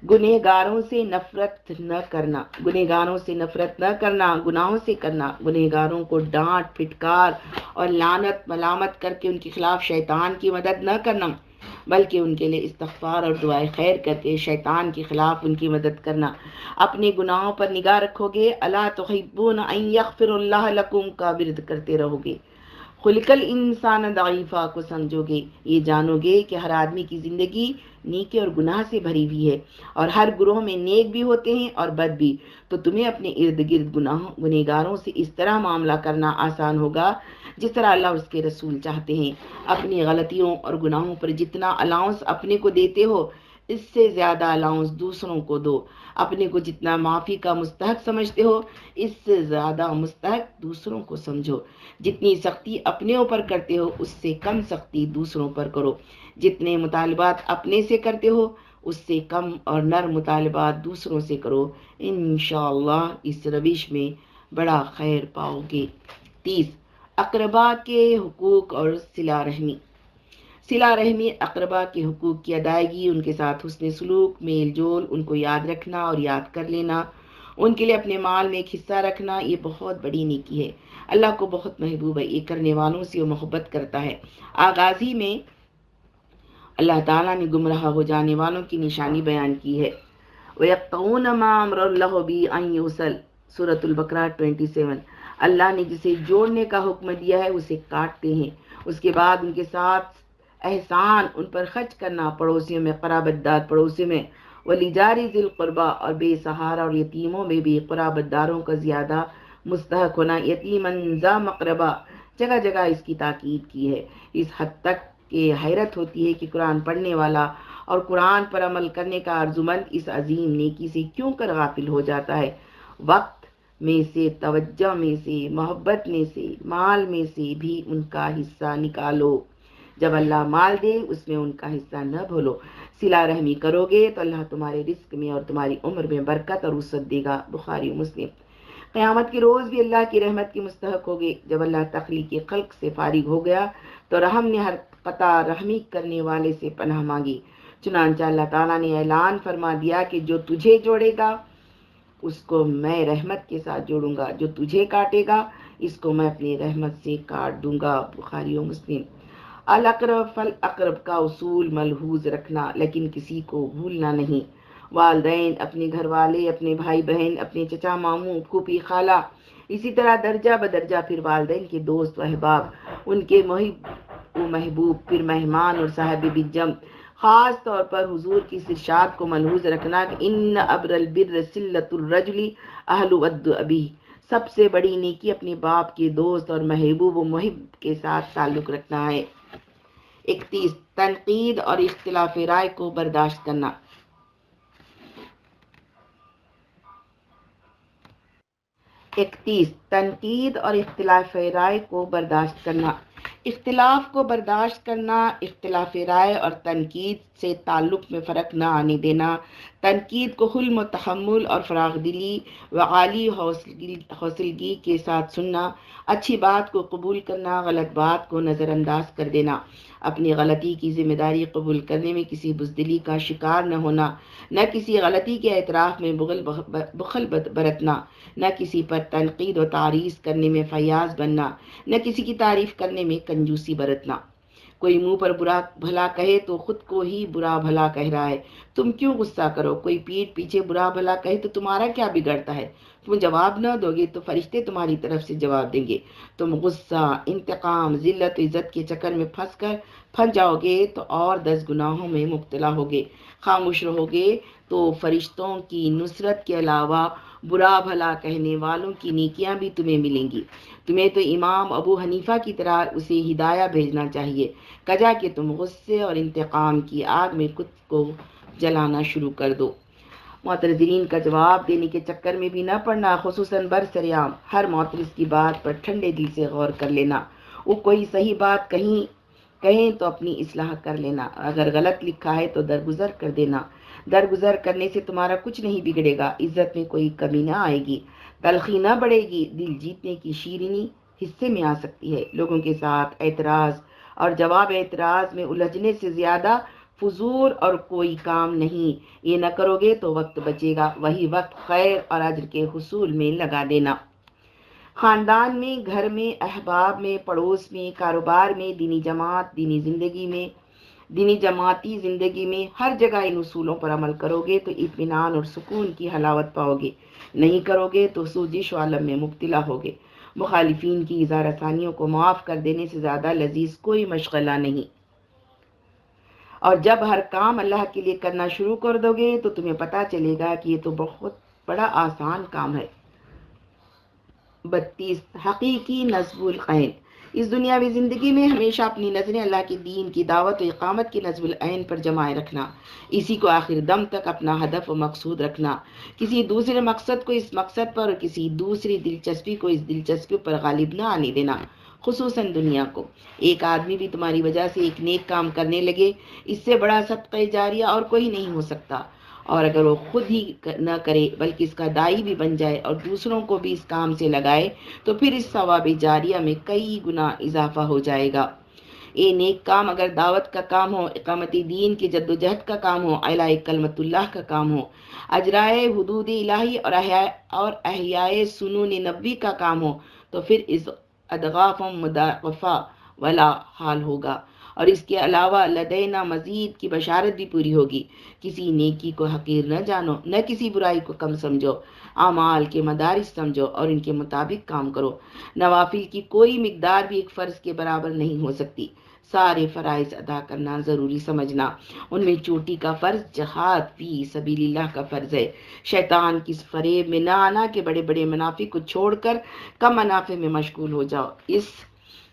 گنہگاروں سے نفرت نہ کرنا۔ گنہگاروں سے نفرت نہ کرنا، گناہوں سے کرنا، گنہگاروں کو ڈانٹ پھٹکار اور لعنت ملامت کر کے ان کے خلاف شیطان کی مدد نہ کرنا، بلکہ ان کے لیے استغفار اور دعائے خیر کر کے شیطان کے خلاف ان کی مدد کرنا۔ اپنے گناہوں پر نگاہ رکھو گے، الا تحبون ان یغفر اللہ لکم کا ورد کرتے رہو گے، خلق الانسان ضعیفا کو سمجھو گے، یہ جانو گے کہ ہر آدمی کی زندگی نیکی اور گناہ سے بھری ہوئی ہے، اور ہر گروہ میں نیک بھی ہوتے ہیں اور بد بھی، تو تمہیں اپنے ارد گرد گنہگاروں سے اس طرح معاملہ کرنا آسان ہوگا جس طرح اللہ اور اس کے رسول چاہتے ہیں۔ اپنی غلطیوں اور گناہوں پر جتنا الاؤنس اپنے کو دیتے ہو، اس سے زیادہ الاؤنس دوسروں کو دو۔ اپنے کو جتنا معافی کا مستحق سمجھتے ہو، اس سے زیادہ مستحق دوسروں کو سمجھو۔ جتنی سختی اپنے اوپر کرتے ہو، اس سے کم سختی دوسروں پر کرو۔ جتنے مطالبات اپنے سے کرتے ہو، اس سے کم اور نرم مطالبات دوسروں سے کرو۔ انشاءاللہ اس روش میں بڑا خیر پاؤ گے۔ 30 اقربا کے حقوق اور صلہ رحمی۔ صلہ رحمی اقربا کے حقوق کی ادائیگی، ان کے ساتھ حسن سلوک، میل جول، ان کو یاد رکھنا اور یاد کر لینا، ان کے لیے اپنے مال میں ایک حصہ رکھنا، یہ بہت بڑی نیکی ہے، اللہ کو بہت محبوب ہے، یہ کرنے والوں سے وہ محبت کرتا ہے۔ آغاز ہی میں اللہ تعالیٰ نے گمراہ ہو جانے والوں کی نشانی بیان کی ہے۔ وَيَقْطَعُونَ مَا أَمَرَ اللَّهُ بِهِ أَن يُوصَلَ، سورۃ البقرہ 27۔ اللہ نے جسے جوڑنے کا حکم دیا ہے اسے کاٹتے ہیں۔ اس کے بعد ان کے ساتھ احسان، ان پر خرچ کرنا، پڑوسیوں میں قرابت دار پڑوسیوں میں، وَلِجَارِ ذِي الْقُرْبَىٰ، اور بے سہارا اور یتیموں میں بھی قرابت داروں کا زیادہ مستحق ہونا۔ یتیماً ذا مقربہ، جگہ جگہ اس کی تاکید کی ہے، اس حد تک کہ حیرت ہوتی ہے کہ قرآن پڑھنے والا اور قرآن پر عمل کرنے کا آرزومند اس عظیم نیکی سے کیوں کر غافل ہو جاتا ہے۔ وقت میں سے، توجہ میں سے، محبت میں سے، مال میں سے بھی ان کا حصہ نکالو۔ جب اللہ مال دے اس میں ان کا حصہ نہ بھولو، صلہ رحمی کرو گے تو اللہ تمہارے رزق میں اور تمہاری عمر میں برکت اور وسعت دے گا۔ بخاری مسلم۔ قیامت کے روز بھی اللہ کی رحمت کی مستحق ہوگے۔ جب اللہ تخلیقی خلق سے فارغ ہو گیا تو رحم نے ہر قطع رحمی کرنے والے سے پناہ مانگی، چنانچہ اللہ تعالیٰ نے اعلان فرما دیا کہ جو تجھے جوڑے گا اس کو میں رحمت کے ساتھ جوڑوں گا، جو تجھے کاٹے گا اس کو میں اپنی رحمت سے کاٹ دوں گا۔ بخاری و مسلم۔ الاقرب فالاقرب کا اصول ملحوظ رکھنا، لیکن کسی کو بھولنا نہیں۔ والدین، اپنے گھر والے، اپنے بھائی بہن، اپنے چچا ماموں، پھوپھی خالہ، اسی طرح درجہ بدرجہ پھر والدین کے دوست و احباب، ان کے محب و محبوب، پھر مہمان اور صاحب بجم۔ خاص طور پر حضور کی ارشاد کو ملحوظ رکھنا کہ ان ابر البر صلۃ الرجل اہل ود ابی، سب سے بڑی نیکی اپنے باپ کے دوست اور محبوب و محب کے ساتھ تعلق رکھنا ہے۔ 31 تنقید اور اختلاف رائے کو برداشت کرنا۔ 31 تنقید اور اختلاف رائے کو برداشت کرنا۔ اختلاف کو برداشت کرنا، اختلاف رائے اور تنقید سے تعلق میں فرق نہ آنے دینا، تنقید کو حلم و تحمل اور فراغ دلی و عالی حوصلگی کے ساتھ سننا، اچھی بات کو قبول کرنا، غلط بات کو نظر انداز کر دینا، اپنی غلطی کی ذمہ داری قبول کرنے میں کسی بزدلی کا شکار نہ ہونا، نہ کسی غلطی کے اعتراف میں بخل برتنا، نہ کسی پر تنقید و تعریض کرنے میں فیاض بننا، نہ کسی کی تعریف کرنے میں کنجوسی برتنا۔ کوئی منہ پر برا بھلا کہے تو خود کو ہی برا بھلا کہہ رہا ہے، تم کیوں غصہ کرو؟ کوئی پیٹھ پیچھے برا بھلا کہے تو تمہارا کیا بگڑتا ہے؟ تم جواب نہ دو گے تو فرشتے تمہاری طرف سے جواب دیں گے۔ تم غصہ، انتقام، ذلت و عزت کے چکر میں پھنس جاؤ گے تو اور 10 گناہوں میں مبتلا ہوگے۔ خاموش رہو گے تو فرشتوں کی نصرت کے علاوہ برا بھلا کہنے والوں کی نیکیاں بھی تمہیں ملیں گی۔ تمہیں تو امام ابو حنیفہ کی طرح اسے ہدایہ بھیجنا چاہیے، کجا کہ تم غصے اور انتقام کی آگ میں خود کو جلانا شروع کر دو۔ معترضین کا جواب دینے کے چکر میں بھی نہ پڑنا، خصوصاً برسر عام۔ ہر معترض کی بات پر ٹھنڈے دل سے غور کر لینا، وہ کوئی صحیح بات کہیں تو اپنی اصلاح کر لینا، اگر غلط لکھا ہے تو درگزر کر دینا۔ درگزر کرنے سے تمہارا کچھ نہیں بگڑے گا، عزت میں کوئی کمی نہ آئے گی، تلخی نہ بڑھے گی، دل جیتنے کی شیرینی حصے میں آ سکتی ہے۔ لوگوں کے ساتھ اعتراض اور جواب اعتراض میں الجھنے سے زیادہ فضول اور کوئی کام نہیں۔ یہ نہ کرو گے تو وقت بچے گا، وہی وقت خیر اور اجر کے حصول میں لگا دینا۔ خاندان میں، گھر میں، احباب میں، پڑوس میں، کاروبار میں، دینی جماعتی زندگی میں، ہر جگہ ان اصولوں پر عمل کرو گے تو اطمینان اور سکون کی حلاوت پاؤ گے، نہیں کرو گے تو سوزش و الم میں مبتلا ہوگے۔ مخالفین کی اظہار ثانیوں کو معاف کر دینے سے زیادہ لذیذ کوئی مشغلہ نہیں، اور جب ہر کام اللہ کے لیے کرنا شروع کر دو گے تو تمہیں پتہ چلے گا کہ یہ تو بہت بڑا آسان کام ہے۔ 32 حقیقی نصب العین۔ اس دنیاوی زندگی میں ہمیشہ اپنی نظریں اللہ کے دین کی دعوت و اقامت کے نصب العین پر جمائے رکھنا، اسی کو آخر دم تک اپنا ہدف و مقصود رکھنا، کسی دوسرے مقصد کو اس مقصد پر اور کسی دوسری دلچسپی کو اس دلچسپی پر غالب نہ آنے دینا، خصوصاً دنیا کو۔ ایک آدمی بھی تمہاری وجہ سے ایک نیک کام کرنے لگے، اس سے بڑا صدقہ جاریہ اور کوئی نہیں ہو سکتا، اور اگر وہ خود ہی نہ کرے بلکہ اس کا داعی بھی بن جائے اور دوسروں کو بھی اس کام سے لگائے تو پھر اس ثواب جاریہ میں کئی گنا اضافہ ہو جائے گا۔ یہ نیک کام اگر دعوت کا کام ہو، اقامت دین کی جد و جہد کا کام ہو، اعلاء کلمت اللہ کا کام ہو، اجرائے حدود الہی اور احیاء سنون نبوی کا کام ہو تو پھر اس اضعاف مضاعفہ والا حال ہوگا، اور اس کے علاوہ لدینا مزید کی بشارت بھی پوری ہوگی۔ کسی نیکی کو حقیر نہ جانو، نہ کسی برائی کو کم سمجھو، اعمال کے مدارس سمجھو اور ان کے مطابق کام کرو۔ نوافل کی کوئی مقدار بھی ایک فرض کے برابر نہیں ہو سکتی، سارے فرائض ادا کرنا ضروری سمجھنا، ان میں چوٹی کا فرض جہاد فی سبیل اللہ کا فرض ہے۔ شیطان کی فریب میں نہ آنا کہ بڑے بڑے منافع کو چھوڑ کر کم منافع میں مشغول ہو جاؤ، اس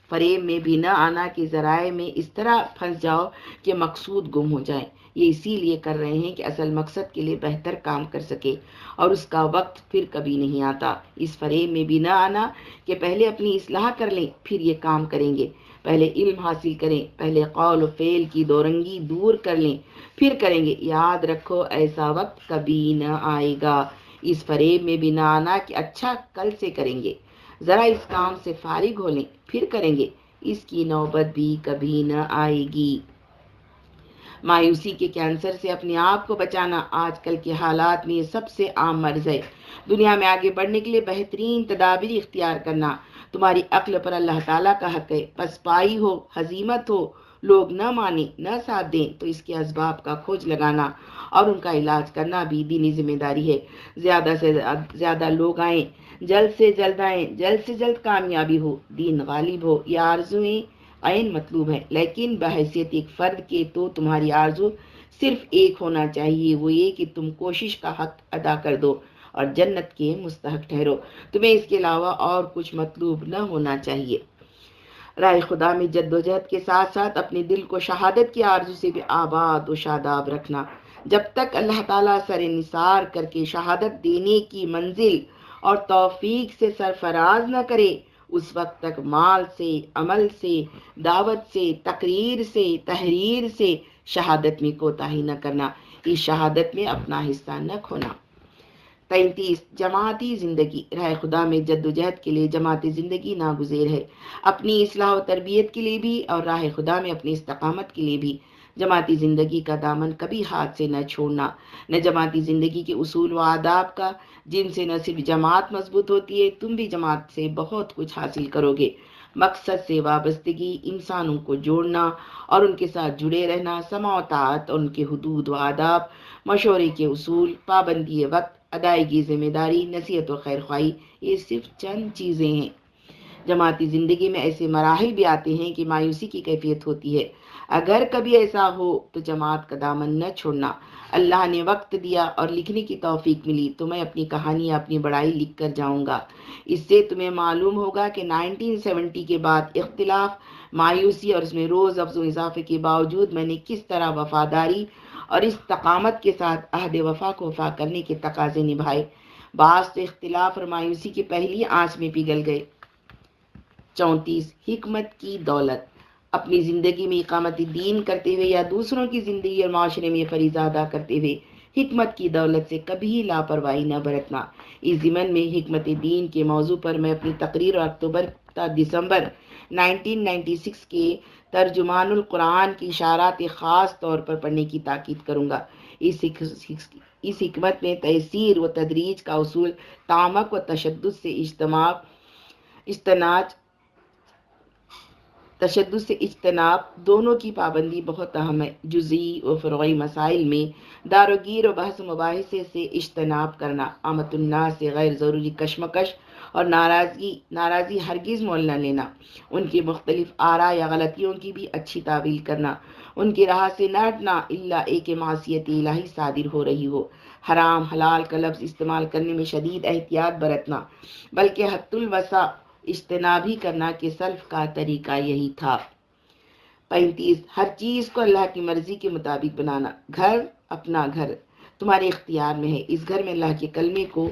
فریب میں بھی نہ آنا کہ ذرائع میں اس طرح پھنس جاؤ کہ مقصود گم ہو جائے۔ یہ اسی لیے کر رہے ہیں کہ اصل مقصد کے لیے بہتر کام کر سکے، اور اس کا وقت پھر کبھی نہیں آتا۔ اس فریب میں بھی نہ آنا کہ پہلے اپنی اصلاح کر لیں پھر یہ کام کریں گے، پہلے علم حاصل کریں، پہلے قول و فعل کی دورنگی دور کر لیں پھر کریں گے۔ یاد رکھو ایسا وقت کبھی نہ آئے گا۔ اس فریب میں بھی نہ آنا کہ اچھا کل سے کریں گے، ذرا اس کام سے فارغ ہو لیں پھر کریں گے، اس کی نوبت بھی کبھی نہ آئے گی۔ مایوسی کے کینسر سے اپنے آپ کو بچانا آج کل کے حالات میں یہ سب سے عام مرض ہے۔ دنیا میں آگے بڑھنے کے لیے بہترین تدابیر اختیار کرنا تمہاری عقل پر اللہ تعالیٰ کا حق ہے۔ پسپائی ہو، ہزیمت ہو، لوگ نہ مانیں، نہ ساتھ دیں تو اس کے اسباب کا کھوج لگانا اور ان کا علاج کرنا بھی دینی ذمہ داری ہے۔ زیادہ سے زیادہ لوگ آئیں، جلد سے جلد آئیں، جلد سے جلد کامیابی ہو، دین غالب ہو، یہ آرزویں عین مطلوب ہے، لیکن بحیثیت ایک فرد کے تو تمہاری آرزو صرف ایک ہونا چاہیے، وہ یہ کہ تم کوشش کا حق ادا کر دو اور جنت کے مستحق ٹھہرو۔ تمہیں اس کے علاوہ اور کچھ مطلوب نہ ہونا چاہیے۔ راہ خدا میں جد و جہد کے ساتھ ساتھ اپنے دل کو شہادت کی آرزو سے بھی آباد و شاداب رکھنا۔ جب تک اللہ تعالیٰ سر نثار کر کے شہادت دینے کی منزل اور توفیق سے سرفراز نہ کرے، اس وقت تک مال سے، عمل سے، دعوت سے، تقریر سے، تحریر سے شہادت میں کوتاہی نہ کرنا، اس شہادت میں اپنا حصہ نہ کھونا۔ 33 جماعتی زندگی۔ راہ خدا میں جد و جہد کے لیے جماعتی زندگی ناگزیر ہے، اپنی اصلاح و تربیت کے لیے بھی اور راہ خدا میں اپنی استقامت کے لیے بھی۔ جماعتی زندگی کا دامن کبھی ہاتھ سے نہ چھوڑنا، نہ جماعتی زندگی کے اصول و آداب کا، جن سے نہ صرف جماعت مضبوط ہوتی ہے، تم بھی جماعت سے بہت کچھ حاصل کرو گے۔ مقصد سے وابستگی، انسانوں کو جوڑنا اور ان کے ساتھ جڑے رہنا، سماع و طاعت اور ان کے حدود و آداب، مشورے کے اصول، پابندی وقت، ادائیگی ذمہ داری، نصیحت و خیر خواہی، یہ صرف چند چیزیں ہیں۔ جماعتی زندگی میں ایسے مراحل بھی آتے ہیں کہ مایوسی کی کیفیت ہوتی ہے۔ اگر کبھی ایسا ہو تو جماعت کا دامن نہ چھوڑنا۔ اللہ نے وقت دیا اور لکھنے کی توفیق ملی تو میں اپنی کہانی، اپنی بڑائی لکھ کر جاؤں گا۔ اس سے تمہیں معلوم ہوگا کہ 1970 کے بعد اختلاف، مایوسی اور اس میں روز افزوں اضافے کے باوجود میں نے کس طرح وفاداری اور استقامت کے ساتھ عہد وفا کو وفا کرنے کے تقاضے نبھائے۔ بعض تو اختلاف اور مایوسی کی پہلی آنچ میں پگھل گئے۔ 34 حکمت کی دولت۔ اپنی زندگی میں اقامت دین کرتے ہوئے یا دوسروں کی زندگی اور معاشرے میں فریضہ ادا کرتے ہوئے حکمت کی دولت سے کبھی لاپرواہی نہ برتنا۔ اس ضمن میں حکمت دین کے موضوع پر میں اپنی تقریر اور اکتوبر تا دسمبر 1996 کے ترجمان القرآن کی اشارات خاص طور پر پڑھنے کی تاکید کروں گا۔ اس حکمت میں تیسیر و تدریج کا اصول، تعمق و تشدد سے اجتناب دونوں کی پابندی بہت اہم ہے۔ جزئی و فروعی مسائل میں داروگیر و بحث و مباحثے سے اجتناب کرنا، عامۃ الناس سے غیر ضروری کشمکش اور ناراضی ہرگز مول نہ لینا، ان کی مختلف آراء یا غلطیوں کی بھی اچھی تعویل کرنا، ان کی راہ سے نہ ہٹنا الا ایک معصیت الہی صادر ہو رہی ہو۔ حرام حلال کا لفظ استعمال کرنے میں شدید احتیاط برتنا، بلکہ حد الوسع اجتناب ہی کرنا کہ سلف کا طریقہ یہی تھا۔ 35 ہر چیز کو اللہ کی مرضی کے مطابق بنانا۔ گھر، اپنا گھر تمہارے اختیار میں ہے، اس گھر میں اللہ کے کلمے کو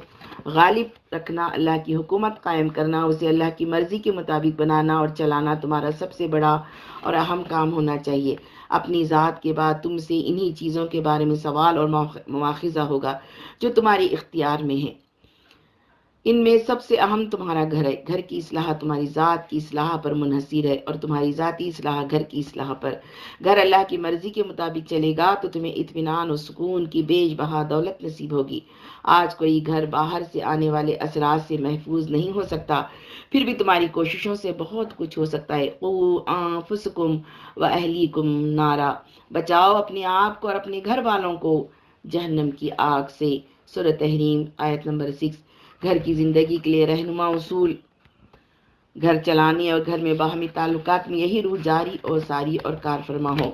غالب رکھنا، اللہ کی حکومت قائم کرنا، اسے اللہ کی مرضی کے مطابق بنانا اور چلانا تمہارا سب سے بڑا اور اہم کام ہونا چاہیے۔ اپنی ذات کے بعد تم سے انہی چیزوں کے بارے میں سوال اور مواخذہ ہوگا جو تمہاری اختیار میں ہیں۔ ان میں سب سے اہم تمہارا گھر ہے۔ گھر کی اصلاح تمہاری ذات کی اصلاح پر منحصر ہے اور تمہاری ذاتی اصلاح گھر کی اصلاح پر۔ گھر اللہ کی مرضی کے مطابق چلے گا تو تمہیں اطمینان و سکون کی بیش بہا دولت نصیب ہوگی۔ آج کوئی گھر باہر سے آنے والے اثرات سے محفوظ نہیں ہو سکتا، پھر بھی تمہاری کوششوں سے بہت کچھ ہو سکتا ہے۔ قوا انفسکم و اہلیکم نارا، بچاؤ اپنے آپ کو اور اپنے گھر والوں کو جہنم کی آگ سے۔ سورۃ تحریم آیت نمبر 6۔ گھر کی زندگی کے لیے رہنما اصول۔ گھر چلانے اور گھر میں باہمی تعلقات میں یہی روح جاری اور ساری اور کار فرما ہو۔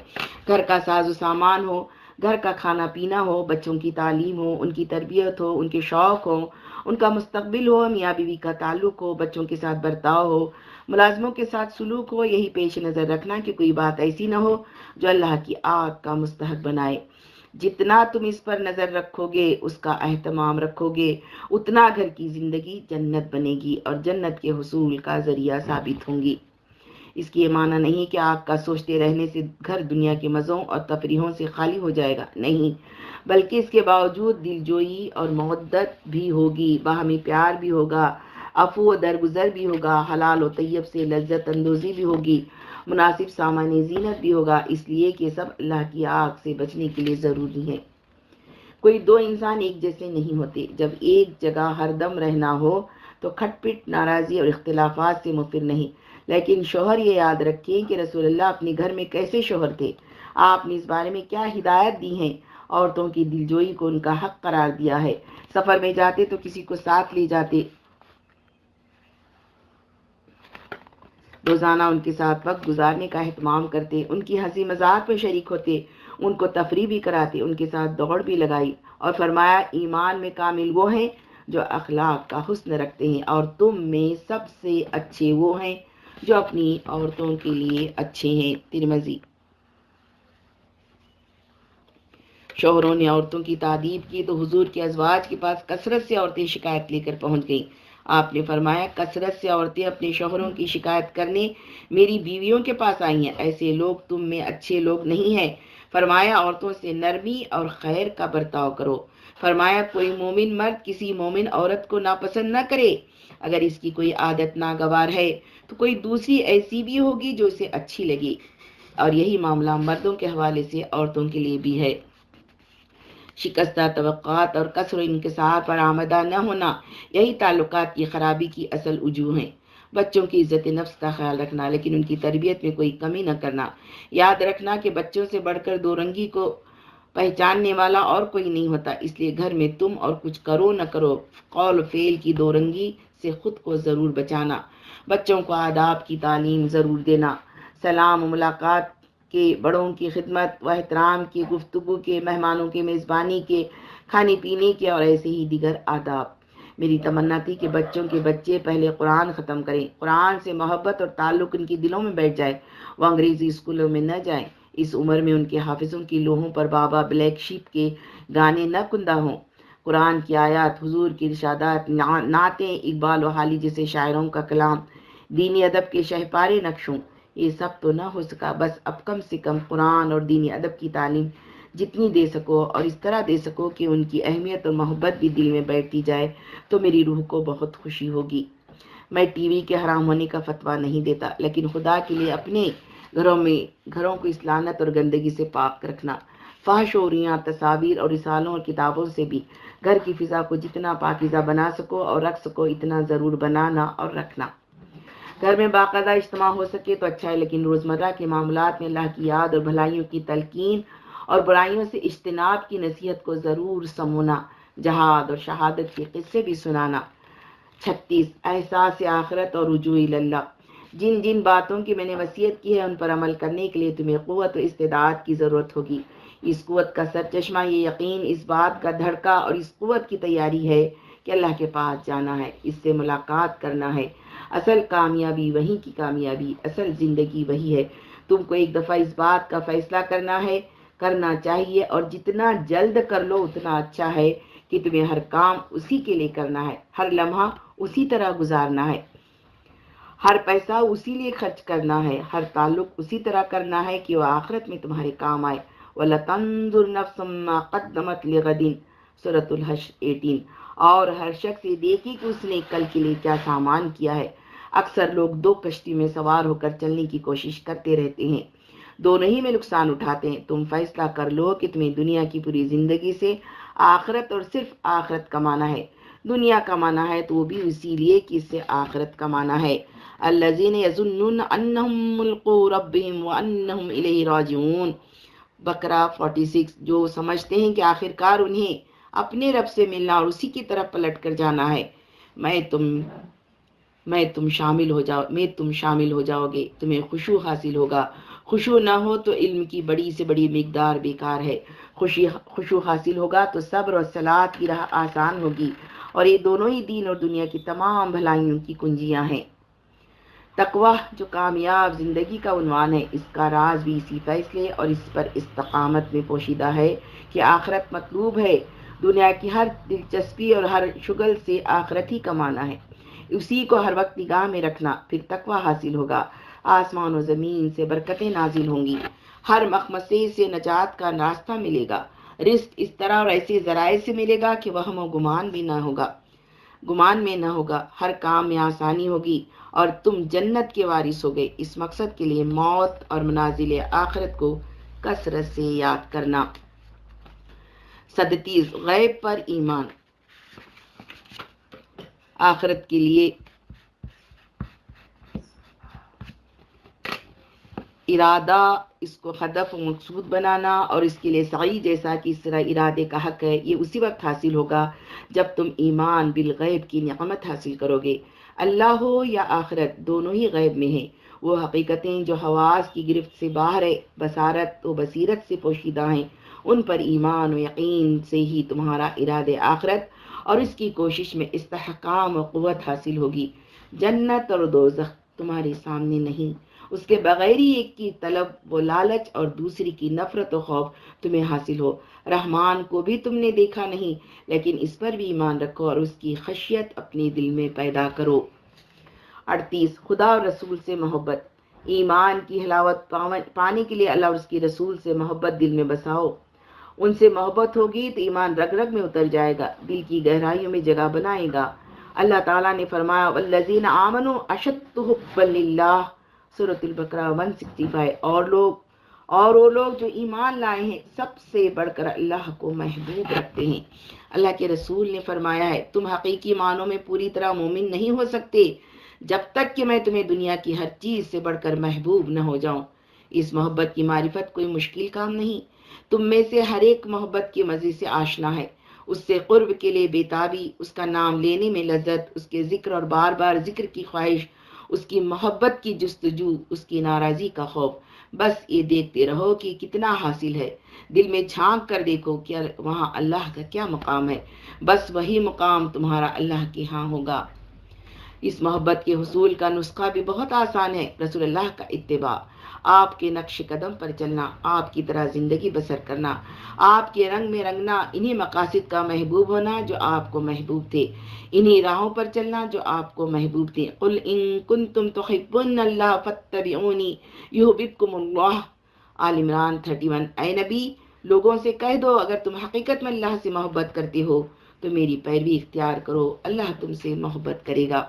گھر کا ساز و سامان ہو، گھر کا کھانا پینا ہو، بچوں کی تعلیم ہو، ان کی تربیت ہو، ان کے شوق ہو، ان کا مستقبل ہو، میاں بیوی کا تعلق ہو، بچوں کے ساتھ برتاؤ ہو، ملازموں کے ساتھ سلوک ہو، یہی پیش نظر رکھنا کہ کوئی بات ایسی نہ ہو جو اللہ کی آگ کا مستحق بنائے۔ جتنا تم اس پر نظر رکھو گے، اس کا اہتمام رکھو گے، اتنا گھر کی زندگی جنت بنے گی اور جنت کے حصول کا ذریعہ ثابت ہوں گی۔ اس کی یہ معنی نہیں کہ آگ کا سوچتے رہنے سے گھر دنیا کے مزوں اور تفریحوں سے خالی ہو جائے گا، نہیں، بلکہ اس کے باوجود دل جوئی اور مودت بھی ہوگی، باہمی پیار بھی ہوگا، عفو و درگزر بھی ہوگا، حلال و طیب سے لذت اندوزی بھی ہوگی، مناسب سامان زینت بھی ہوگا، اس لیے کہ سب اللہ کی آگ سے بچنے کے لیے ضروری ہے۔ کوئی دو انسان ایک جیسے نہیں ہوتے، جب ایک جگہ ہر دم رہنا ہو تو کھٹ پٹ، ناراضی اور اختلافات سے مفر نہیں۔ لیکن شوہر یہ یاد رکھیں کہ رسول اللہ اپنے گھر میں کیسے شوہر تھے، آپ نے اس بارے میں کیا ہدایت دی ہیں، عورتوں کی دلجوئی کو ان کا حق قرار دیا ہے، سفر میں جاتے تو کسی کو ساتھ لے جاتے، روزانہ ان کے ساتھ وقت گزارنے کا اہتمام کرتے، ان کی ہنسی مذاق میں شریک ہوتے، ان کو تفریح بھی کراتے، ان کے ساتھ دوڑ بھی لگائی، اور فرمایا ایمان میں کامل وہ ہیں جو اخلاق کا حسن رکھتے ہیں، اور تم میں سب سے اچھے وہ ہیں جو اپنی عورتوں کے لیے اچھے ہیں۔ ترمذی۔ شوہروں نے عورتوں کی تعریف کی تو حضور کے ازواج کے پاس کثرت سے عورتیں شکایت لے کر پہنچ گئیں۔ آپ نے فرمایا کثرت سے عورتیں اپنے شوہروں کی شکایت کرنے میری بیویوں کے پاس آئی ہیں، ایسے لوگ تم میں اچھے لوگ نہیں ہیں۔ فرمایا عورتوں سے نرمی اور خیر کا برتاؤ کرو۔ فرمایا کوئی مومن مرد کسی مومن عورت کو ناپسند نہ کرے، اگر اس کی کوئی عادت ناگوار ہے تو کوئی دوسری ایسی بھی ہوگی جو اسے اچھی لگے، اور یہی معاملہ مردوں کے حوالے سے عورتوں کے لیے بھی ہے۔ شکستہ توقعات اور کسر و انکسار پر آمدہ نہ ہونا، یہی تعلقات کی خرابی کی اصل وجوہ ہیں۔ بچوں کی عزت نفس کا خیال رکھنا، لیکن ان کی تربیت میں کوئی کمی نہ کرنا۔ یاد رکھنا کہ بچوں سے بڑھ کر دو رنگی کو پہچاننے والا اور کوئی نہیں ہوتا، اس لیے گھر میں تم اور کچھ کرو نہ کرو، قول و فعل کی دو رنگی سے خود کو ضرور بچانا۔ بچوں کو آداب کی تعلیم ضرور دینا، سلام و ملاقات کے، بڑوں کی خدمت و احترام کے، گفتگو کے، مہمانوں کے میزبانی کے، کھانے پینے کے، اور ایسے ہی دیگر آداب۔ میری تمنا تھی کہ بچوں کے بچے پہلے قرآن ختم کریں، قرآن سے محبت اور تعلق ان کے دلوں میں بیٹھ جائے، وہ انگریزی اسکولوں میں نہ جائیں، اس عمر میں ان کے حافظوں کی لوہوں پر بابا بلیک شیپ کے گانے نہ کندہ ہوں۔ قرآن کی آیات، حضور کی ارشادات، نعتیں، اقبال و حالی جیسے شاعروں کا کلام، دینی ادب کے شہپارے نقشوں، یہ سب تو نہ ہو سکا، بس اب کم سے کم قرآن اور دینی ادب کی تعلیم جتنی دے سکو اور اس طرح دے سکو کہ ان کی اہمیت اور محبت بھی دل میں بیٹھتی جائے تو میری روح کو بہت خوشی ہوگی۔ میں ٹی وی کے حرام ہونے کا فتویٰ نہیں دیتا، لیکن خدا کے لیے اپنے گھروں کو اس لعنت اور گندگی سے پاک رکھنا، فحش عوریاں، تصاویر اور رسالوں اور کتابوں سے بھی گھر کی فضا کو جتنا پاکیزہ بنا سکو اور رکھ سکو اتنا ضرور بنانا اور رکھنا۔ گھر میں باقاعدہ اجتماع ہو سکے تو اچھا ہے، لیکن روزمرہ کے معاملات میں اللہ کی یاد اور بھلائیوں کی تلقین اور برائیوں سے اجتناب کی نصیحت کو ضرور سمونا، جہاد اور شہادت کے قصے بھی سنانا۔ 36 احساس آخرت اور رجوع اللہ۔ جن جن باتوں کی میں نے وصیت کی ہے ان پر عمل کرنے کے لیے تمہیں قوت و استعداد کی ضرورت ہوگی۔ اس قوت کا سرچشمہ یہ یقین، اس بات کا دھڑکا اور اس قوت کی تیاری ہے کہ اللہ کے پاس جانا ہے، اس سے ملاقات کرنا ہے۔ اصل کامیابی وہی کی کامیابی، اصل زندگی وہی ہے۔ تم کو ایک دفعہ اس بات کا فیصلہ کرنا ہے، کرنا چاہیے، اور جتنا جلد کر لو اتنا اچھا ہے کہ تمہیں ہر کام اسی کے لیے کرنا ہے، ہر لمحہ اسی طرح گزارنا ہے، ہر پیسہ اسی لیے خرچ کرنا ہے، ہر تعلق اسی طرح کرنا ہے کہ وہ آخرت میں تمہارے کام آئے۔ وَلَتَنظُرْ نَفْسٌ مَّا قَدَّمَتْ لِغَدٍ، سورۃ الحشر 18۔ اور ہر شخص یہ دیکھے کہ اس نے کل کے لیے کیا سامان کیا ہے۔ اکثر لوگ دو کشتی میں سوار ہو کر چلنے کی کوشش کرتے رہتے ہیں، دونوں ہی میں نقصان اٹھاتے ہیں۔ تم فیصلہ کر لو کہ تمہیں دنیا کی پوری زندگی سے آخرت اور صرف آخرت کمانا ہے۔ دنیا کمانا ہے تو وہ بھی اسی لیے کہ اس سے آخرت کمانا ہے۔ الذین یظنون انہم ملاقو ربہم وانہم الیہ راجعون، بقرہ 46۔ جو سمجھتے ہیں کہ آخرکار انہیں اپنے رب سے ملنا اور اسی کی طرف پلٹ کر جانا ہے، تم شامل ہو جاؤ گے، تمہیں خشوع حاصل ہوگا، خشوع نہ ہو تو علم کی بڑی سے بڑی مقدار بیکار ہے۔ خشوع حاصل ہوگا تو صبر اور صلاۃ کی راہ آسان ہوگی، اور یہ دونوں ہی دین اور دنیا کی تمام بھلائیوں کی کنجیاں ہیں۔ تقویٰ جو کامیاب زندگی کا عنوان ہے، اس کا راز بھی اسی فیصلے اور اس پر استقامت میں پوشیدہ ہے کہ آخرت مطلوب ہے۔ دنیا کی ہر دلچسپی اور ہر شغل سے آخرت ہی کمانا ہے، اسی کو ہر وقت نگاہ میں رکھنا، پھر تقویٰ حاصل ہوگا۔ آسمان و زمین سے برکتیں نازل ہوں گی، ہر مخمصے سے نجات کا راستہ ملے گا، رزق اس طرح اور ایسے ذرائع سے ملے گا کہ وہم و گمان میں نہ ہوگا، ہر کام میں آسانی ہوگی اور تم جنت کے وارث ہو گئے۔ اس مقصد کے لیے موت اور منازل آخرت کو کثرت سے یاد کرنا۔ 37 غیب پر ایمان۔ آخرت کے لیے ارادہ، اس کو ہدف و مقصود بنانا اور اس کے لیے سعی، جیسا کہ اس طرح ارادے کا حق ہے، یہ اسی وقت حاصل ہوگا جب تم ایمان بالغیب کی نعمت حاصل کرو گے۔ اللہ ہو یا آخرت، دونوں ہی غیب میں ہیں۔ وہ حقیقتیں جو حواس کی گرفت سے باہر ہے، بصارت و بصیرت سے پوشیدہ ہیں، ان پر ایمان و یقین سے ہی تمہارا ارادے آخرت اور اس کی کوشش میں استحکام و قوت حاصل ہوگی۔ جنت اور دوزخ تمہارے سامنے نہیں، اس کے بغیر ہی ایک کی طلب و لالچ اور دوسری کی نفرت و خوف تمہیں حاصل ہو۔ رحمان کو بھی تم نے دیکھا نہیں، لیکن اس پر بھی ایمان رکھو اور اس کی خشیت اپنے دل میں پیدا کرو۔ 38 خدا اور رسول سے محبت۔ ایمان کی حلاوت پانے کے لیے اللہ اور اس کی رسول سے محبت دل میں بساؤ۔ ان سے محبت ہوگی تو ایمان رگ رگ میں اتر جائے گا، دل کی گہرائیوں میں جگہ بنائے گا۔ اللہ تعالیٰ نے فرمایا والذین آمنوا اشد حبا للہ، سورۃ البقرہ 165۔ اور وہ لوگ جو ایمان لائے ہیں سب سے بڑھ کر اللہ کو محبوب رکھتے ہیں۔ اللہ کے رسول نے فرمایا ہے تم حقیقی معنوں میں پوری طرح مومن نہیں ہو سکتے جب تک کہ میں تمہیں دنیا کی ہر چیز سے بڑھ کر محبوب نہ ہو جاؤں۔ اس محبت کی معرفت کوئی مشکل کام نہیں، تم میں سے ہر ایک محبت کے مزے سے آشنا ہے، اس سے قرب کے لیے بےتابی، اس کا نام لینے میں لذت، اس کے ذکر اور بار بار ذکر کی خواہش، اس کی محبت کی جستجو، اس کی ناراضی کا خوف۔ بس یہ دیکھتے رہو کہ کتنا حاصل ہے، دل میں جھانک کر دیکھو کہ وہاں اللہ کا کیا مقام ہے، بس وہی مقام تمہارا اللہ کے ہاں ہوگا۔ اس محبت کے حصول کا نسخہ بھی بہت آسان ہے، رسول اللہ کا اتباع، آپ کے نقش قدم پر چلنا، آپ کی طرح زندگی بسر کرنا، آپ کے رنگ میں رنگنا، انہی مقاصد کا محبوب ہونا جو آپ کو محبوب تھے، انہی راہوں پر چلنا جو آپ کو محبوب تھے۔ قل ان کنتم تحبون اللہ فاتبعونی یحببکم اللہ، آل عمران 31۔ اے نبی، لوگوں سے کہہ دو اگر تم حقیقت میں اللہ سے محبت کرتے ہو تو میری پیروی اختیار کرو، اللہ تم سے محبت کرے گا۔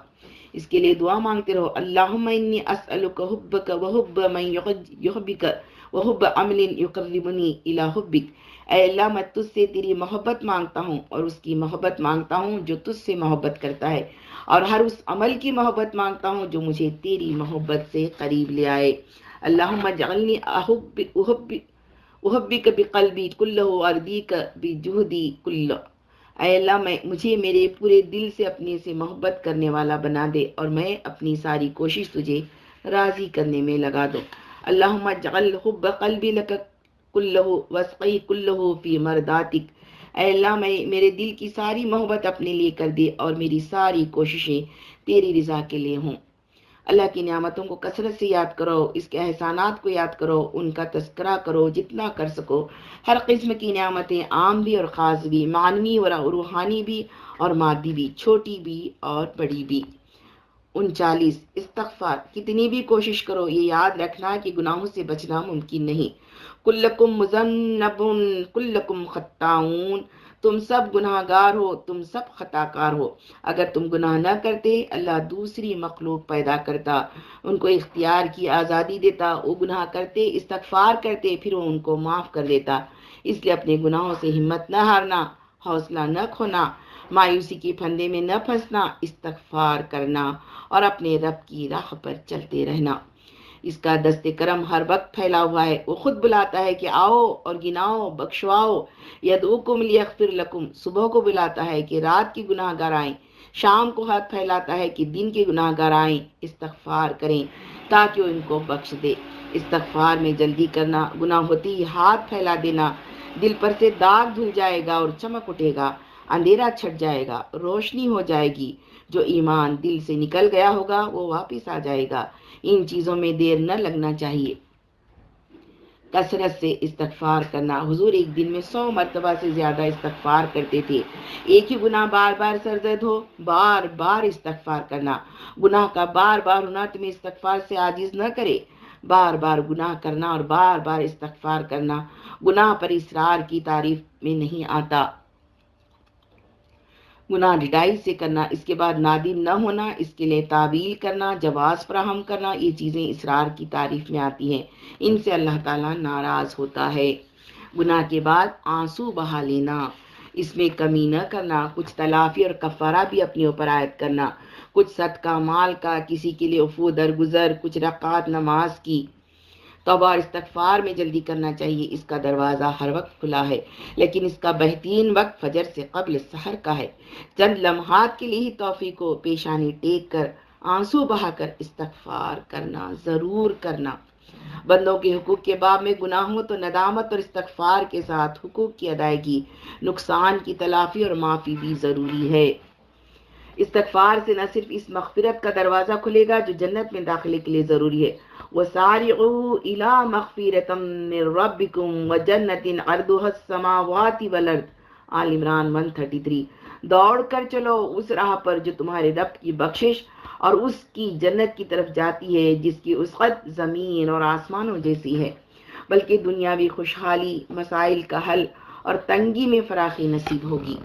اس کے لیے دعا مانگتے رہو، اللہم انی اسألک حبک وحب من یحبک وحب عمل یقربنی الی حبک۔ اے اللہ، میں تجھ سے تیری محبت مانگتا ہوں اور اس کی محبت مانگتا ہوں جو تجھ سے محبت کرتا ہے، اور ہر اس عمل کی محبت مانگتا ہوں جو مجھے تیری محبت سے قریب لے آئے۔ اللہم اجعلنی احبک بقلبی کلہ واردیک بجہدی کلہ۔ اے اللہ، مجھے میرے پورے دل سے اپنے سے محبت کرنے والا بنا دے اور میں اپنی ساری کوشش تجھے راضی کرنے میں لگا دوں۔ اللہم اجعل حب قلبی لک کلہ وسعی کلہ فی مرداتک۔ اے اللہ، میرے دل کی ساری محبت اپنے لیے کر دے اور میری ساری کوششیں تیری رضا کے لیے ہوں۔ اللہ کی نعمتوں کو کثرت سے یاد کرو، اس کے احسانات کو یاد کرو، ان کا تذکرہ کرو جتنا کر سکو۔ ہر قسم کی نعمتیں، عام بھی اور خاص بھی، معنوی اور روحانی بھی اور مادی بھی، چھوٹی بھی اور بڑی بھی۔ 39 استغفار۔ کتنی بھی کوشش کرو، یہ یاد رکھنا کہ گناہوں سے بچنا ممکن نہیں۔ کلکم مذنب کلکم خطاؤن، تم سب گناہ گار ہو، تم سب خطا کار ہو۔ اگر تم گناہ نہ کرتے اللہ دوسری مخلوق پیدا کرتا، ان کو اختیار کی آزادی دیتا، وہ گناہ کرتے، استغفار کرتے، پھر وہ ان کو معاف کر دیتا۔ اس لیے اپنے گناہوں سے ہمت نہ ہارنا، حوصلہ نہ کھونا، مایوسی کے پھندے میں نہ پھنسنا، استغفار کرنا اور اپنے رب کی راہ پر چلتے رہنا۔ اس کا دست کرم ہر وقت پھیلا ہوا ہے، وہ خود بلاتا ہے کہ آؤ اور گناؤ، بخشواؤ۔ یدعوکم لیغفر لکم، صبح کو بلاتا ہے کہ رات کی گناہ گار آئیں، شام کو ہاتھ پھیلاتا ہے کہ دن کے گناہ گار آئیں، استغفار کریں تاکہ وہ ان کو بخش دے۔ استغفار میں جلدی کرنا، گناہ ہوتی ہی ہاتھ پھیلا دینا، دل پر سے داغ دھل جائے گا اور چمک اٹھے گا، اندھیرا چھٹ جائے گا، روشنی ہو جائے گی، جو ایمان دل سے نکل گیا ہوگا وہ واپس آ جائے گا۔ ان چیزوں میں دیر نہ لگنا چاہیے۔ کثرت سے استغفار کرنا، حضور ایک دن میں 100 مرتبہ سے زیادہ استغفار کرتے تھے۔ ایک ہی گناہ بار بار سرزد ہو، بار بار استغفار کرنا، گناہ کا بار بار ہونا تمہیں استغفار سے عاجز نہ کرے۔ بار بار گناہ کرنا اور بار بار استغفار کرنا گناہ پر اصرار کی تعریف میں نہیں آتا۔ گناہ ڈٹائی سے کرنا، اس کے بعد نادم نہ ہونا، اس کے لیے تعویل کرنا، جواز فراہم کرنا، یہ چیزیں اصرار کی تعریف میں آتی ہیں، ان سے اللہ تعالیٰ ناراض ہوتا ہے۔ گناہ کے بعد آنسو بہا لینا، اس میں کمی نہ کرنا، کچھ تلافی اور کفارہ بھی اپنے اوپر عائد کرنا، کچھ صدقہ مال کا، کسی کے لیے عفو درگزر، کچھ رکعات نماز کی۔ توبہ اور استغفار میں جلدی کرنا چاہیے، اس کا دروازہ ہر وقت کھلا ہے، لیکن اس کا بہترین وقت فجر سے قبل سحر کا ہے۔ چند لمحات کے لیے ہی توفیق کو پیشانی ٹیک کر آنسو بہا کر استغفار کرنا ضرور کرنا۔ بندوں کے حقوق کے باب میں گناہ ہو تو ندامت اور استغفار کے ساتھ حقوق کی ادائیگی، نقصان کی تلافی اور معافی بھی ضروری ہے۔ استغفار سے نہ صرف اس مغفرت کا دروازہ کھلے گا جو جنت میں داخلے کے لیے ضروری ہے، وَسَارِعُوا إِلَىٰ مَغْفِرَةٍ مِّن رَّبِّكُمْ وَجَنَّةٍ عَرْضُهَا السَّمَاوَاتِ وَالْأَرْضُ، آل عمران 133۔ دوڑ کر چلو اس راہ پر جو تمہارے رب کی بخشش اور اس کی جنت کی طرف جاتی ہے، جس کی وسعت زمین اور آسمانوں جیسی ہے، بلکہ دنیاوی خوشحالی، مسائل کا حل اور تنگی میں فراخی نصیب ہوگی۔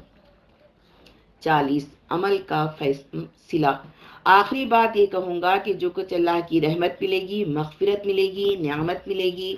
40 عمل کا فیصلہ۔ آخری بات یہ کہوں گا کہ جو کچھ اللہ کی رحمت ملے گی، مغفرت ملے گی، نعمت ملے گی،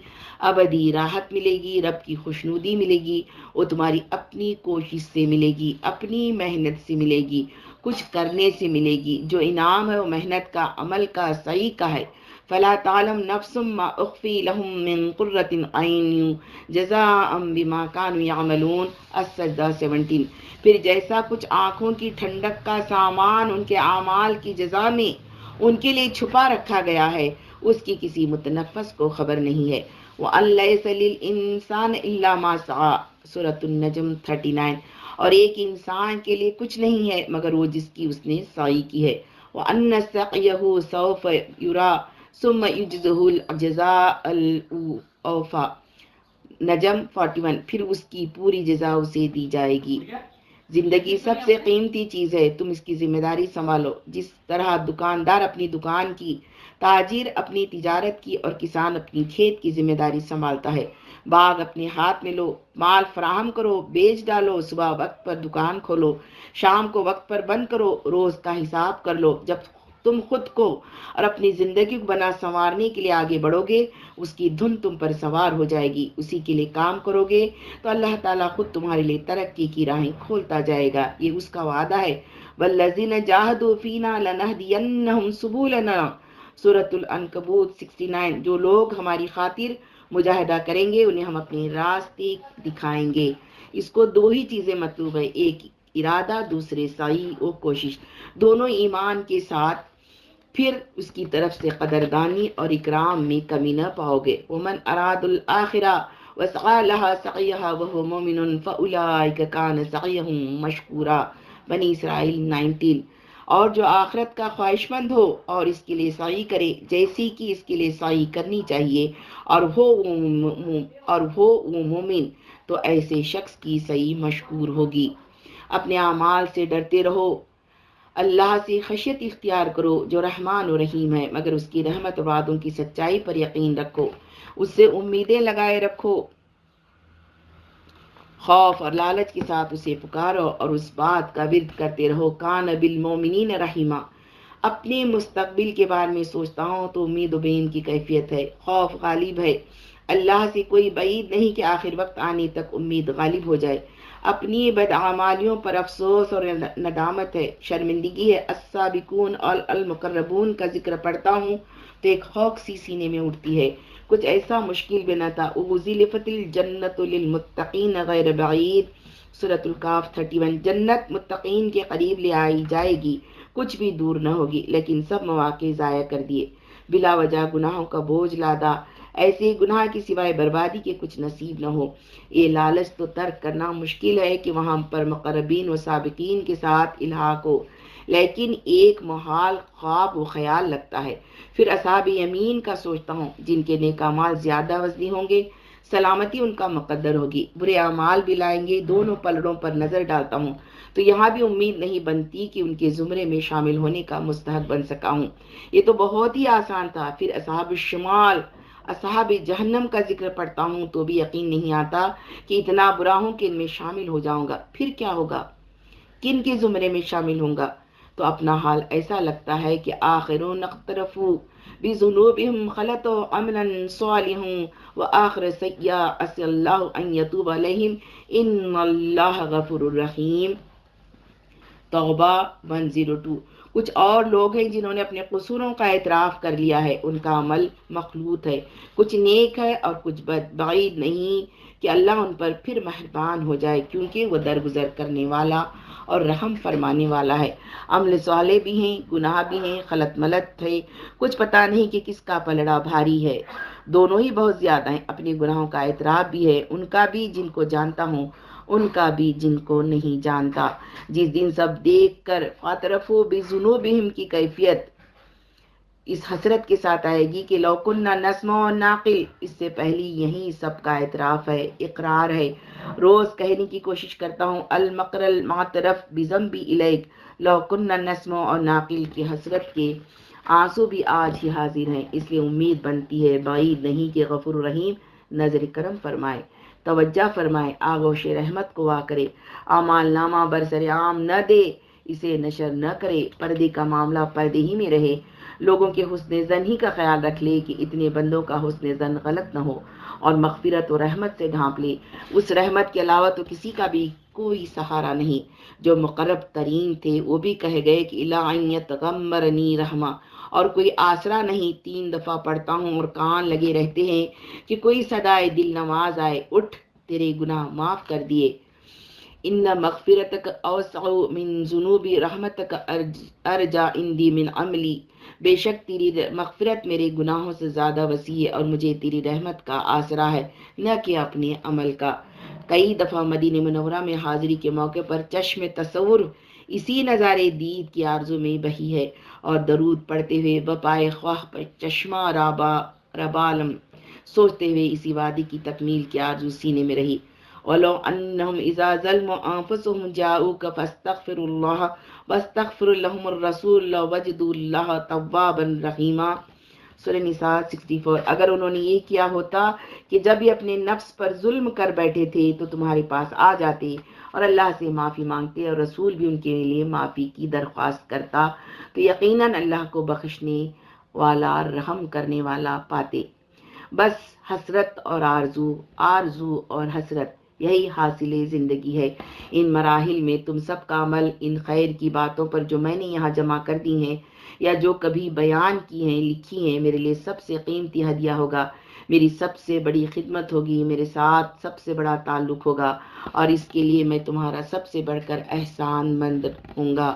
ابدی راحت ملے گی، رب کی خوشنودی ملے گی، وہ تمہاری اپنی کوشش سے ملے گی، اپنی محنت سے ملے گی، کچھ کرنے سے ملے گی۔ جو انعام ہے وہ محنت کا، عمل کا، سعی کا ہے۔ فلا تعلم نفس ما اخفی لهم من قرۃ اعین جزاء بما كانوا يعملون، السجدہ 17۔ پھر جیسا کچھ آنکھوں کی ٹھنڈک کا سامان ان کے اعمال کی جزا میں ان کے لیے چھپا رکھا گیا ہے، اس کی کسی متنفس کو خبر نہیں ہے۔ وَأَن لَيْسَ لِلْإِنسَانِ إِلَّا مَا سَعَىٰ، سورۃ النجم 39۔ اور ایک انسان کے لیے کچھ نہیں ہے مگر وہ جس کی اس نے سعی کی ہے۔ وَأَنَّ سَعْيَهُ سَوْفَ يُرَىٰ ثُمَّ يُجْزَاهُ الْجَزَاءَ الْأَوْفَىٰ، نجم 41۔ پھر اس کی پوری جزا اسے دی جائے گی۔ زندگی سب سے قیمتی چیز ہے، تم اس کی ذمہ داری سنبھالو۔ جس طرح دکاندار اپنی دکان کی، تاجر اپنی تجارت کی اور کسان اپنی کھیت کی ذمہ داری سنبھالتا ہے۔ باغ اپنے ہاتھ میں لو، مال فراہم کرو، بیچ ڈالو، صبح وقت پر دکان کھولو، شام کو وقت پر بند کرو، روز کا حساب کر لو۔ جب تم خود کو اور اپنی زندگی کو بنا سنوارنے کے لیے آگے بڑھو گے، اس کی دھن تم پر سوار ہو جائے گی، اسی کے لیے کام کرو گے تو اللہ تعالیٰ خود تمہارے لیے ترقی کی راہیں کھولتا جائے گا، یہ اس کا وعدہ ہے۔ وَالَّذِينَ جَاهَدُوا فِينَا لَنَهْدِيَنَّهُمْ سُبُلَنَا، سورۃ العنکبوت 69۔ جو لوگ ہماری خاطر مجاہدہ کریں گے انہیں ہم اپنے راستے دکھائیں گے۔ اس کو دو ہی چیزیں مطلوب ہے، ایک ارادہ، دوسرے سعی و کوشش، دونوں ایمان کے ساتھ، پھر اس کی طرف سے قدردانی اور اکرام میں کمی نہ پاؤ گے۔ وَمَنْ أَرَادَ الْآخِرَةَ وَسَعَىٰ لَهَا سَعْيَهَا وَهُوَ مُؤْمِنٌ فَأُولَٰئِكَ كَانَ سَعْيُهُمْ مَشْكُورًا، بنی اسرائیل 19۔ اور جو آخرت کا خواہش مند ہو اور اس کے لیے سعی کرے جیسی کہ اس کے لیے سعی کرنی چاہیے، اور وہ مومن، تو ایسے شخص کی سعی مشکور ہوگی۔ اپنے اعمال سے ڈرتے رہو، اللہ سے خشیت اختیار کرو جو رحمان و رحیم ہے، مگر اس کی رحمت و وعدوں کی سچائی پر یقین رکھو، اس سے امیدیں لگائے رکھو، خوف اور لالچ کے ساتھ اسے پکارو اور اس بات کا ورد کرتے رہو، کان بالمؤمنین رحیما۔ اپنے مستقبل کے بارے میں سوچتا ہوں تو امید و بین کی کیفیت ہے، خوف غالب ہے۔ اللہ سے کوئی بعید نہیں کہ آخر وقت آنے تک امید غالب ہو جائے۔ اپنی بدعمالیوں پر افسوس اور ندامت ہے، شرمندگی ہے۔ السابقون اور المقربون کا ذکر پڑھتا ہوں تو ایک خوف سی سینے میں اٹھتی ہے، کچھ ایسا مشکل بھی نہ تھا۔ وَأُزْلِفَتِ الْجَنَّةُ لِلْمُتَّقِينَ غَيْرَ بَعِيدٍ، سورۃ الکاف 31۔ جنت متقین کے قریب لے آئی جائے گی، کچھ بھی دور نہ ہوگی، لیکن سب مواقع ضائع کر دیے، بلا وجہ گناہوں کا بوجھ لادا، ایسے گناہ کی سوائے بربادی کے کچھ نصیب نہ ہو۔ یہ لالچ تو ترک کرنا مشکل ہے کہ وہاں پر مقربین و سابقین کے ساتھ الحاق ہو، لیکن ایک محال خواب و خیال لگتا ہے۔ پھر اصحاب یمین کا سوچتا ہوں، جن کے نیک اعمال زیادہ وزنی ہوں گے، سلامتی ان کا مقدر ہوگی، برے اعمال بھی لائیں گے۔ دونوں پلڑوں پر نظر ڈالتا ہوں تو یہاں بھی امید نہیں بنتی کہ ان کے زمرے میں شامل ہونے کا مستحق بن سکا ہوں۔ یہ تو بہت ہی آسان تھا۔ پھر اصحاب الشمال، اصحاب جہنم کا ذکر پڑھتا ہوں تو بھی یقین نہیں آتا کہ اتنا برا ہوں کہ ان میں شامل ہو جاؤں گا۔ پھر کیا ہوگا؟ کن کے زمرے میں شامل ہوں گا؟ تو اپنا حال ایسا لگتا ہے کہ آخرون اقترفوا بذنوبہم خلطوا عملا صالحا وآخر سیئا عسى اللہ ان یتوب علیہم ان اللہ غفور رحیم۔ توبہ 102۔ کچھ اور لوگ ہیں جنہوں نے اپنے قصوروں کا اعتراف کر لیا ہے، ان کا عمل مخلوط ہے، کچھ نیک ہے اور کچھ بد۔ بعید نہیں کہ اللہ ان پر پھر مہربان ہو جائے، کیونکہ وہ درگزر کرنے والا اور رحم فرمانے والا ہے۔ عمل صالح بھی ہیں، گناہ بھی ہیں، خلط ملط ہے، کچھ پتہ نہیں کہ کس کا پلڑا بھاری ہے۔ دونوں ہی بہت زیادہ ہیں۔ اپنے گناہوں کا اعتراف بھی ہے، ان کا بھی جن کو جانتا ہوں، ان کا بھی جن کو نہیں جانتا۔ جس دن سب دیکھ کر فاعترفوا بذنوبہم کی کیفیت اس حسرت کے ساتھ آئے گی کہ لو کننا نسمع و نعقل، اس سے پہلی یہی سب کا اعتراف ہے، اقرار ہے۔ روز کہنے کی کوشش کرتا ہوں المقر المعترف بذنبی الیک لو کننا نسمع و نعقل کی حسرت کے آنسو بھی آج ہی حاضر ہیں، اس لیے امید بنتی ہے، بعید نہیں کہ غفور رحیم نظر کرم فرمائے، توجہ فرمائے، آغوش رحمت کو وا کرے، اعمال نامہ برسر عام نہ دے، اسے نشر نہ کرے، پردے کا معاملہ پردے ہی میں رہے، لوگوں کے حسن زن ہی کا خیال رکھ لے کہ اتنے بندوں کا حسن زن غلط نہ ہو، اور مغفرت و رحمت سے ڈھانپ لے۔ اس رحمت کے علاوہ تو کسی کا بھی کوئی سہارا نہیں۔ جو مقرب ترین تھے وہ بھی کہہ گئے کہ الا ان یتغمرنی رحمہ، اور کوئی آسرا نہیں۔ 3 دفعہ پڑھتا ہوں اور کان لگے رہتے ہیں کہ کوئی صدائے دل نواز آئے، اٹھ تیرے گناہ معاف کر دیے۔ ان مغفرتک اوسع من ذنوبی، رحمتک ارجا عندی من عملی، بے شک تیری مغفرت میرے گناہوں سے زیادہ وسیع ہے اور مجھے تیری رحمت کا آسرا ہے، نہ کہ اپنے عمل کا۔ کئی دفعہ مدینہ منورہ میں حاضری کے موقع پر چشم تصور اسی نظارے دید کی آرزو میں بہی ہے، اور درود پڑھتے ہوئے بپائے خواہ پر چشمہ ربالم سوچتے ہوئے اسی وادی کی تکمیل کی آرزو سینے میں رہی۔ وَلَوْ أَنَّهُمْ إِذَا ظَلَمُوا أَنفُسَهُمْ جَاءُوكَ فَاسْتَغْفِرُوا اللَّهَ وَاسْتَغْفَرَ لَهُمُ الرَّسُولُ لَوَجَدُوا اللَّهَ تَوَّابًا رَحِيمًا۔ سورہ نساء 64۔ اگر انہوں نے یہ کیا ہوتا کہ جب یہ اپنے نفس پر ظلم کر بیٹھے تھے تو تمہارے پاس آ جاتے اور اللہ سے معافی مانگتے، اور رسول بھی ان کے لیے معافی کی درخواست کرتا، تو یقیناً اللہ کو بخشنے والا، رحم کرنے والا پاتے۔ بس حسرت اور آرزو، آرزو اور حسرت، یہی حاصل زندگی ہے۔ ان مراحل میں تم سب کا عمل ان خیر کی باتوں پر جو میں نے یہاں جمع کر دی ہیں یا جو کبھی بیان کی ہیں، لکھی ہیں، میرے لیے سب سے قیمتی ہدیہ ہوگا، میری سب سے بڑی خدمت ہوگی، میرے ساتھ سب سے بڑا تعلق ہوگا، اور اس کے لیے میں تمہارا سب سے بڑھ کر احسان مند ہوں گا۔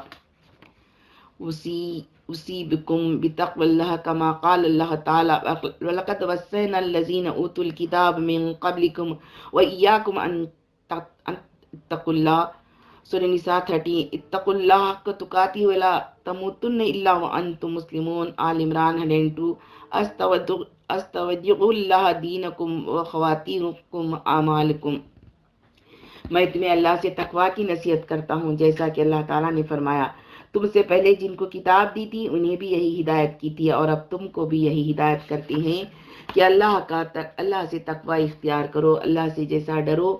اصیبکم بتقوی اللہ کما قال اللہ تعالی وَلَقَدْ وَصَّيْنَا الَّذِينَ أُوتُوا الْكِتَابَ مِن قَبْلِكُمْ وَإِيَّاكُمْ أَن اتقوا اللہ۔ سورہ نساء 13۔ اتقوا اللہ حق تقاتہ ولا تموتن الا وانتم مسلمون۔ آل عمران 102۔ استودع اللہ دینکم وخواتیمکم اعمالکم۔ میں تمہیں اللہ سے تقوی کی نصیحت کرتا ہوں، جیسا کہ اللہ تعالیٰ نے فرمایا تم سے پہلے جن کو کتاب دی تھی انہیں بھی یہی ہدایت کی تھی، اور اب تم کو بھی یہی ہدایت کرتے ہیں کہ اللہ سے تقوی اختیار کرو، اللہ سے جیسا ڈرو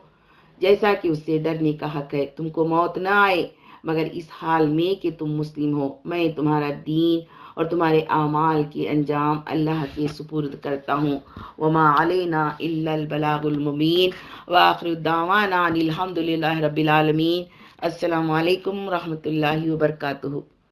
جیسا کہ اس سے ڈرنے کا حق ہے۔ تم کو موت نہ آئے مگر اس حال میں کہ تم مسلم ہو۔ میں تمہارا دین اور تمہارے اعمال کے انجام اللہ کے سپرد کرتا ہوں۔ وما علینا الا البلاغ المبین۔ وآخر دعوانا ان الحمد للہ رب العالمین۔ السلام علیکم ورحمۃ اللہ وبرکاتہ۔